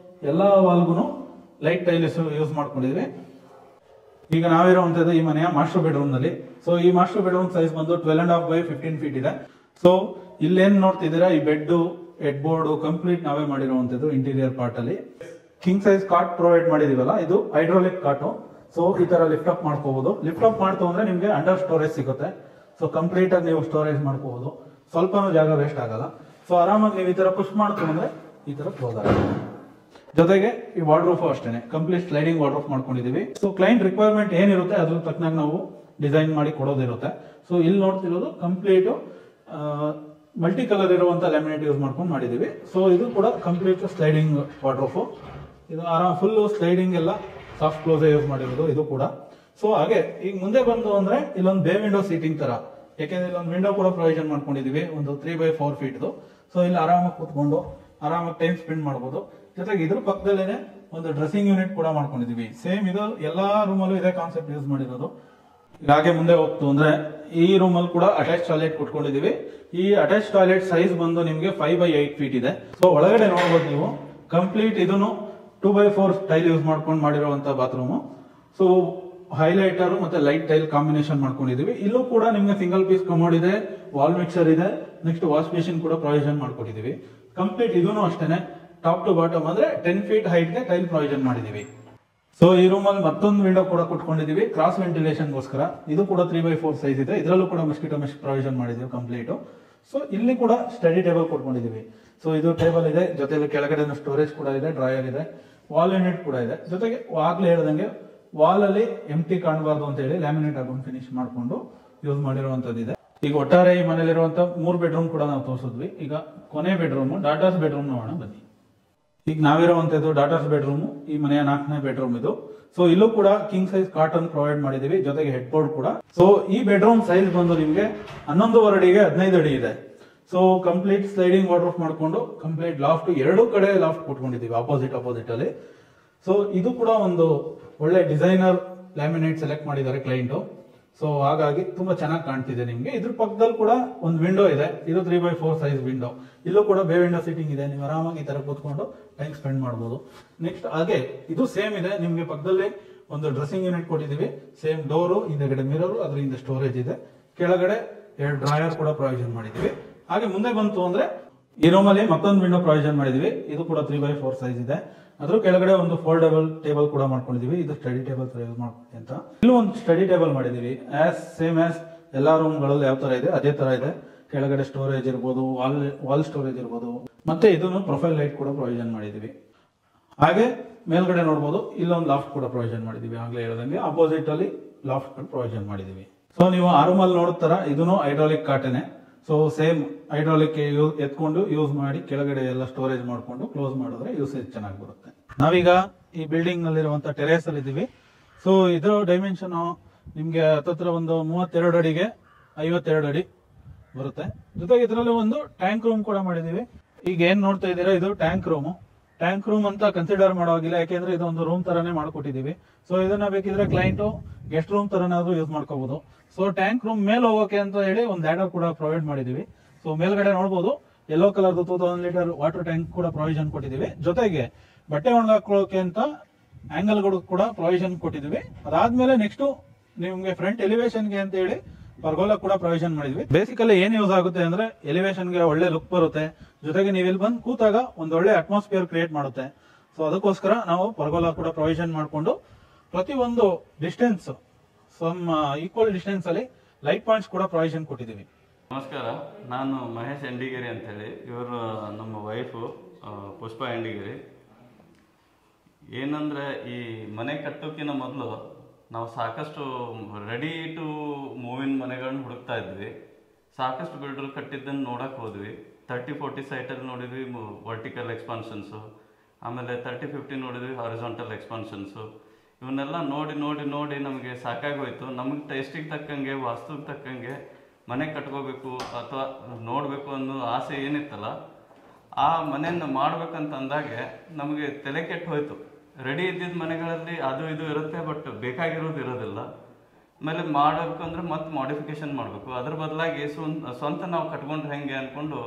ಎಲ್ಲಾ ವಾಲ್ಗೂ ಲೈಟ್ ಟೈಲ್ ಯೂಸ್ ಮಾಡ್ಕೊಂಡಿದೀವಿ. ಈಗ ನಾವಿರುವಂತದ್ದು ಈ ಮನೆಯ ಮಾಸ್ಟರ್ ಬೆಡ್ರೂಮ್ ನಲ್ಲಿ. ಸೊ ಈ ಮಾಸ್ಟರ್ ಬೆಡ್ರೂಮ್ ಸೈಜ್ ಬಂದು 12.5x15 ಫೀಟ್ ಇದೆ. ಸೊ ಇಲ್ಲೇನ್ ನೋಡ್ತಿದ್ದೀರಾ, ಈ ಬೆಡ್, ಹೆಡ್ ಬೋರ್ಡ್ ಕಂಪ್ಲೀಟ್ ನಾವೇ ಮಾಡಿರುವಂತದ್ದು ಇಂಟೀರಿಯರ್ ಪಾರ್ಟ್ ಅಲ್ಲಿ. ಕಿಂಗ್ ಸೈಜ್ ಕಾಟ್ ಪ್ರೊವೈಡ್ ಮಾಡಿದೀವಲ್ಲ, ಇದು ಹೈಡ್ರೋಲಿಕ್ ಕಾಟು. ಸೊ ಈ ತರ ಲಿಫ್ಟ್ ಅಪ್ ಮಾಡ್ಕೋಬಹುದು. ಲಿಫ್ಟ್ ಅಪ್ ಮಾಡ್ತು ಅಂದ್ರೆ ನಿಮ್ಗೆ ಅಂಡರ್ ಸ್ಟೋರೇಜ್ ಸಿಗುತ್ತೆ. ಸೊ ಕಂಪ್ಲೀಟ್ ಆಗಿ ನೀವು ಸ್ಟೋರೇಜ್ ಮಾಡ್ಕೋಬಹುದು, ಸ್ವಲ್ಪನೂ ಜಾಗ ವೇಸ್ಟ್ ಆಗಲ್ಲ. ಸೊ ಆರಾಮಾಗಿ ನೀವು ಈ ತರ ಪುಷ್ ಮಾಡ್ತು ಅಂದ್ರೆ ಈ ತರ ಕ್ಲೋಸ್ ಆಗುತ್ತೆ. ಜೊತೆಗೆ ಈ ವಾರ್ಡ್ರೋಫ್ ಅಷ್ಟೇನೆ ಕಂಪ್ಲೀಟ್ ಸ್ಲೈಡಿಂಗ್ ವಾರ್ಡ್ರೋಫ್ ಮಾಡ್ಕೊಂಡಿದೀವಿ. ಸೊ ಕ್ಲೈಂಟ್ ರಿಕ್ವೈರ್ಮೆಂಟ್ ಏನಿರುತ್ತೆ ಅದ್ರ ತಕ್ಕನಾಗಿ ನಾವು ಡಿಸೈನ್ ಮಾಡಿ ಕೊಡೋದಿರುತ್ತೆ. ಸೊ ಇಲ್ಲಿ ನೋಡ್ತಿರೋದು ಕಂಪ್ಲೀಟ್ ಮಲ್ಟಿ ಕಲರ್ ಇರುವಂತ ಲ್ಯಾಮಿನೇಟ್ ಯೂಸ್ ಮಾಡ್ಕೊಂಡು ಮಾಡಿದೀವಿ. ಸೊ ಇದು ಕೂಡ ಕಂಪ್ಲೀಟ್ ಸ್ಲೈಡಿಂಗ್ ವಾರ್ಡ್ರೋಫ್. ಇದು ಫುಲ್ ಸ್ಲೈಡಿಂಗ್ ಎಲ್ಲ ಸಾಫ್ಟ್ ಕ್ಲೋಸ್ ಯೂಸ್ ಮಾಡಿರೋದು ಇದು ಕೂಡ. ಸೊ ಹಾಗೆ ಈಗ ಮುಂದೆ ಬಂದು ಅಂದ್ರೆ ಇಲ್ಲೊಂದು ಬೇ ವಿಂಡೋ ಸೀಟಿಂಗ್ ತರ, ಯಾಕೆಂದ್ರೆ ಇಲ್ಲೊಂದು ವಿಂಡೋ ಕೂಡ ಪ್ರೊವಿಷನ್ ಮಾಡ್ಕೊಂಡಿದೀವಿ, ಒಂದು 3x4 ಫೀಟ್. ಸೊ ಇಲ್ಲಿ ಆರಾಮಾಗಿ ಕೂತ್ಕೊಂಡು ಆರಾಮಾಗಿ ಟೈಮ್ ಸ್ಪೆಂಡ್ ಮಾಡಬಹುದು. ಜೊತೆಗೆ ಇದ್ರ ಪಕ್ಕದಲ್ಲೇನೆ ಒಂದು ಡ್ರೆಸ್ಸಿಂಗ್ ಯೂನಿಟ್ ಕೂಡ ಮಾಡ್ಕೊಂಡಿದೀವಿ. ಸೇಮ್ ಇದು ಎಲ್ಲಾ ರೂಮಲ್ಲೂ ಇದೇ ಕಾನ್ಸೆಪ್ಟ್ ಯೂಸ್ ಮಾಡಿರೋದು. ಹಾಗೆ ಮುಂದೆ ಹೋಗ್ತು ಅಂದ್ರೆ ಈ ರೂಮ್ ಅಲ್ಲಿ ಕೂಡ ಅಟ್ಯಾಚ್ ಟಾಯ್ಲೆಟ್ ಕೊಟ್ಕೊಂಡಿದೀವಿ. ಈ ಅಟ್ಯಾಚ್ ಟಾಯ್ಲೆಟ್ ಸೈಜ್ ಬಂದು ನಿಮ್ಗೆ 5x8 ಫೀಟ್ ಇದೆ. ಸೊ ಒಳಗಡೆ ನೋಡಬಹುದು ನೀವು ಕಂಪ್ಲೀಟ್ ಇದನ್ನು 2x4 ಟೈಲ್ ಯೂಸ್ ಮಾಡ್ಕೊಂಡು ಮಾಡಿರುವಂತ ಬಾತ್ರೂಮ್. ಸೊ ಹೈಲೈಟರ್ ಮತ್ತೆ ಲೈಟ್ ಟೈಲ್ ಕಾಂಬಿನೇಷನ್ ಮಾಡ್ಕೊಂಡಿದೀವಿ. ಇಲ್ಲೂ ಕೂಡ ನಿಮ್ಗೆ ಸಿಂಗಲ್ ಪೀಸ್ ಕಮೋಡ್ ಇದೆ, ವಾಲ್ ಮಿಕ್ಸರ್ ಇದೆ, ನೆಕ್ಸ್ಟ್ ವಾಶ್ ಬೇಸಿನ್ ಕೂಡ ಪ್ರೊವಿಷನ್ ಮಾಡ್ಕೊಟ್ಟಿದೀವಿ. ಕಂಪ್ಲೀಟ್ ಇದೂ ಅಷ್ಟೇನೆ ಟಾಪ್ ಟು ಬಾಟಮ್ ಅಂದ್ರೆ 10 ಫೀಟ್ ಹೈಟ್ ಗೆ ಟೈಲ್ ಪ್ರೊವಿಷನ್ ಮಾಡಿದೀವಿ. ಸೊ ಈ ರೂಮ್ ಅಲ್ಲಿ ಮತ್ತೊಂದು ವಿಂಡೋ ಕೂಡ ಕೊಟ್ಕೊಂಡಿದೀವಿ ಕ್ರಾಸ್ ವೆಂಟಿಲೇಷನ್ ಗೋಸ್ಕರ. ಇದು ಕೂಡ 3x4 ಸೈಜ್ ಇದೆ. ಇದರಲ್ಲೂ ಕೂಡ ಮಸ್ಕಿಟೋ ಮೆಶ್ ಪ್ರೊವಿಷನ್ ಮಾಡಿದೀವಿ ಕಂಪ್ಲೀಟ್. ಸೊ ಇಲ್ಲಿ ಕೂಡ ಸ್ಟಡಿ ಟೇಬಲ್ ಕೊಟ್ಕೊಂಡಿದೀವಿ. ಸೊ ಇದು ಟೇಬಲ್ ಇದೆ, ಜೊತೆಲಿ ಕೆಳಗಡೆ ಸ್ಟೋರೇಜ್ ಕೂಡ ಇದೆ, ಡ್ರಾಯರ್ ಇದೆ, ವಾಲ್ ಯೂನಿಟ್ ಕೂಡ ಇದೆ. ಜೊತೆಗೆ ಆಗ್ಲೇ ಹೇಳ್ದಂಗೆ ವಾಲ್ ಅಲ್ಲಿ ಎಂಟಿ ಕಾಣಬಾರ್ದು ಅಂತ ಹೇಳಿ ಲ್ಯಾಮಿನೇಟ್ ಹಾಕೊಂಡು ಫಿನಿಶ್ ಮಾಡ್ಕೊಂಡು ಯೂಸ್ ಮಾಡಿರುವಂತದ್ದು ಇದೆ. ಈಗ ಒಟ್ಟಾರೆ ಈ ಮನೇಲಿರುವಂತ 3 ಬೆಡ್ರೂಮ್ ಕೂಡ ನಾವು ತೋರಿಸಿದ್ವಿ. ಈಗ ಕೊನೆ ಬೆಡ್ರೂಮ್, ಡಾಟರ್ಸ್ ಬೆಡ್ರೂಮ್ ನೋಡೋಣ ಬನ್ನಿ. ಈಗ ನಾವಿರುವಂತದ್ದು ಡಾಟರ್ಸ್ ಬೆಡ್ರೂಮ್, ಈ ಮನೆಯ 4ನೇ ಬೆಡ್ರೂಮ್ ಇದು. ಸೊ ಇಲ್ಲೂ ಕೂಡ ಕಿಂಗ್ ಸೈಜ್ ಕಾಟನ್ ಪ್ರೊವೈಡ್ ಮಾಡಿದೀವಿ, ಜೊತೆಗೆ ಹೆಡ್ ಬೋರ್ಡ್ ಕೂಡ. ಸೊ ಈ ಬೆಡ್ರೂಮ್ ಸೈಜ್ ಬಂದು ನಿಮ್ಗೆ 11.5 ಅಡಿಗೆ 15 ಅಡಿ ಇದೆ. ಸೊ ಕಂಪ್ಲೀಟ್ ಸ್ಲೈಡಿಂಗ್ ವಾರ್ಡ್ರೋಬ್ ಮಾಡ್ಕೊಂಡು ಕಂಪ್ಲೀಟ್ ಲಾಫ್ಟ್, 2 ಕಡೆ ಲಾಫ್ಟ್ ಕೊಟ್ಕೊಂಡಿದೀವಿ ಅಪೋಸಿಟ್ ಅಲ್ಲಿ. ಸೊ ಇದು ಕೂಡ ಒಂದು ಒಳ್ಳೆ ಡಿಸೈನರ್ ಲ್ಯಾಮಿನೇಟ್ ಸೆಲೆಕ್ಟ್ ಮಾಡಿದ್ದಾರೆ ಕ್ಲೈಂಟ್. ಸೊ ಹಾಗಾಗಿ ತುಂಬಾ ಚೆನ್ನಾಗಿ ಕಾಣ್ತಿದೆ ನಿಮ್ಗೆ. ಇದ್ರ ಪಕ್ಕದಲ್ಲಿ ಕೂಡ ಒಂದು ವಿಂಡೋ ಇದೆ, ಇದು 3x4 ಸೈಜ್ ವಿಂಡೋ. ಇಲ್ಲೂ ಕೂಡ ಬೇ ವಿಂಡೋ ಸೀಟಿಂಗ್ ಇದೆ, ನೀವು ಆರಾಮಾಗಿ ಈ ತರ ಕೂತ್ಕೊಂಡು ಟೈಮ್ ಸ್ಪೆಂಡ್ ಮಾಡಬಹುದು. ನೆಕ್ಸ್ಟ್ ಹಾಗೆ ಇದು ಸೇಮ್ ಇದೆ, ನಿಮ್ಗೆ ಪಕ್ಕದಲ್ಲಿ ಒಂದು ಡ್ರೆಸ್ಸಿಂಗ್ ಯೂನಿಟ್ ಕೊಟ್ಟಿದೀವಿ. ಸೇಮ್ ಡೋರು, ಹಿಂದೆಗಡೆ ಮಿರರ್, ಅದರಿಂದ ಸ್ಟೋರೇಜ್ ಇದೆ, ಕೆಳಗಡೆ 2 ಡ್ರಾಯರ್ ಕೂಡ ಪ್ರೊವಿಷನ್ ಮಾಡಿದೀವಿ. ಹಾಗೆ ಮುಂದೆ ಬಂತು ಅಂದ್ರೆ ಈ ರೂಮ್ ಅಲ್ಲಿ ಮತ್ತೊಂದು ವಿಂಡೋ ಪ್ರೊವಿಷನ್ ಮಾಡಿದೀವಿ. ಇದು ಕೂಡ 3x4 ಸೈಜ್ ಇದೆ. ಅದ್ರ ಕೆಳಗಡೆ ಒಂದು ಫೋಲ್ಡಬಲ್ ಟೇಬಲ್ ಕೂಡ ಮಾಡ್ಕೊಂಡಿದೀವಿ. ಇದು ಸ್ಟಡಿ ಟೇಬಲ್ ಯೂಸ್ ಮಾಡ್ಕೊಳ್ಳಿ ಅಂತ. ಇಲ್ಲೂ ಒಂದು ಸ್ಟಡಿ ಟೇಬಲ್ ಮಾಡಿದೀವಿ, ಸೇಮ್ ಆಸ್ ಎಲ್ಲಾ ರೂಮ್ ಗಳಲ್ಲಿ ಯಾವ ತರ ಇದೆ ಅದೇ ತರ ಇದೆ. ಕೆಳಗಡೆ ಸ್ಟೋರೇಜ್ ಇರ್ಬೋದು, ವಾಲ್ ಸ್ಟೋರೇಜ್ ಇರ್ಬೋದು, ಮತ್ತೆ ಇದನ್ನು ಪ್ರೊಫೈಲ್ ಲೈಟ್ ಕೂಡ ಪ್ರೊವಿಷನ್ ಮಾಡಿದೀವಿ. ಹಾಗೆ ಮೇಲ್ಗಡೆ ನೋಡಬಹುದು, ಇಲ್ಲೊಂದು ಲಾಫ್ಟ್ ಕೂಡ ಪ್ರೊವಿಷನ್ ಮಾಡಿದೀವಿ. ಆಗ್ಲೇ ಹೇಳದಂಗೆ ಅಪೋಸಿಟ್ ಅಲ್ಲಿ ಲಾಫ್ಟ್ ಪ್ರೊವಿಷನ್ ಮಾಡಿದೀವಿ. ಸೊ ನೀವು ಆ ರೂಮ್ ಅಲ್ಲಿ ನೋಡ್ತಾರ, ಇದನ್ನು ಹೈಡ್ರಾಲಿಕ್ ಕಾಟನೆ. ಸೊ ಸೇಮ್ ಹೈಡ್ರಾಲಿಕ್ ಎತ್ಕೊಂಡು ಯೂಸ್ ಮಾಡಿ ಕೆಳಗಡೆ ಎಲ್ಲ ಸ್ಟೋರೇಜ್ ಮಾಡ್ಕೊಂಡು ಕ್ಲೋಸ್ ಮಾಡಿದ್ರೆ ಯೂಸೇಜ್ ಚೆನ್ನಾಗಿ ಬರುತ್ತೆ. ನಾವೀಗ ಈ ಬಿಲ್ಡಿಂಗ್ ನಲ್ಲಿರುವಂತ ಟೆರೇಸ್ ಅಲ್ಲಿ ಇದೀವಿ. ಸೊ ಇದರ ಡೈಮೆನ್ಷನ್ ನಿಮ್ಗೆ ಹತ್ತತ್ರ ಒಂದು 32 ಅಡಿಗೆ 52 ಅಡಿ ಬರುತ್ತೆ. ಜೊತೆಗೆ ಇದರಲ್ಲಿ ಒಂದು ಟ್ಯಾಂಕ್ ರೂಮ್ ಕೂಡ ಮಾಡಿದೀವಿ. ಈಗ ಏನ್ ನೋಡ್ತಾ ಇದ್ದೀರಾ ಇದು ಟ್ಯಾಂಕ್ ರೂಮ್ ಅಂತ ಕನ್ಸಿಡರ್ ಮಾಡೋಗಿಲ್ಲ, ಯಾಕೆಂದ್ರೆ ಇದೊಂದು ರೂಮ್ ತರಾನೇ ಮಾಡ್ಕೊಟ್ಟಿದೀವಿ. ಸೊ ಇದನ್ನ ಬೇಕಿದ್ರೆ ಕ್ಲೈಂಟ್ ಗೆಸ್ಟ್ ರೂಮ್ ತರನಾದ್ರೂ ಯೂಸ್ ಮಾಡ್ಕೋಬಹುದು. ಸೊ ಟ್ಯಾಂಕ್ ರೂಮ್ ಮೇಲೆ ಹೋಗೋಕೆ ಅಂತ ಹೇಳಿ ಒಂದು ಲ್ಯಾಡರ್ ಕೂಡ ಪ್ರೊವೈಡ್ ಮಾಡಿದೀವಿ. ಸೊ ಮೇಲ್ಗಡೆ ನೋಡಬಹುದು yellow colour 2000 litre water tank ಕೂಡ ಪ್ರೊವಿಷನ್ ಕೊಟ್ಟಿದೀವಿ. ಜೊತೆಗೆ ಬಟ್ಟೆ ಒಣಗಾಕೊಳ್ಳೋಕೆ ಅಂತ ಆಂಗಲ್ ಗಳು ಕೂಡ ಪ್ರೊವಿಷನ್ ಕೊಟ್ಟಿದೀವಿ. ಅದಾದ್ಮೇಲೆ ನೆಕ್ಸ್ಟ್ ನಿಮ್ಗೆ ಫ್ರಂಟ್ ಎಲಿವೇಶನ್ ಗೆ ಅಂತ ಹೇಳಿ ಪರ್ಗೋಲಾ ಕೂಡ ಪ್ರೊವಿಷನ್ ಮಾಡಿದ್ವಿ. ಬೇಸಿಕಲಿ ಏನ್ ಯೂಸ್ ಆಗುತ್ತೆ ಅಂದ್ರೆ ಎಲಿವೇಶನ್ ಗೆ ಒಳ್ಳೆ ಲುಕ್ ಬರುತ್ತೆ, ಜೊತೆಗೆ ನೀವು ಇಲ್ಲಿ ಬಂದು ಕೂತಾಗ ಒಂದು ಒಳ್ಳೆ ಅಟ್ಮಾಸ್ಫಿಯರ್ ಕ್ರಿಯೇಟ್ ಮಾಡುತ್ತೆ. ಸೊ ಅದಕ್ಕೋಸ್ಕರ ನಾವು ಪರ್ಗೋಲಾ ಕೂಡ ಪ್ರೊವಿಷನ್ ಮಾಡಿಕೊಂಡು ಪ್ರತಿ ಒಂದು ಡಿಸ್ಟೆನ್ಸ್ ಈಕ್ವಲ್ ಡಿಸ್ಟೆನ್ಸ್ ಅಲ್ಲಿ ಲೈಟ್ ಪಾಯಿಂಟ್ಸ್ ಕೂಡ ಪ್ರೊವಿಷನ್ ಕೊಟ್ಟಿದ್ದೀವಿ. ನಮಸ್ಕಾರ, ನಾನು ಮಹೇಶ್ ಎಂಡಿಗೇರಿ ಅಂತೇಳಿ. ಇವರು ನಮ್ಮ ವೈಫು ಪುಷ್ಪ ಎಂಡಿಗೇರಿ. ಏನಂದ್ರೆ ಈ ಮನೆ ಕಟ್ಟೋಕ್ಕಿಂತ ಮೊದಲು ನಾವು ಸಾಕಷ್ಟು ರೆಡಿ ಟು ಮೂವ್ ಇನ್ ಮನೆಗಳನ್ನ ಹುಡುಕ್ತಾ ಇದ್ವಿ. ಸಾಕಷ್ಟು ಬಿಲ್ಡರ್ ಕಟ್ಟಿದ್ದನ್ನು ನೋಡಕ್ ಹೋದ್ವಿ. 30-40 ಸೈಟಲ್ಲಿ ನೋಡಿದ್ವಿ ವರ್ಟಿಕಲ್ ಎಕ್ಸ್ಪಾನ್ಷನ್ಸು, ಆಮೇಲೆ 30-50 ನೋಡಿದ್ವಿ ಹಾರಿಜಾಂಟಲ್ ಎಕ್ಸ್ಪಾನ್ಷನ್ಸು. ಇವನ್ನೆಲ್ಲ ನೋಡಿ ನೋಡಿ ನೋಡಿ ನಮಗೆ ಸಾಕಾಗೋಯ್ತು. ನಮಗೆ ಟೇಸ್ಟಿಗೆ ತಕ್ಕಂಗೆ, ವಾಸ್ತುಗೆ ತಕ್ಕಂಗೆ ಮನೆ ಕಟ್ಕೋಬೇಕು ಅಥವಾ ನೋಡಬೇಕು ಅನ್ನೋ ಆಸೆ ಏನಿತ್ತಲ್ಲ, ಆ ಮನೆಯನ್ನು ಮಾಡ್ಬೇಕಂತ ಅಂದಾಗೆ ನಮಗೆ ತಲೆ ಕೆಟ್ಟು ಹೋಯ್ತು. ರೆಡಿ ಇದ್ದಿದ್ದ ಮನೆಗಳಲ್ಲಿ ಅದು ಇದು ಇರುತ್ತೆ, ಬಟ್ ಬೇಕಾಗಿರೋದು ಇರೋದಿಲ್ಲ. ಆಮೇಲೆ ಮಾಡಬೇಕು ಅಂದ್ರೆ ಮತ್ತೆ ಮಾಡಿಫಿಕೇಶನ್ ಮಾಡಬೇಕು. ಅದ್ರ ಬದಲಾಗಿ ಸ್ವಂತ ನಾವು ಕಟ್ಕೊಂಡ್ರೆ ಹೆಂಗೆ ಅಂದ್ಕೊಂಡು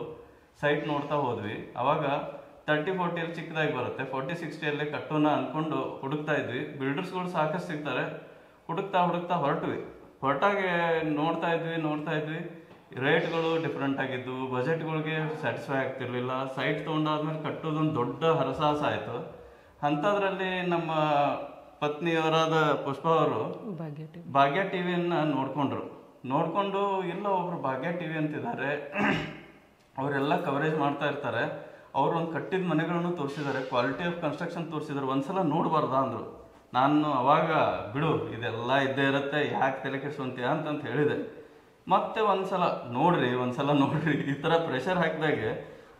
ಸೈಟ್ ನೋಡ್ತಾ ಹೋದ್ವಿ. ಅವಾಗ 30-40 ಚಿಕ್ಕದಾಗಿ ಬರುತ್ತೆ, 40-60 ಕಟ್ಟೋಣ ಅಂದ್ಕೊಂಡು ಹುಡುಕ್ತಾ ಇದ್ವಿ. ಬಿಲ್ಡರ್ಸ್ಗಳು ಸಾಕಷ್ಟು ಸಿಗ್ತಾರೆ. ಹುಡುಕ್ತಾ ಹೊರಟಾಗೆ ನೋಡ್ತಾ ಇದ್ವಿ. ರೇಟ್ಗಳು ಡಿಫ್ರೆಂಟ್ ಆಗಿದ್ದು, ಬಜೆಟ್ಗಳಿಗೆ ಸ್ಯಾಟಿಸ್ಫೈ ಆಗ್ತಿರ್ಲಿಲ್ಲ. ಸೈಟ್ ತೊಗೊಂಡಾದ್ಮೇಲೆ ಕಟ್ಟೋದೊಂದು ದೊಡ್ಡ ಹರಸಾಹಸ ಆಯಿತು. ಅಂಥದ್ರಲ್ಲಿ ನಮ್ಮ ಪತ್ನಿಯವರಾದ ಪುಷ್ಪ ಅವರು ಭಾಗ್ಯ ಟಿವಿಯನ್ನ ನೋಡ್ಕೊಂಡು ಇಲ್ಲ ಒಬ್ರು ಭಾಗ್ಯ ಟಿವಿ ಅಂತಿದ್ದಾರೆ, ಅವರೆಲ್ಲ ಕವರೇಜ್ ಮಾಡ್ತಾ ಇರ್ತಾರೆ, ಅವ್ರು ಒಂದು ಕಟ್ಟಿದ ಮನೆಗಳನ್ನು ತೋರಿಸಿದ್ದಾರೆ, ಕ್ವಾಲಿಟಿ ಆಫ್ ಕನ್ಸ್ಟ್ರಕ್ಷನ್ ತೋರಿಸಿದ್ದಾರೆ, ಒಂದ್ಸಲ ನೋಡಬಾರ್ದಾ ಅಂದರು. ನಾನು ಅವಾಗ ಬಿಡು ಇದೆಲ್ಲ ಇದ್ದೇ ಇರುತ್ತೆ, ಯಾಕೆ ತಲೆ ಕೆಡಿಸುವಂತೀಯ ಅಂತ ಹೇಳಿದೆ. ಮತ್ತೆ ಒಂದ್ಸಲ ನೋಡ್ರಿ ಈ ಥರ ಪ್ರೆಷರ್ ಹಾಕಿದಾಗೆ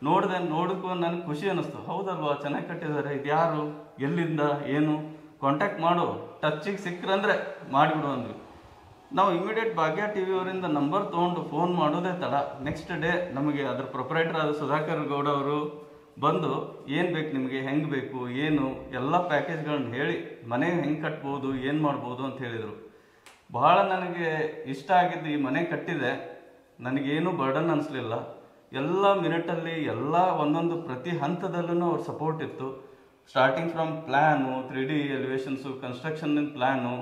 ನೋಡಕ್ಕೂ ನನಗೆ ಖುಷಿ ಅನ್ನಿಸ್ತು. ಹೌದಲ್ವಾ, ಚೆನ್ನಾಗಿ ಕಟ್ಟಿದ್ದಾರೆ, ಇದು ಯಾರು, ಎಲ್ಲಿಂದ, ಏನು, ಕಾಂಟ್ಯಾಕ್ಟ್ ಮಾಡು, ಟಚ್ಚಿಗೆ ಸಿಕ್ಕರಂದ್ರೆ ಮಾಡಿಬಿಡು ಅಂದ್ವಿ. ನಾವು ಇಮಿಡಿಯೇಟ್ ಭಾಗ್ಯ ಟಿವಿ ಅವರಿಂದ ನಂಬರ್ ತೊಗೊಂಡು ಫೋನ್ ಮಾಡೋದೇ ತಡ. ನೆಕ್ಸ್ಟ್ ಡೇ ನಮಗೆ ಅದ್ರ ಪ್ರೊಪ್ರೈಟರ್ ಆದ ಸುಧಾಕರ್ ಗೌಡ ಅವರು ಬಂದು ಏನು ಬೇಕು ನಿಮಗೆ, ಹೆಂಗೆ ಬೇಕು, ಏನು ಎಲ್ಲ ಪ್ಯಾಕೇಜ್ಗಳನ್ನ ಹೇಳಿ ಮನೆ ಹೆಂಗೆ ಕಟ್ಬೋದು, ಏನು ಮಾಡ್ಬೋದು ಅಂತ ಹೇಳಿದರು. ಬಹಳ ನನಗೆ ಇಷ್ಟ ಆಗಿದ್ದು, ಈ ಮನೆ ಕಟ್ಟಿದೆ, ನನಗೇನು ಬರ್ಡನ್ ಅನಿಸ್ಲಿಲ್ಲ. ಎಲ್ಲ ಮಿನಿಟಲ್ಲಿ ಎಲ್ಲ ಒಂದೊಂದು ಪ್ರತಿ ಹಂತದಲ್ಲೂ ಅವ್ರ ಸಪೋರ್ಟ್ ಇತ್ತು. Starting from plan, 3D elevations, construction plan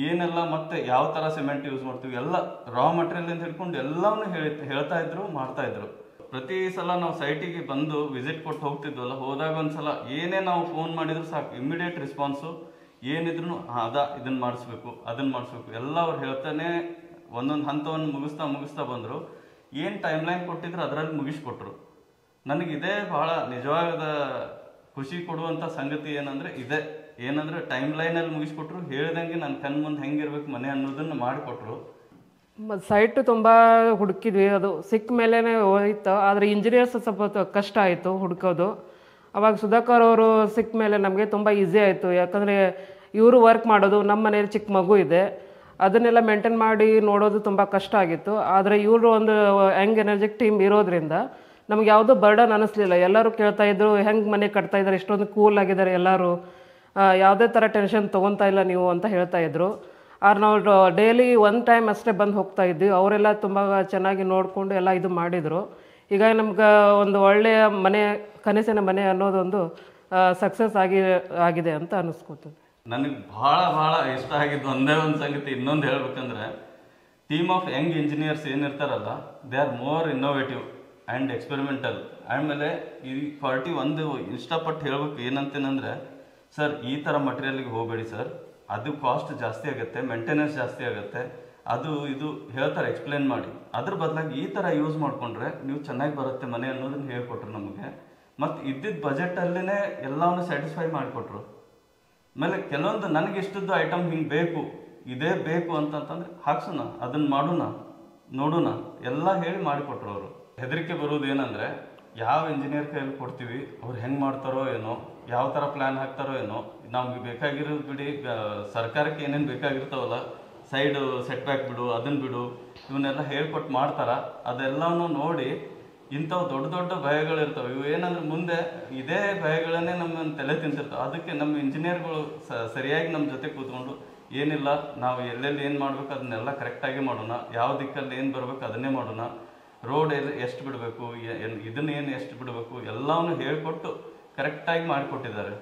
ಏನೆಲ್ಲ, ಮತ್ತೆ ಯಾವ ಥರ ಸಿಮೆಂಟ್ ಯೂಸ್ ಮಾಡ್ತೀವಿ, ಎಲ್ಲ ರಾ ಮಟೀರಿಯಲ್ ಹಿಡ್ಕೊಂಡು ಎಲ್ಲವನ್ನೂ ಹೇಳ್ತಾ ಇದ್ರು, ಮಾಡ್ತಾಯಿದ್ರು. ಪ್ರತಿ ಸಲ ನಾವು ಸೈಟಿಗೆ ಬಂದು ವಿಸಿಟ್ ಕೊಟ್ಟು ಹೋಗ್ತಿದ್ವಲ್ಲ, ಹೋದಾಗ ಒಂದ್ಸಲ ಏನೇ ನಾವು ಫೋನ್ ಮಾಡಿದ್ರು ಸಾಕು, ಇಮ್ಮಿಡಿಯೇಟ್ ರೆಸ್ಪಾನ್ಸು. ಏನಿದ್ರು ಇದನ್ನು ಮಾಡಿಸ್ಬೇಕು, ಅದನ್ನು ಮಾಡಿಸ್ಬೇಕು ಎಲ್ಲ ಅವ್ರು ಹೇಳ್ತಾನೆ ಒಂದೊಂದು ಹಂತವನ್ನು ಮುಗಿಸ್ತಾ ಬಂದರು. ಏನು ಟೈಮ್ಲೈನ್ ಕೊಟ್ಟಿದ್ರು ಅದರಲ್ಲಿ ಮುಗಿಸ್ಕೊಟ್ರು. ನನಗಿದೇ ಭಾಳ ನಿಜವಾದ ಖುಷಿ ಕೊಡುವಂಥ ಸಂಗತಿ ಏನಂದರೆ ಟೈಮ್ಲೈನಲ್ಲಿ ಮುಗಿಸ್ಕೊಟ್ರು, ಹೇಳ್ದಂಗೆ ನನ್ನ ಕಣ್ಣು ಮುಂದೆ ಹೆಂಗಿರ್ಬೇಕು ಮನೆ ಅನ್ನೋದನ್ನು ಮಾಡಿಕೊಟ್ರು. ಸೈಟ್ ತುಂಬ ಹುಡುಕಿದ್ವಿ, ಅದು ಸಿಕ್ಕ ಮೇಲೇ ಹೋಯ್ತು. ಆದರೆ ಇಂಜಿನಿಯರ್ಸ್ ಸ್ವಲ್ಪ ಕಷ್ಟ ಆಯಿತು ಹುಡುಕೋದು. ಅವಾಗ ಸುಧಾಕರ್ ಅವರು ಸಿಕ್ಕ ಮೇಲೆ ನಮಗೆ ತುಂಬ ಈಸಿ ಆಯಿತು. ಯಾಕಂದರೆ ಇವರು ವರ್ಕ್ ಮಾಡೋದು, ನಮ್ಮ ಮನೇಲಿ ಚಿಕ್ಕ ಮಗು ಇದೆ, ಅದನ್ನೆಲ್ಲ ಮೇಂಟೈನ್ ಮಾಡಿ ನೋಡೋದು ತುಂಬ ಕಷ್ಟ ಆಗಿತ್ತು. ಆದರೆ ಇವರು ಒಂದು ಯಂಗ್ ಎನರ್ಜಿಕ್ ಟೀಮ್ ಇರೋದ್ರಿಂದ ನಮ್ಗೆ ಯಾವುದೋ ಬರ್ಡನ್ ಅನ್ನಿಸ್ಲಿಲ್ಲ. ಎಲ್ಲರೂ ಕೇಳ್ತಾಯಿದ್ರು, ಹೆಂಗೆ ಮನೆ ಕಟ್ತಾಯಿದ್ದಾರೆ, ಇಷ್ಟೊಂದು ಕೂಲ್ ಆಗಿದ್ದಾರೆ ಎಲ್ಲರೂ, ಯಾವುದೇ ಥರ ಟೆನ್ಷನ್ ತೊಗೊತಾ ಇಲ್ಲ ನೀವು ಅಂತ ಹೇಳ್ತಾಯಿದ್ರು. ಆದ್ರೆ ನಾವು ಡೈಲಿ 1 ಟೈಮ್ ಅಷ್ಟೇ ಬಂದು ಹೋಗ್ತಾ ಇದ್ವಿ. ಅವರೆಲ್ಲ ತುಂಬ ಚೆನ್ನಾಗಿ ನೋಡಿಕೊಂಡು ಎಲ್ಲ ಇದು ಮಾಡಿದರು. ಈಗ ನಮ್ಗೆ ಒಂದು ಒಳ್ಳೆಯ ಮನೆ, ಕನಸಿನ ಮನೆ ಅನ್ನೋದೊಂದು ಸಕ್ಸಸ್ ಆಗಿದೆ ಅಂತ ಅನ್ನಿಸ್ಕೊತದೆ. ನನಗೆ ಭಾಳ ಇಷ್ಟ ಆಗಿದ್ದು ಒಂದೇ ಒಂದು ಸಂಗತಿ. ಇನ್ನೊಂದು ಹೇಳ್ಬೇಕಂದ್ರೆ, ಟೀಮ್ ಆಫ್ ಯಂಗ್ ಇಂಜಿನಿಯರ್ಸ್ ಏನಿರ್ತಾರಲ್ಲ, they are more innovative and experimental. ಆಮೇಲೆ ಈ ಕ್ವಾಲಿಟಿ ಒಂದು ಇಷ್ಟಪಟ್ಟು ಹೇಳ್ಬೇಕು ಏನಂತೇನೆಂದರೆ, ಸರ್ ಈ ಥರ ಮಟೀರಿಯಲ್ಗೆ ಹೋಗಬೇಡಿ ಸರ್, ಅದು ಕಾಸ್ಟ್ ಜಾಸ್ತಿ ಆಗುತ್ತೆ, ಮೇಂಟೆನೆನ್ಸ್ ಜಾಸ್ತಿ ಆಗುತ್ತೆ, ಅದು ಇದು ಹೇಳ್ತಾರೆ ಎಕ್ಸ್ಪ್ಲೇನ್ ಮಾಡಿ. ಅದ್ರ ಬದಲಾಗಿ ಈ ಥರ ಯೂಸ್ ಮಾಡಿಕೊಂಡ್ರೆ ನೀವು ಚೆನ್ನಾಗಿ ಬರುತ್ತೆ ಮನೆ ಅನ್ನೋದನ್ನು ಹೇಳ್ಕೊಟ್ರು ನಮಗೆ. ಮತ್ತು ಇದ್ದಿದ್ದ ಬಜೆಟಲ್ಲೇ ಎಲ್ಲವನ್ನು ಸ್ಯಾಟಿಸ್ಫೈ ಮಾಡಿಕೊಟ್ರು. ಆಮೇಲೆ ಕೆಲವೊಂದು ನನಗೆ ಇಷ್ಟದ್ದು ಐಟಮ್ ಹಿಂಗೆ ಬೇಕು, ಇದೇ ಬೇಕು ಅಂತಂತಂದ್ರೆ ಹಾಕ್ಸೋಣ, ಅದನ್ನು ಮಾಡೋಣ, ನೋಡೋಣ ಎಲ್ಲ ಹೇಳಿ ಮಾಡಿಕೊಟ್ರು ಅವರು. ಹೆದರಿಕೆ ಬರೋದು ಏನಂದರೆ, ಯಾವ ಇಂಜಿನಿಯರ್ ಕೈಯಲ್ಲಿ ಕೊಡ್ತೀವಿ ಅವ್ರು ಹೆಂಗೆ ಮಾಡ್ತಾರೋ ಏನೋ, ಯಾವ ಥರ ಪ್ಲ್ಯಾನ್ ಹಾಕ್ತಾರೋ ಏನೋ, ನಮ್ಗೆ ಬೇಕಾಗಿರೋದು ಬಿಡಿ, ಸರ್ಕಾರಕ್ಕೆ ಏನೇನು ಬೇಕಾಗಿರ್ತಾವಲ್ಲ, ಸೈಡು ಸೆಟ್ ಬ್ಯಾಕ್ ಬಿಡು, ಅದನ್ನು ಬಿಡು, ಇವನ್ನೆಲ್ಲ ಹೇಳ್ಕೊಟ್ಟು ಮಾಡ್ತಾರ. ಅದೆಲ್ಲವೂ ನೋಡಿ ಇಂಥವು ದೊಡ್ಡ ದೊಡ್ಡ ಭಯಗಳಿರ್ತವೆ. ಇವು ಏನಂದ್ರೆ ಮುಂದೆ ಇದೇ ಭಯಗಳನ್ನೇ ನಮ್ಮನ್ನು ತಲೆ ತಿಂತಿರ್ತವೆ. ಅದಕ್ಕೆ ನಮ್ಮ ಇಂಜಿನಿಯರ್ಗಳು ಸರಿಯಾಗಿ ನಮ್ಮ ಜೊತೆ ಕೂತ್ಕೊಂಡು, ಏನಿಲ್ಲ ನಾವು ಎಲ್ಲೆಲ್ಲಿ ಏನು ಮಾಡ್ಬೇಕು ಅದನ್ನೆಲ್ಲ ಕರೆಕ್ಟಾಗಿ ಮಾಡೋಣ, ಯಾವ ದಿಕ್ಕಲ್ಲಿ ಏನು ಬರಬೇಕು ಅದನ್ನೇ ಮಾಡೋಣ, ರೋಡ್ ಎಷ್ಟು ಬಿಡಬೇಕು, ಇದನ್ನೇನು ಎಷ್ಟು ಬಿಡಬೇಕು ಎಲ್ಲವನ್ನೂ ಹೇಳಿಕೊಟ್ಟು ಕರೆಕ್ಟಾಗಿ ಮಾಡಿಕೊಟ್ಟಿದ್ದಾರೆ.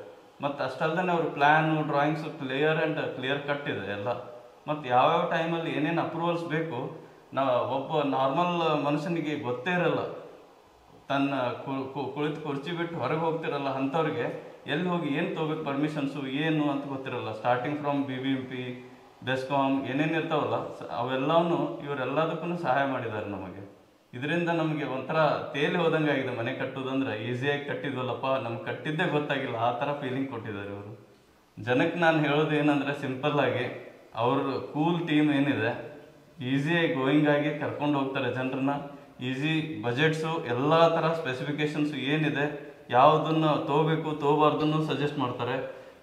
ಮತ್ತು ಅಷ್ಟಲ್ಲದೆ ಅವ್ರ ಪ್ಲ್ಯಾನು ಡ್ರಾಯಿಂಗ್ಸು ಕ್ಲಿಯರ್ ಕಟ್ ಇದೆ ಎಲ್ಲ. ಮತ್ತು ಯಾವ್ಯಾವ ಟೈಮಲ್ಲಿ ಏನೇನು ಅಪ್ರೂವಲ್ಸ್ ಬೇಕು ಒಬ್ಬ ನಾರ್ಮಲ್ ಮನುಷ್ಯನಿಗೆ ಗೊತ್ತೇ ಇರಲ್ಲ. ತನ್ನ ಕುಳಿತು ಕುರ್ಚಿ ಬಿಟ್ಟು ಹೊರಗೆ ಹೋಗ್ತಿರಲ್ಲ ಅಂಥವ್ರಿಗೆ ಎಲ್ಲಿ ಹೋಗಿ ಏನು ತೊಗೋಬೇಕು ಪರ್ಮಿಷನ್ಸು ಏನು ಅಂತ ಗೊತ್ತಿರಲ್ಲ. ಸ್ಟಾರ್ಟಿಂಗ್ ಫ್ರಮ್ BBMP, ಬೆಸ್ಕಾಮ್ ಏನೇನು ಇರ್ತಾವಲ್ಲ ಅವೆಲ್ಲವನ್ನೂ ಇವರೆಲ್ಲದಕ್ಕೂ ಸಹಾಯ ಮಾಡಿದ್ದಾರೆ ನಮಗೆ. ಇದರಿಂದ ನಮಗೆ ಒಂಥರ ತೇಲಿ ಹೋದಂಗೆ ಆಗಿದೆ. ಮನೆ ಕಟ್ಟೋದಂದ್ರೆ ಈಸಿಯಾಗಿ ಕಟ್ಟಿದ್ವಲ್ಲಪ್ಪ, ನಮ್ಗೆ ಕಟ್ಟಿದ್ದೇ ಗೊತ್ತಾಗಿಲ್ಲ, ಆ ಥರ ಫೀಲಿಂಗ್ ಕೊಟ್ಟಿದ್ದಾರೆ ಇವರು. ಜನಕ್ಕೆ ನಾನು ಹೇಳೋದು ಏನಂದರೆ, ಸಿಂಪಲ್ಲಾಗಿ ಅವ್ರ ಕೂಲ್ ಟೀಮ್ ಏನಿದೆ ಈಸಿಯಾಗಿ ಗೋಯಿಂಗ್ ಆಗಿ ಕರ್ಕೊಂಡು ಹೋಗ್ತಾರೆ ಜನರನ್ನ. ಈಸಿ ಬಜೆಟ್ಸು, ಎಲ್ಲ ಥರ ಸ್ಪೆಸಿಫಿಕೇಶನ್ಸು ಏನಿದೆ, ಯಾವುದನ್ನು ತೊಗೋಬೇಕು ತೊಗೋಬಾರ್ದನ್ನು ಸಜೆಸ್ಟ್ ಮಾಡ್ತಾರೆ.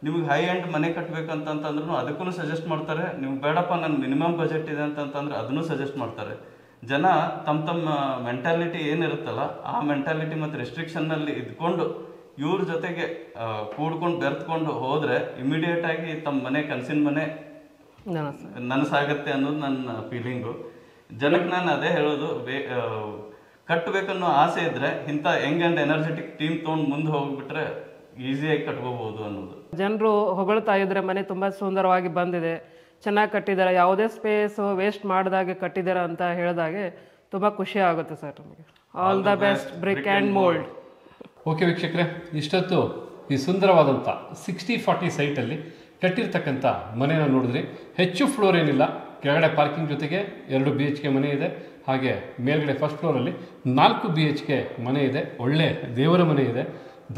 ನಿಮ್ಗೆ ಹೈ ಎಂಡ್ ಮನೆ ಕಟ್ಟಬೇಕಂತಂದ್ರೂ ಅದಕ್ಕೂ ಸಜೆಸ್ಟ್ ಮಾಡ್ತಾರೆ. ನಿಮ್ಗೆ ಬೇಡಪ್ಪ ನನ್ನ ಮಿನಿಮಮ್ ಬಜೆಟ್ ಇದೆ ಅಂತಂತಂದ್ರೆ ಅದನ್ನು ಸಜೆಸ್ಟ್ ಮಾಡ್ತಾರೆ. ಜನ ತಮ್ಮ ಮೆಂಟಾಲಿಟಿ ಏನಿರುತ್ತಲ್ಲ ಆ ಮೆಂಟಾಲಿಟಿ ಮತ್ತು ರೆಸ್ಟ್ರಿಕ್ಷನ್ನಲ್ಲಿ ಇದ್ಕೊಂಡು ಇವ್ರ ಜೊತೆಗೆ ಕೂಡ್ಕೊಂಡು ಬೆರೆತ್ಕೊಂಡು ಹೋದರೆ ಇಮಿಡಿಯೇಟಾಗಿ ತಮ್ಮ ಮನೆ ಕನಸಿನ ಮನೆ ನನಸಾಗತ್ತೆ ಅನ್ನೋದು ನನ್ನ ಫೀಲಿಂಗು. ಜನಕ್ಕೆ ನಾನು ಅದೇ ಹೇಳೋದು, ಕಟ್ಟಬೇಕನ್ನೋ ಆಸೆ ಇದ್ರೆ ಇಂಥ ಯಂಗ್ ಆ್ಯಂಡ್ ಎನರ್ಜೆಟಿಕ್ ಟೀಮ್ ತೊಗೊಂಡು ಮುಂದೆ ಹೋಗ್ಬಿಟ್ರೆ ಈಸಿಯಾಗಿ ಕಟ್ಕೋಬಹುದು ಅನ್ನೋದು. ಜನರು ಹೊಗಳ್ತಾ ಇದ್ರೆ ಮನೆ ತುಂಬ ಸುಂದರವಾಗಿ ಬಂದಿದೆ, ಚೆನ್ನಾಗಿ ಕಟ್ಟಿದ್ದಾರೆ, ಯಾವುದೇ ಸ್ಪೇಸ್ ವೇಸ್ಟ್ ಮಾಡಿದಾಗೆ ಕಟ್ಟಿದ್ದಾರೆ ಅಂತ ಹೇಳಿದಾಗೆ ತುಂಬ ಖುಷಿ ಆಗುತ್ತೆ ಸರ್ ನಮಗೆ. All the best brick and mould. Okay ವೀಕ್ಷಕರೇ, ಇಷ್ಟೊತ್ತು ಈ ಸುಂದರವಾದಂಥ 60-40 ಸೈಟಲ್ಲಿ ಕಟ್ಟಿರ್ತಕ್ಕಂಥ ಮನೆಯನ್ನು ನೋಡಿದ್ರಿ. ಹೆಚ್ಚು ಫ್ಲೋರ್ ಏನಿಲ್ಲ, ಕೆಳಗಡೆ ಪಾರ್ಕಿಂಗ್ ಜೊತೆಗೆ 2 BHK ಮನೆ ಇದೆ. ಹಾಗೆ ಮೇಲ್ಗಡೆ ಫಸ್ಟ್ ಫ್ಲೋರಲ್ಲಿ 4 BHK ಮನೆ ಇದೆ. ಒಳ್ಳೆ ದೇವರ ಮನೆ ಇದೆ,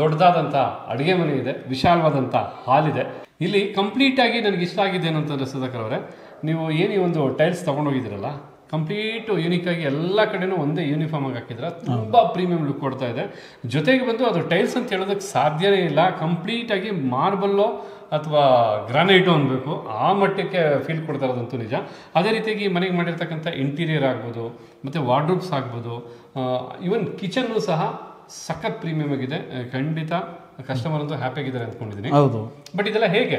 ದೊಡ್ಡದಾದಂಥ ಅಡುಗೆ ಮನೆ ಇದೆ, ವಿಶಾಲವಾದಂಥ ಹಾಲ್ ಇದೆ. ಇಲ್ಲಿ ಕಂಪ್ಲೀಟಾಗಿ ನನಗೆ ಇಷ್ಟ ಆಗಿದೆ ಏನು ಅಂತಂದರೆ ಸುಧಾಕರ್ ಅವರೇ, ನೀವು ಏನು ಈ ಒಂದು ಟೈಲ್ಸ್ ತೊಗೊಂಡೋಗಿದ್ದೀರಲ್ಲ, ಕಂಪ್ಲೀಟು ಯೂನಿಕಾಗಿ ಎಲ್ಲ ಕಡೆನೂ ಒಂದೇ ಯೂನಿಫಾರ್ಮ್ ಆಗಿ ಹಾಕಿದ್ರೆ ತುಂಬ ಪ್ರೀಮಿಯಂ ಲುಕ್ ಕೊಡ್ತಾ ಇದೆ. ಜೊತೆಗೆ ಬಂದು ಅದು ಟೈಲ್ಸ್ ಅಂತ ಹೇಳೋದಕ್ಕೆ ಸಾಧ್ಯನೇ ಇಲ್ಲ. ಕಂಪ್ಲೀಟಾಗಿ ಮಾರ್ಬಲ್ಲೋ ಅಥವಾ ಗ್ರಾನೈಟು ಅನ್ಬೇಕು, ಆ ಮಟ್ಟಕ್ಕೆ ಫೀಲ್ ಕೊಡ್ತಾ ಇರೋದಂತೂ ನಿಜ. ಅದೇ ರೀತಿಯಾಗಿ ಮನೆಗೆ ಮಾಡಿರ್ತಕ್ಕಂಥ ಇಂಟೀರಿಯರ್ ಆಗ್ಬೋದು, ಮತ್ತು ವಾರ್ಡ್ರೂಬ್ಸ್ ಆಗ್ಬೋದು, ಈವನ್ ಕಿಚನ್ನು ಸಹ ಸಖತ್ ಪ್ರೀಮಿಯಂ ಆಗಿದೆ. ಖಂಡಿತ ಕಸ್ಟಮರ್ ಅಂತೂ ಹ್ಯಾಪಿ ಆಗಿದ್ದಾರೆ ಅಂದ್ಕೊಂಡಿದ್ದೀನಿ. ಹೌದು. ಬಟ್ ಇದೆಲ್ಲ ಹೇಗೆ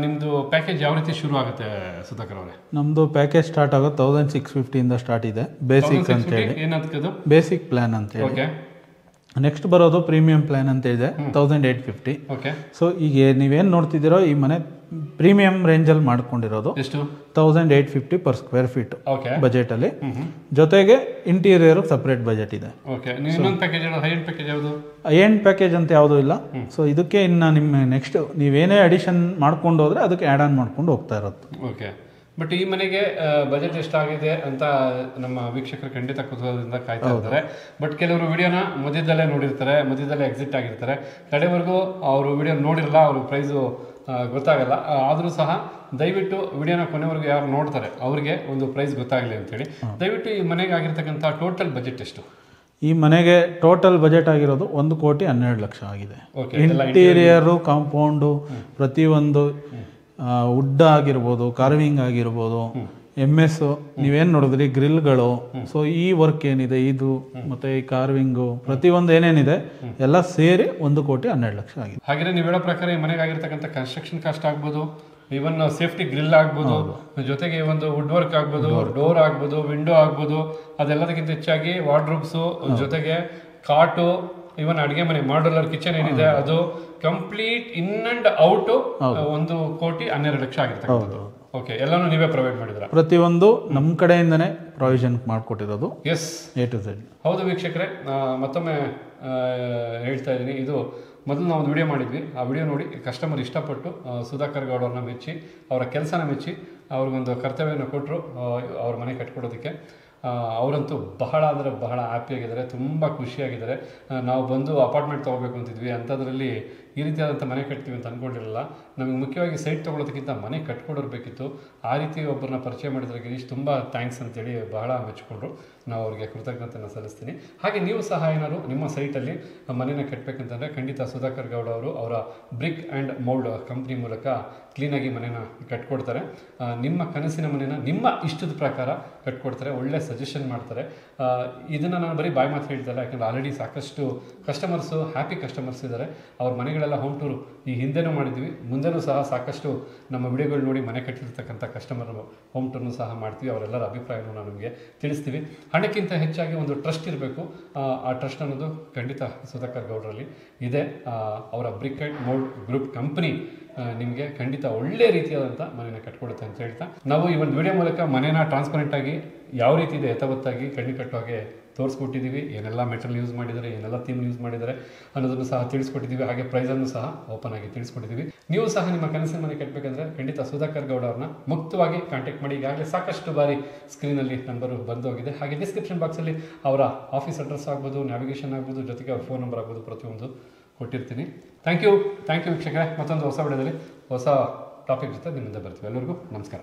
ನಿಮ್ಮದು ಪ್ಯಾಕೇಜ್ ಯಾವ ರೀತಿ ಶುರು ಆಗುತ್ತೆ ಸುಧಾಕರ್ ಅವರೇ? ನಮ್ಮದು ಪ್ಯಾಕೇಜ್ ಸ್ಟಾರ್ಟ್ ಆಗೋದು 1650 ಸ್ಟಾರ್ಟ್ ಇದೆ. ಬೇಸಿಕ್ ಅಂತ ಹೇಳಿ, ಏನಂತದ್ದು ಬೇಸಿಕ್ ಪ್ಲಾನ್ ಅಂತ ಹೇಳಿ. ಓಕೆ. ನೆಕ್ಸ್ಟ್ ಬರೋದು ಪ್ರೀಮಿಯಂ ಪ್ಲಾನ್ ಅಂತ ಇದೆ 1850. ಓಕೆ. ಸೊ ಈಗ ನೀವೇನು ನೋಡ್ತಿದ್ದೀರೋ ಈ ಮನೆ ಪ್ರೀಮಿಯಂ ರೇಂಜಲ್ಲಿ ಮಾಡ್ಕೊಂಡಿರೋದು. ಎಷ್ಟು? 1850 per square feet okay budget ಅಲ್ಲಿ. ಜೊತೆಗೆ ಇಂಟೀರಿಯರ್ ಸಪರೇಟ್ ಬಜೆಟ್ ಇದೆ. ಓಕೆ. ಇನ್ನೊಂದು ಪ್ಯಾಕೇಜ್ ಹೈ ಎಂಡ್ ಪ್ಯಾಕೇಜ್ ಯಾವುದು? ಹೈ ಎಂಡ್ ಪ್ಯಾಕೇಜ್ ಅಂತ ಯಾವುದೂ ಇಲ್ಲ. ಸೊ ಇದಕ್ಕೆ ಇನ್ನು ನಿಮ್ಮ ನೆಕ್ಸ್ಟ್ ನೀವೇನೇ ಅಡಿಷನ್ ಮಾಡ್ಕೊಂಡು ಹೋದ್ರೆ ಅದಕ್ಕೆ ಆ್ಯಡ್ ಆನ್ ಮಾಡ್ಕೊಂಡು ಹೋಗ್ತಾ ಇರುತ್ತೆ. ಓಕೆ. ಬಟ್ ಈ ಮನೆಗೆ ಬಜೆಟ್ ಎಷ್ಟಾಗಿದೆ ಅಂತ ನಮ್ಮ ವೀಕ್ಷಕರು ಖಂಡಿತ ಕುತೂಹಲದಿಂದ ಕಾಯ್ತಾ ಇರ್ತಾರೆ. ಬಟ್ ಕೆಲವರು ವಿಡಿಯೋನ ಮಧ್ಯದಲ್ಲೇ ನೋಡಿರ್ತಾರೆ, ಮಧ್ಯದಲ್ಲೇ ಎಕ್ಸಿಟ್ ಆಗಿರ್ತಾರೆ, ಕಡೆವರೆಗೂ ಅವರು ವಿಡಿಯೋ ನೋಡಿರಲ್ಲ, ಅವ್ರ ಪ್ರೈಸು ಗೊತ್ತಾಗಲ್ಲ. ಆದರೂ ಸಹ ದಯವಿಟ್ಟು ವಿಡಿಯೋನ ಕೊನೆವರೆಗೂ ಯಾರು ನೋಡ್ತಾರೆ ಅವ್ರಿಗೆ ಒಂದು ಪ್ರೈಸ್ ಗೊತ್ತಾಗಲಿ ಅಂತೇಳಿ ದಯವಿಟ್ಟು ಈ ಮನೆಗೆ ಆಗಿರ್ತಕ್ಕಂಥ ಟೋಟಲ್ ಬಜೆಟ್ ಎಷ್ಟು? ಈ ಮನೆಗೆ ಟೋಟಲ್ ಬಜೆಟ್ ಆಗಿರೋದು 1,12,00,000 ಆಗಿದೆ. ಇಂಟೀರಿಯರು, ಕಾಂಪೌಂಡು, ಪ್ರತಿಯೊಂದು ವುಡ್ ಆಗಿರ್ಬೋದು, ಕಾರ್ವಿಂಗ್ ಆಗಿರ್ಬೋದು, MS ನೀವೇನು ನೋಡಿದ್ರಿ ಗ್ರಿಲ್ಗಳು, ಸೊ ಈ ವರ್ಕ್ ಏನಿದೆ ಇದು ಮತ್ತೆ ಈ ಕಾರ್ವಿಂಗು ಪ್ರತಿಯೊಂದು ಏನೇನಿದೆ ಎಲ್ಲ ಸೇರಿ 1,12,00,000 ಆಗಿದೆ. ಹಾಗೆ ನೀವು ಹೇಳೋ ಪ್ರಕಾರ ಈ ಮನೆಗೆ ಆಗಿರ್ತಕ್ಕಂಥ ಕನ್ಸ್ಟ್ರಕ್ಷನ್ ಕಾಸ್ಟ್ ಆಗ್ಬೋದು, ಇವನ್ ಸೇಫ್ಟಿ ಗ್ರಿಲ್ ಆಗ್ಬೋದು, ಜೊತೆಗೆ ಒಂದು ವುಡ್ ವರ್ಕ್ ಆಗ್ಬೋದು, ಡೋರ್ ಆಗ್ಬೋದು, ವಿಂಡೋ ಆಗ್ಬೋದು, ಅದೆಲ್ಲದಕ್ಕಿಂತ ಹೆಚ್ಚಾಗಿ ವಾರ್ಡ್ರೂಬ್ಸು, ಜೊತೆಗೆ ಕಾಟು, ಇವನ್ ಅಡುಗೆ ಮನೆ ಮಾಡ್ಯುಲರ್ ಕಿಚನ್ ಏನಿದೆ ಅದು ಕಂಪ್ಲೀಟ್ ಇನ್ ಅಂಡ್ ಔಟ್ 1,12,00,000 ಆಗಿರ್ತಕ್ಕಂಥದ್ದು. ಓಕೆ. ಎಲ್ಲಾನು ನೀವೇ ಪ್ರೊವೈಡ್ ಮಾಡಿದ್ರ? ಪ್ರತಿಯೊಂದು ನಮ್ಮ ಕಡೆಯಿಂದನೇ ಪ್ರಾವಿಷನ್ ಮಾಡಿಕೊಟ್ಟಿರೋದು. Yes, A to Z. ಹೌದು ವೀಕ್ಷಕರೇ, ಮತ್ತೊಮ್ಮೆ ಹೇಳ್ತಾ ಇದ್ದೀನಿ, ಇದು ಮೊದಲು ನಾವು ಒಂದು ವಿಡಿಯೋ ಮಾಡಿದ್ವಿ. ಆ ವಿಡಿಯೋ ನೋಡಿ ಕಸ್ಟಮರ್ ಇಷ್ಟಪಟ್ಟು ಸುಧಾಕರ್ ಗೌಡ್ ಅವ್ರನ್ನ ಮೆಚ್ಚಿ, ಅವರ ಕೆಲಸನ ಮೆಚ್ಚಿ ಅವ್ರಿಗೊಂದು ಕರ್ತವ್ಯನ ಕೊಟ್ಟರು ಅವ್ರ ಮನೆ ಕಟ್ಕೊಡೋದಕ್ಕೆ. ಅವರಂತೂ ಬಹಳ ಅಂದರೆ ಬಹಳ ಹ್ಯಾಪಿಯಾಗಿದ್ದಾರೆ, ತುಂಬ ಖುಷಿಯಾಗಿದ್ದಾರೆ. ನಾವು ಬಂದು ಅಪಾರ್ಟ್ಮೆಂಟ್ ತೊಗೋಬೇಕು ಅಂತಿದ್ವಿ, ಅಂಥದ್ರಲ್ಲಿ ಈ ರೀತಿಯಾದಂಥ ಮನೆ ಕಟ್ತೀವಿ ಅಂತ ಅಂದ್ಕೊಂಡಿರಲ್ಲ. ನಮಗೆ ಮುಖ್ಯವಾಗಿ ಸೈಟ್ ತೊಗೊಳೋದಕ್ಕಿಂತ ಮನೆ ಕಟ್ಕೊಡೋರು ಬೇಕಿತ್ತು. ಆ ರೀತಿ ಒಬ್ಬರನ್ನ ಪರಿಚಯ ಮಾಡಿದ್ರೆ ಗಿರೀಶ್ ತುಂಬ ಥ್ಯಾಂಕ್ಸ್ ಅಂತೇಳಿ ಬಹಳ ಮೆಚ್ಚಿಕೊಂಡ್ರು. ನಾವು ಅವ್ರಿಗೆ ಕೃತಜ್ಞತೆಯನ್ನು ಸಲ್ಲಿಸ್ತೀನಿ. ಹಾಗೆ ನೀವು ಸಹ ಏನಾದ್ರು ನಿಮ್ಮ ಸೈಟಲ್ಲಿ ಮನೆನ ಕಟ್ಟಬೇಕಂತಂದರೆ ಖಂಡಿತ ಸುಧಾಕರ್ ಗೌಡ ಅವರು ಅವರ ಬ್ರಿಕ್ ಆ್ಯಂಡ್ ಮೌಲ್ಡ್ ಕಂಪ್ನಿ ಮೂಲಕ ಕ್ಲೀನಾಗಿ ಮನೆನ ಕಟ್ಕೊಡ್ತಾರೆ. ನಿಮ್ಮ ಕನಸಿನ ಮನೆನ ನಿಮ್ಮ ಇಷ್ಟದ ಪ್ರಕಾರ ಕಟ್ಕೊಡ್ತಾರೆ. ಒಳ್ಳೆ ಸಜೆಷನ್ ಮಾಡ್ತಾರೆ. ಇದನ್ನು ನಾನು ಬರೀ ಬಾಯಿ ಮಾತು ಹೇಳ್ತಾರೆ, ಯಾಕಂದರೆ ಆಲ್ರೆಡಿ ಸಾಕಷ್ಟು ಕಸ್ಟಮರ್ಸು ಹ್ಯಾಪಿ ಕಸ್ಟಮರ್ಸ್ ಇದ್ದಾರೆ. ಅವ್ರ ಮನೆಗಳೆಲ್ಲ ಹೋಮ್ ಟೂರು ಈ ಹಿಂದೆನೂ ಮಾಡಿದ್ವಿ, ಮುಂದೆನೂ ಸಹ ಸಾಕಷ್ಟು ನಮ್ಮ ವಿಡಿಯೋಗಳು ನೋಡಿ ಮನೆ ಕಟ್ಟಿರ್ತಕ್ಕಂಥ ಕಸ್ಟಮರ್ ಹೋಮ್ ಟೂರ್ನು ಸಹ ಮಾಡ್ತೀವಿ. ಅವರೆಲ್ಲರ ಅಭಿಪ್ರಾಯವನ್ನು ನಾವು ನಿಮಗೆ ತಿಳಿಸ್ತೀವಿ. ಹಣಕ್ಕಿಂತ ಹೆಚ್ಚಾಗಿ ಒಂದು ಟ್ರಸ್ಟ್ ಇರಬೇಕು. ಆ ಟ್ರಸ್ಟ್ ಅನ್ನೋದು ಖಂಡಿತ ಸುಧಾಕರ್ ಗೌಡರಲ್ಲಿ ಇದೆ. ಅವರ brick and mould group company ನಿಮಗೆ ಖಂಡಿತ ಒಳ್ಳೆ ರೀತಿಯಾದಂಥ ಮನೆಯನ್ನು ಕಟ್ಕೊಡುತ್ತೆ ಅಂತ ಹೇಳ್ತಾ, ನಾವು ಈ ಒಂದು ವಿಡಿಯೋ ಮೂಲಕ ಮನೆನ ಟ್ರಾನ್ಸ್ಪರೆಂಟಾಗಿ ಯಾವ ರೀತಿ ಇದೆ ಯಥಾವತ್ತಾಗಿ ಕಣ್ಣು ಕಟ್ಟುವಾಗೆ ತೋರಿಸ್ಕೊಟ್ಟಿದ್ದೀವಿ. ಏನೆಲ್ಲ ಮೆಟೀರಿಯಲ್ ಯೂಸ್ ಮಾಡಿದ್ದಾರೆ, ಏನೆಲ್ಲ ಥೀಮ್ ಯೂಸ್ ಮಾಡಿದ್ದಾರೆ ಅನ್ನೋದನ್ನು ಸಹ ತಿಳಿಸ್ಕೊಟ್ಟಿದ್ದೀವಿ. ಹಾಗೆ ಪ್ರೈಸನ್ನು ಸಹ ಓಪನ್ ಆಗಿ ತಿಳಿಸ್ಕೊಟ್ಟಿದ್ದೀವಿ. ನೀವು ಸಹ ನಿಮ್ಮ ಕನಸಿನ ಮನೆ ಕಟ್ಟಬೇಕಂದ್ರೆ ಖಂಡಿತ ಸುಧಾಕರ್ ಗೌಡ ಅವ್ರನ್ನ ಮುಕ್ತವಾಗಿ ಕಾಂಟ್ಯಾಕ್ಟ್ ಮಾಡಿ. ಈಗಾಗಲೇ ಸಾಕಷ್ಟು ಬಾರಿ ಸ್ಕ್ರೀನಲ್ಲಿ ನಂಬರು ಬಂದೋಗಿದೆ. ಹಾಗೆ ಡಿಸ್ಕ್ರಿಪ್ಷನ್ ಬಾಕ್ಸಲ್ಲಿ ಅವರ ಆಫೀಸ್ ಅಡ್ರೆಸ್ ಆಗ್ಬೋದು, ನ್ಯಾವಿಗೇಷನ್ ಆಗ್ಬೋದು, ಜೊತೆಗೆ ಅವ್ರ ಫೋನ್ ನಂಬರ್ ಆಗ್ಬೋದು, ಪ್ರತಿಯೊಂದು ಕೊಟ್ಟಿರ್ತೀನಿ. ಥ್ಯಾಂಕ್ ಯು ವೀಕ್ಷಕರೇ. ಮತ್ತೊಂದು ಹೊಸ ವಿಡಿಯೋದಲ್ಲಿ ಹೊಸ ಟಾಪಿಕ್ ಜೊತೆ ನಿಮ್ಮ ಮುಂದೆ ಬರ್ತೀವಿ. ಎಲ್ಲರಿಗೂ ನಮಸ್ಕಾರ.